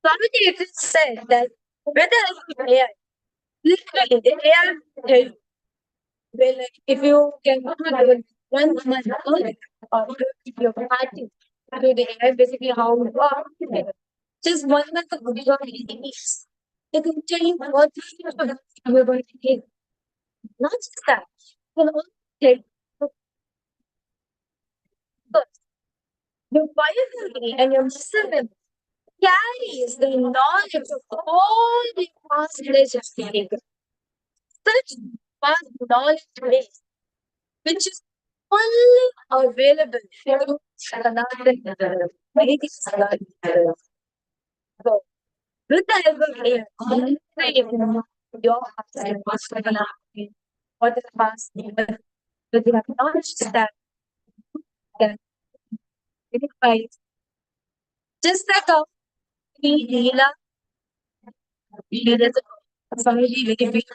Swamiji even said that with the help of AI, literally the AI will, if you can do one month early, or if you're practicing to the AI, basically how you are, just 1 month of video meetings. They can tell you what you're going to take. Not just that, you can also take your biology and your muscle memory carries the knowledge of all the past pleasures taken. Such vast knowledge base, which is only available through Sanatana Vedic Sanatana. So, with the help of AI, if you know your past and past what is past, but you have knowledge that can verify just like how Leela, there's a family very big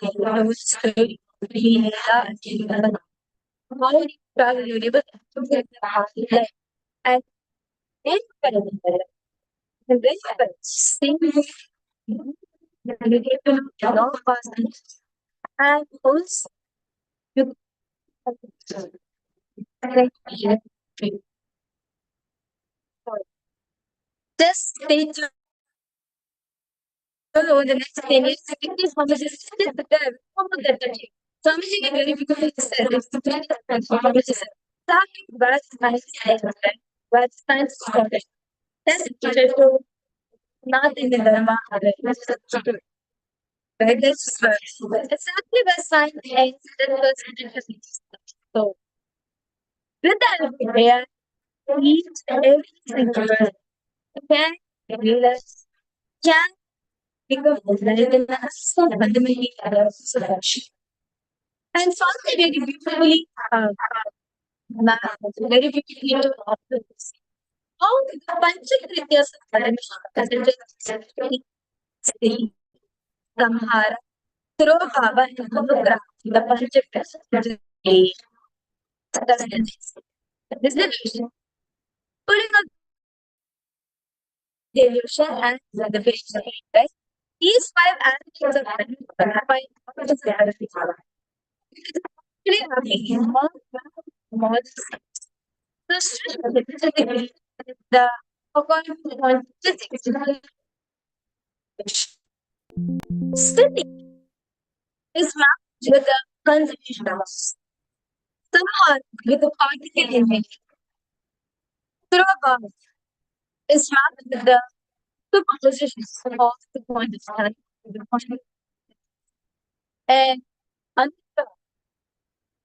story. Leela and Leela. How do you travel? You're able to get the past life and then and then same you get to know past and also you just stay tuned over the next 10 years. Secondly, Swamiji said that Swamiji very beautifully said this. Swamiji said, starting with science, with science is that's equal to nothing in Dharma. Right? That's just exactly where science ends. So, with the help of AI, each and every single person can realize, can become enlightened and so fundamentally solution. And something very beautifully, very beautifully to observe this. How the Panchakrityas of Paramashivam, Sri, Samhara, Baba, and Mudra, the Panchakrityas, dissolution, pulling up delusion and the vision, right? These five aspects of reality are really happening more the according to the physics, City is mapped with the conservation of someone with a particle image. Surabha is mapped with the superposition of the point of time. And under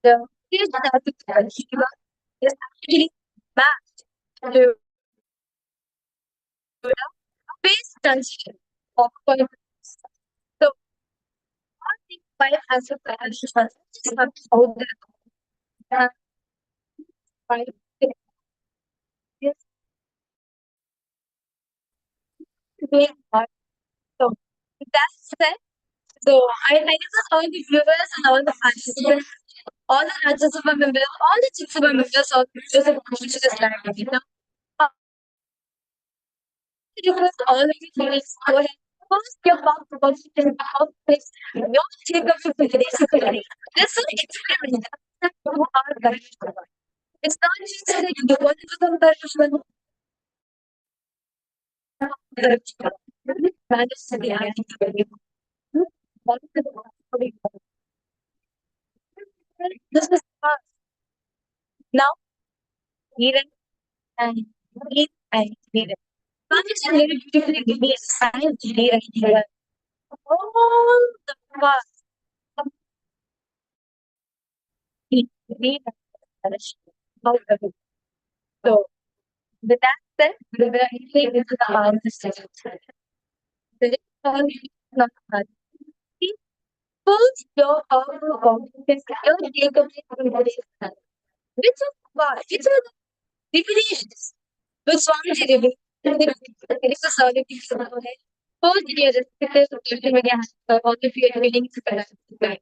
the creation of Shiva is actually mapped to the phase transition of point. So, all these five aspects of Shiva just have to hold the five is being hard. So, with that said, so I thank all the viewers and all the participants, all the Rajya Sabha members, all the Chit Sabha members, all the viewers of this live. Request all of you please go ahead. Post your box about how place your take up to today. This is an experiment that you are going to. It's not just that you want to become Parashman. Manage to be active. This is fast. Now, even and breathe and breathe. Conscious and very beautifully give me a sign of delay right here. All the past. So, with that said, we will entry into the harvest session. The next one is not hard. First law of competence, your take of it. Which of what? Which are the revelations? Which Swamiji revealed? It's a solid piece of knowledge. First, the respecters of social media has all the fear feelings back.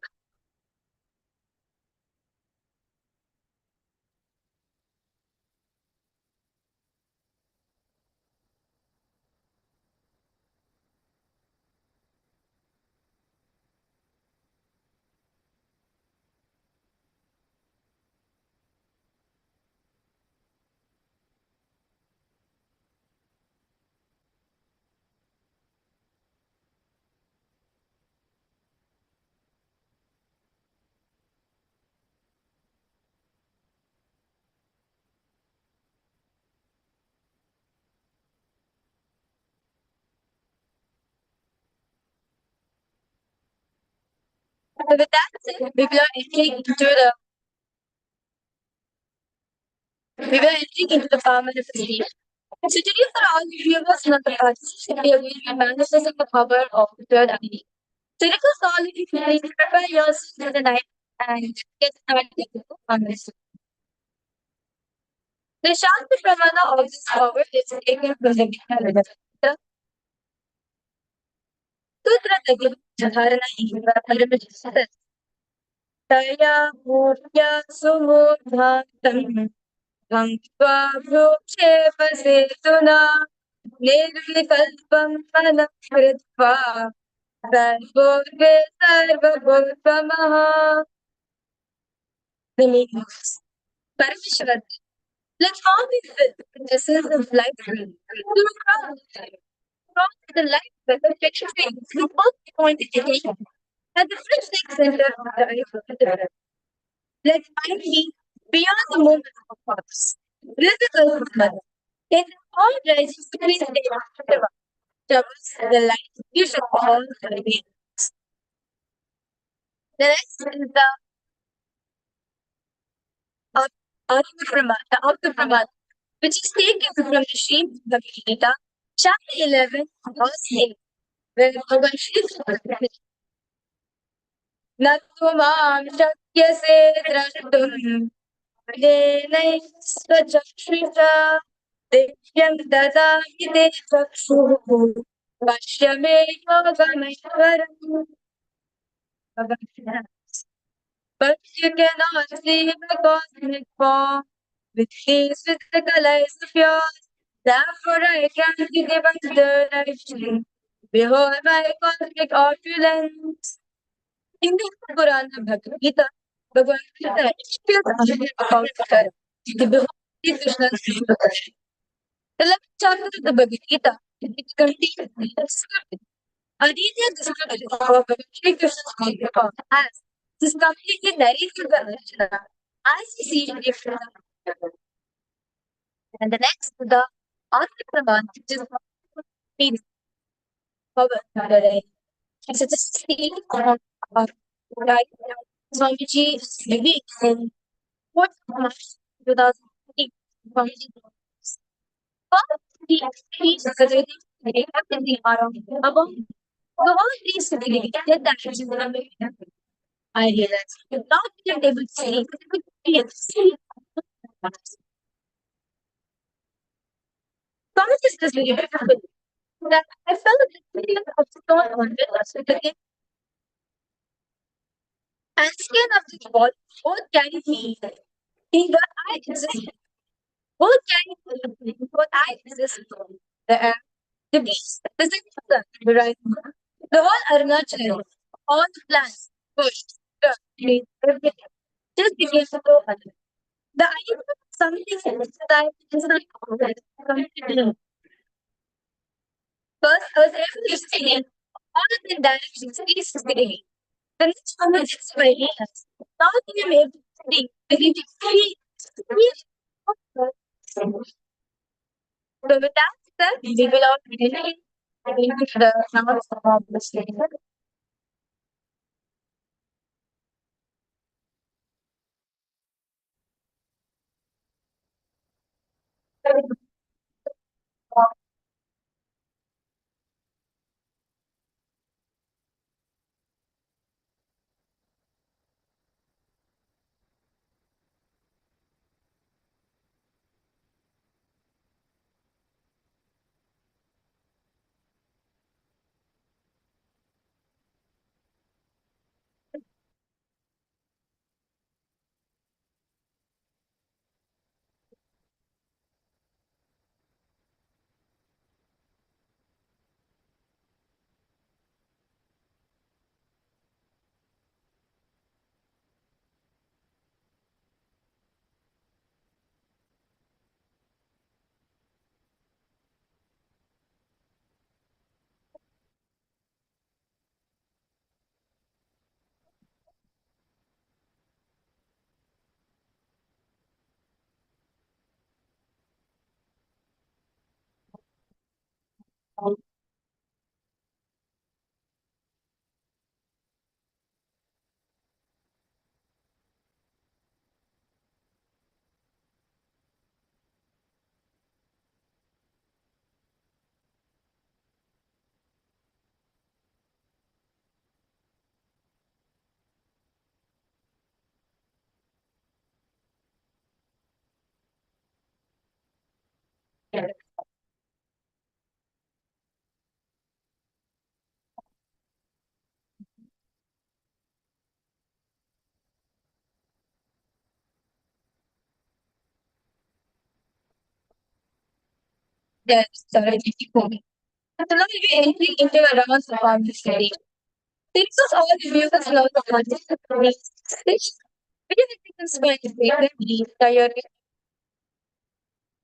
So with that said, we were entering into the power manifestation. So today for all the viewers and the participants, we are going to be manifesting the power of the third eye. So request all of you to please prepare yourselves for the night and get started with the conversation. The Shanti Pramana of this power is taken from the Gita. Sutra Tagim Jadharana Iva Paramajisata. Taya Murya Sumudhantam Bhankva Bhukshepase Tuna Nirvikalpam Manam Kritva Sarvogve Sarvabhutamaha. The meanings. Parameshwar. Let all be filled with the essence of life to cross the life with the picture things with both point education at the first center of the eye of the world. Let mind be beyond the moment of thoughts. Physical movement. In all rises between the traverse the light you should all the beings. The next is the Outer Brahman, which is taken from the Srimad Bhagavad Gita, chapter 11, verse 8, where Bhagavan Shri Krishna Nattvamam shakyase drashtum yenai svachakshrisha divyam dadami te chakshuhu vashyame yogameshwaram. But you cannot see the cosmic form with these physical eyes of yours. Therefore I grant you the wonder direction. Behold my cosmic opulence. In the Purana Bhagavad Gita, Bhagavan Krishna explains about the behold Krishna's beauty. The 11th chapter of the Bhagavad Gita, it contains the script Earlier described Shri Krishna as this completely narrated by Arjuna as he sees it from the and the next, the Atmakraman, which is means power. It's a state of right. Swamiji is living in what March 2020. Swamiji the experience of the around above the whole place to be dedicated that is I realized not being able to say could be a see Thomas is this very difficult that I felt a little of stone on us with the game and skin of the ball both carry me in the I exist both carry me both I exist the air the beast the sun the right the whole Arunachal all the plants bush the trees everything just became so other. The idea of something else that is not completely first, I was able to see all of the directions peacefully. The next moment is my ears. Now I am able to see very free. So with that said, we will all begin into the numbers of the statement. Yes, sorry, so now we will entering into a round of our study. Thanks to all the viewers and all the participants. Video technical point is very tired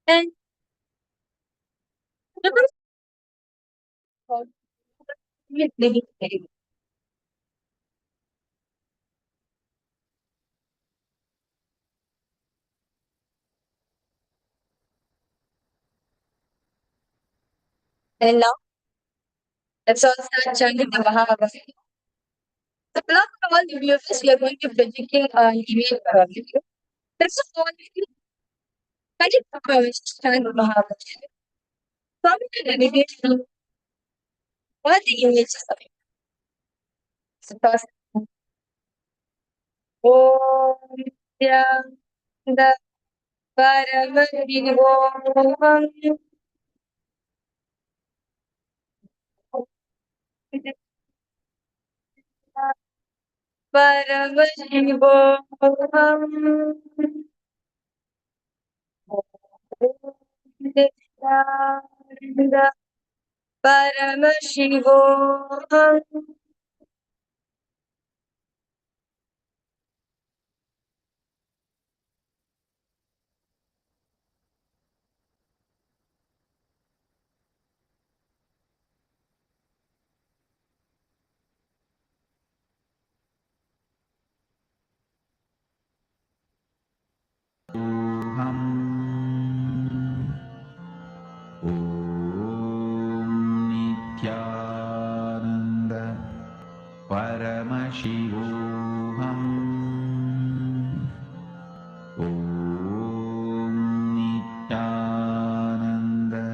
and and now let's all start chanting the Bhagavavan. The block of all the viewers we are going to be projecting an email video. Let's all kindly chant the Bhagavavan. Probably navigate through all the images of it. So first, Om Nithyananda Paramashivam Paramashivam Nithyananda Paramashivam Nithyananda Paramashivam Om Nithyananda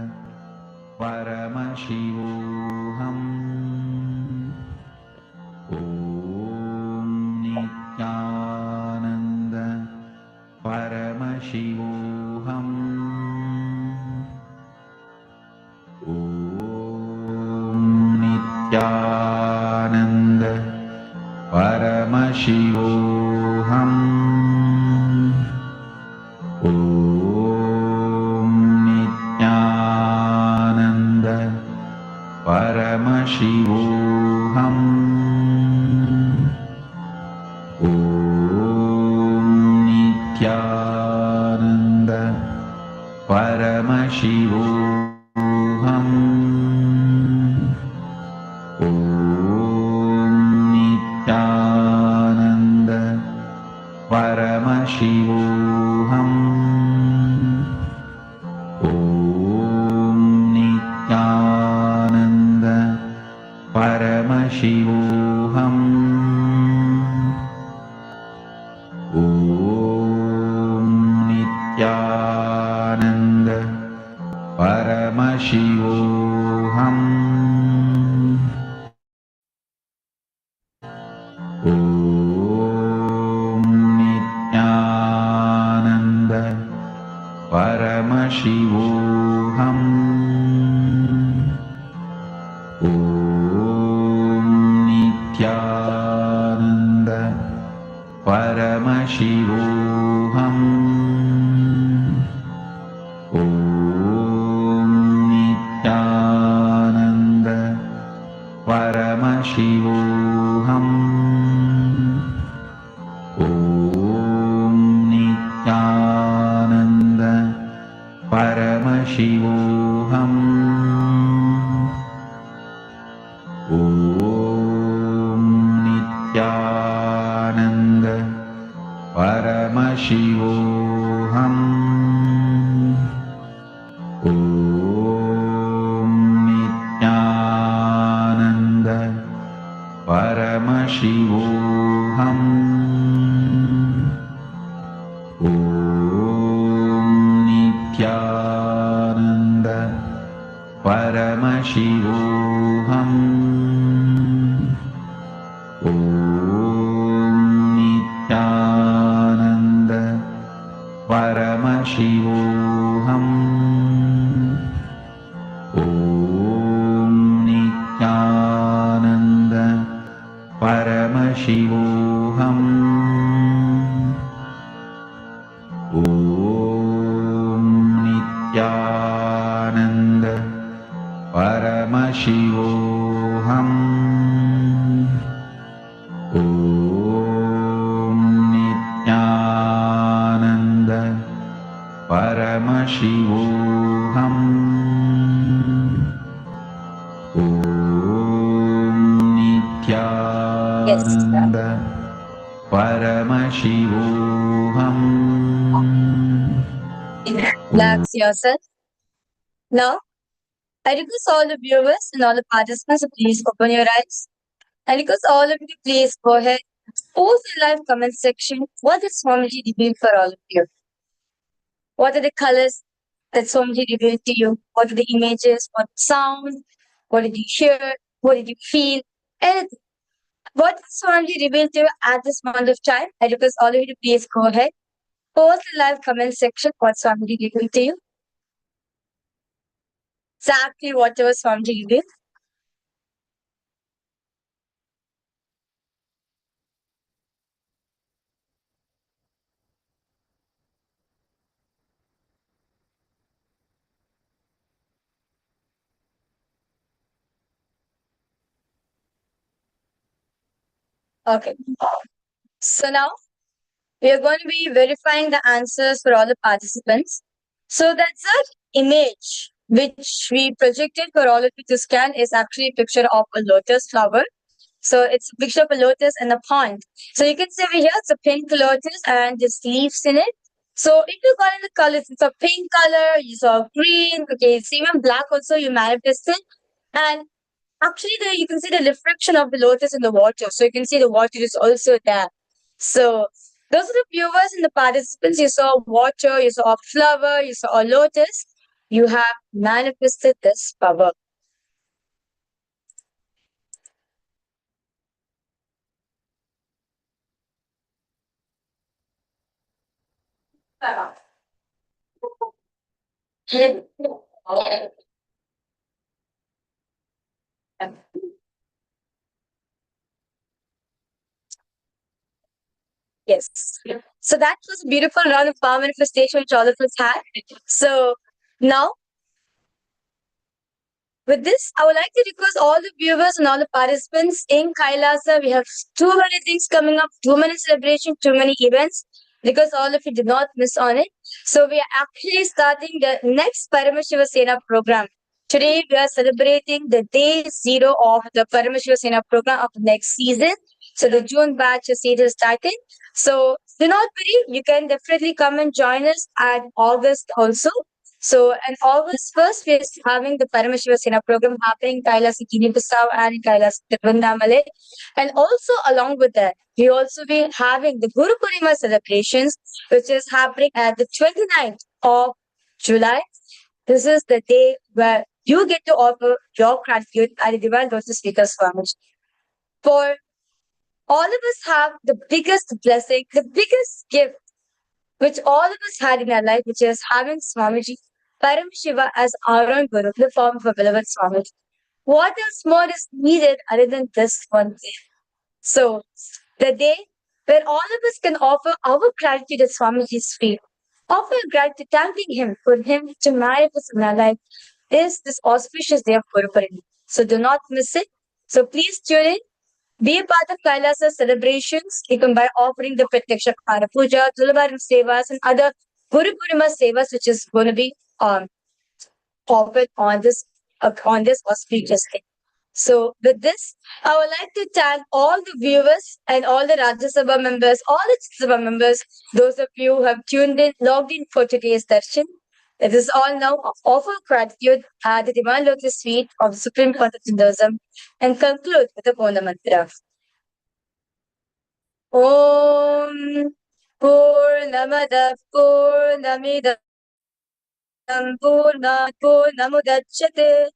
Paramashivam Om Nithyananda Paramashivam Nithyananda Paramashivam Om Nithyananda Paramashivam Om Nithyananda Paramashivam Nithyananda Paramashivam Om Nithyananda Paramashivam Om Nithyananda Paramashivam Om Nithyananda Paramashivam Om Nithyananda Paramashivam Om Nithyananda Paramashivam Om Nithyananda Paramashivam Om Nithyananda Paramashivam Om Nithyananda Paramashivam Om Nithyananda Paramashivam Om Nithyananda Paramashivam Om Nithyananda Paramashivam Om Nithyananda Paramashivam Om Nithyananda Paramashivam Om Nithyananda Paramashivam Relax yourself. Now, I request all the viewers and all the participants to please open your eyes. I request all of you to please go ahead, post in live comment section what did Swamiji reveal for all of you. What are the colors that Swamiji revealed to you? What are the images? What sound? What did you hear? What did you feel? Anything. What did Swamiji reveal to you at this moment of time? I request all of you to please go ahead, post in live comment section what Swamiji revealed to you. Exactly whatever Swamiji revealed. Okay. So now we are going to be verifying the answers for all the participants. So that's an image which we projected for all of you to scan is actually a picture of a lotus flower. So it's a picture of a lotus in a pond. So you can see over here, it's a pink lotus and there's leaves in it. So if you call in the colors, it's a pink color, you saw green, okay, it's even black also you manifested. And actually there you can see the reflection of the lotus in the water. So you can see the water is also there. So those are the viewers and the participants. You saw water, you saw a flower, you saw a lotus. You have manifested this power. Yes. So that was a beautiful round of power manifestation which all of us had. So now, with this, I would like to request all the viewers and all the participants in Kailasa. We have too many things coming up, too many celebrations, too many events, because all of you did not miss on it. So we are actually starting the next Paramashiva Sena program. Today we are celebrating the day 0 of the Paramashiva Sena program of the next season. So the June batch is started. So do not worry, you can definitely come and join us at August also. So, and August 1st, we're having the Paramashiva Sena program happening in Kailasa Kinipasav and in Kailasa Tiruvannamale. And also along with that, we also be having the Guru Purnima celebrations, which is happening at the 29th of July. This is the day where you get to offer your gratitude at the Divine Lotus Speaker Swamiji. For all of us have the biggest blessing, the biggest gift, which all of us had in our life, which is having Swamiji, Paramashiva as our own Guru, the form of a beloved Swamiji. What else more is needed other than this one thing? So, the day where all of us can offer our gratitude at Swamiji's feet, offer gratitude, thanking him for him to manifest in our life, is this auspicious day of Guru Purnima. So, do not miss it. So, please tune in. Be a part of Kailasa celebrations, even by offering the Pratyaksha Kara Puja, Tulavaram Sevas, and other Guru Purnima Sevas, which is going to be offered on this auspicious day. So, with this, I would like to thank all the viewers and all the Rajya Sabha members, all the Sabha members, those of you who have tuned in, logged in for today's darshan. It is all now offer gratitude at the Divine Lotus Suite of Supreme Court of Hinduism and conclude with the Pona Mantra. Om Purnamada Purnamidam Purnamudachyate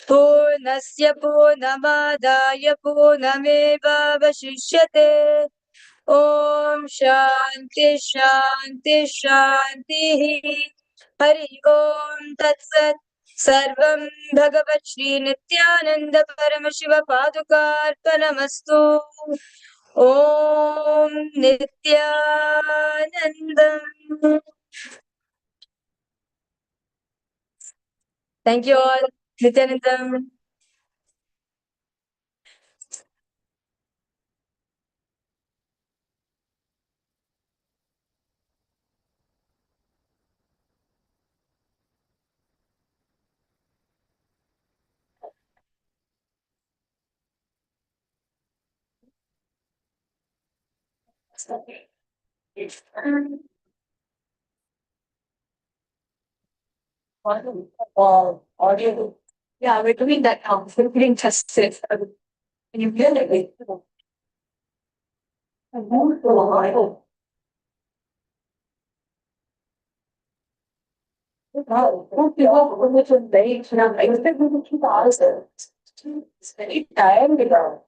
Purnasya Purnamadaya Purnameva Vashishyate Om Shanti Shanti Shanti Hari Om Tat Sat Sarvam Bhagavat Shri Nithyananda Paramashiva Padukarpanamastu Om Nithyanandam. Thank you all. Nithyanandam. Audio. Yeah, we're doing that now. We're getting tested. And you get it. Wow, don't be all religion based. Now, I expect we 2000. It's very time ago.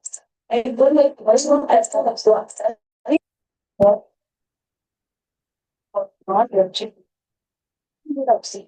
I don't like personal stuff. Not your chicken. You don't see.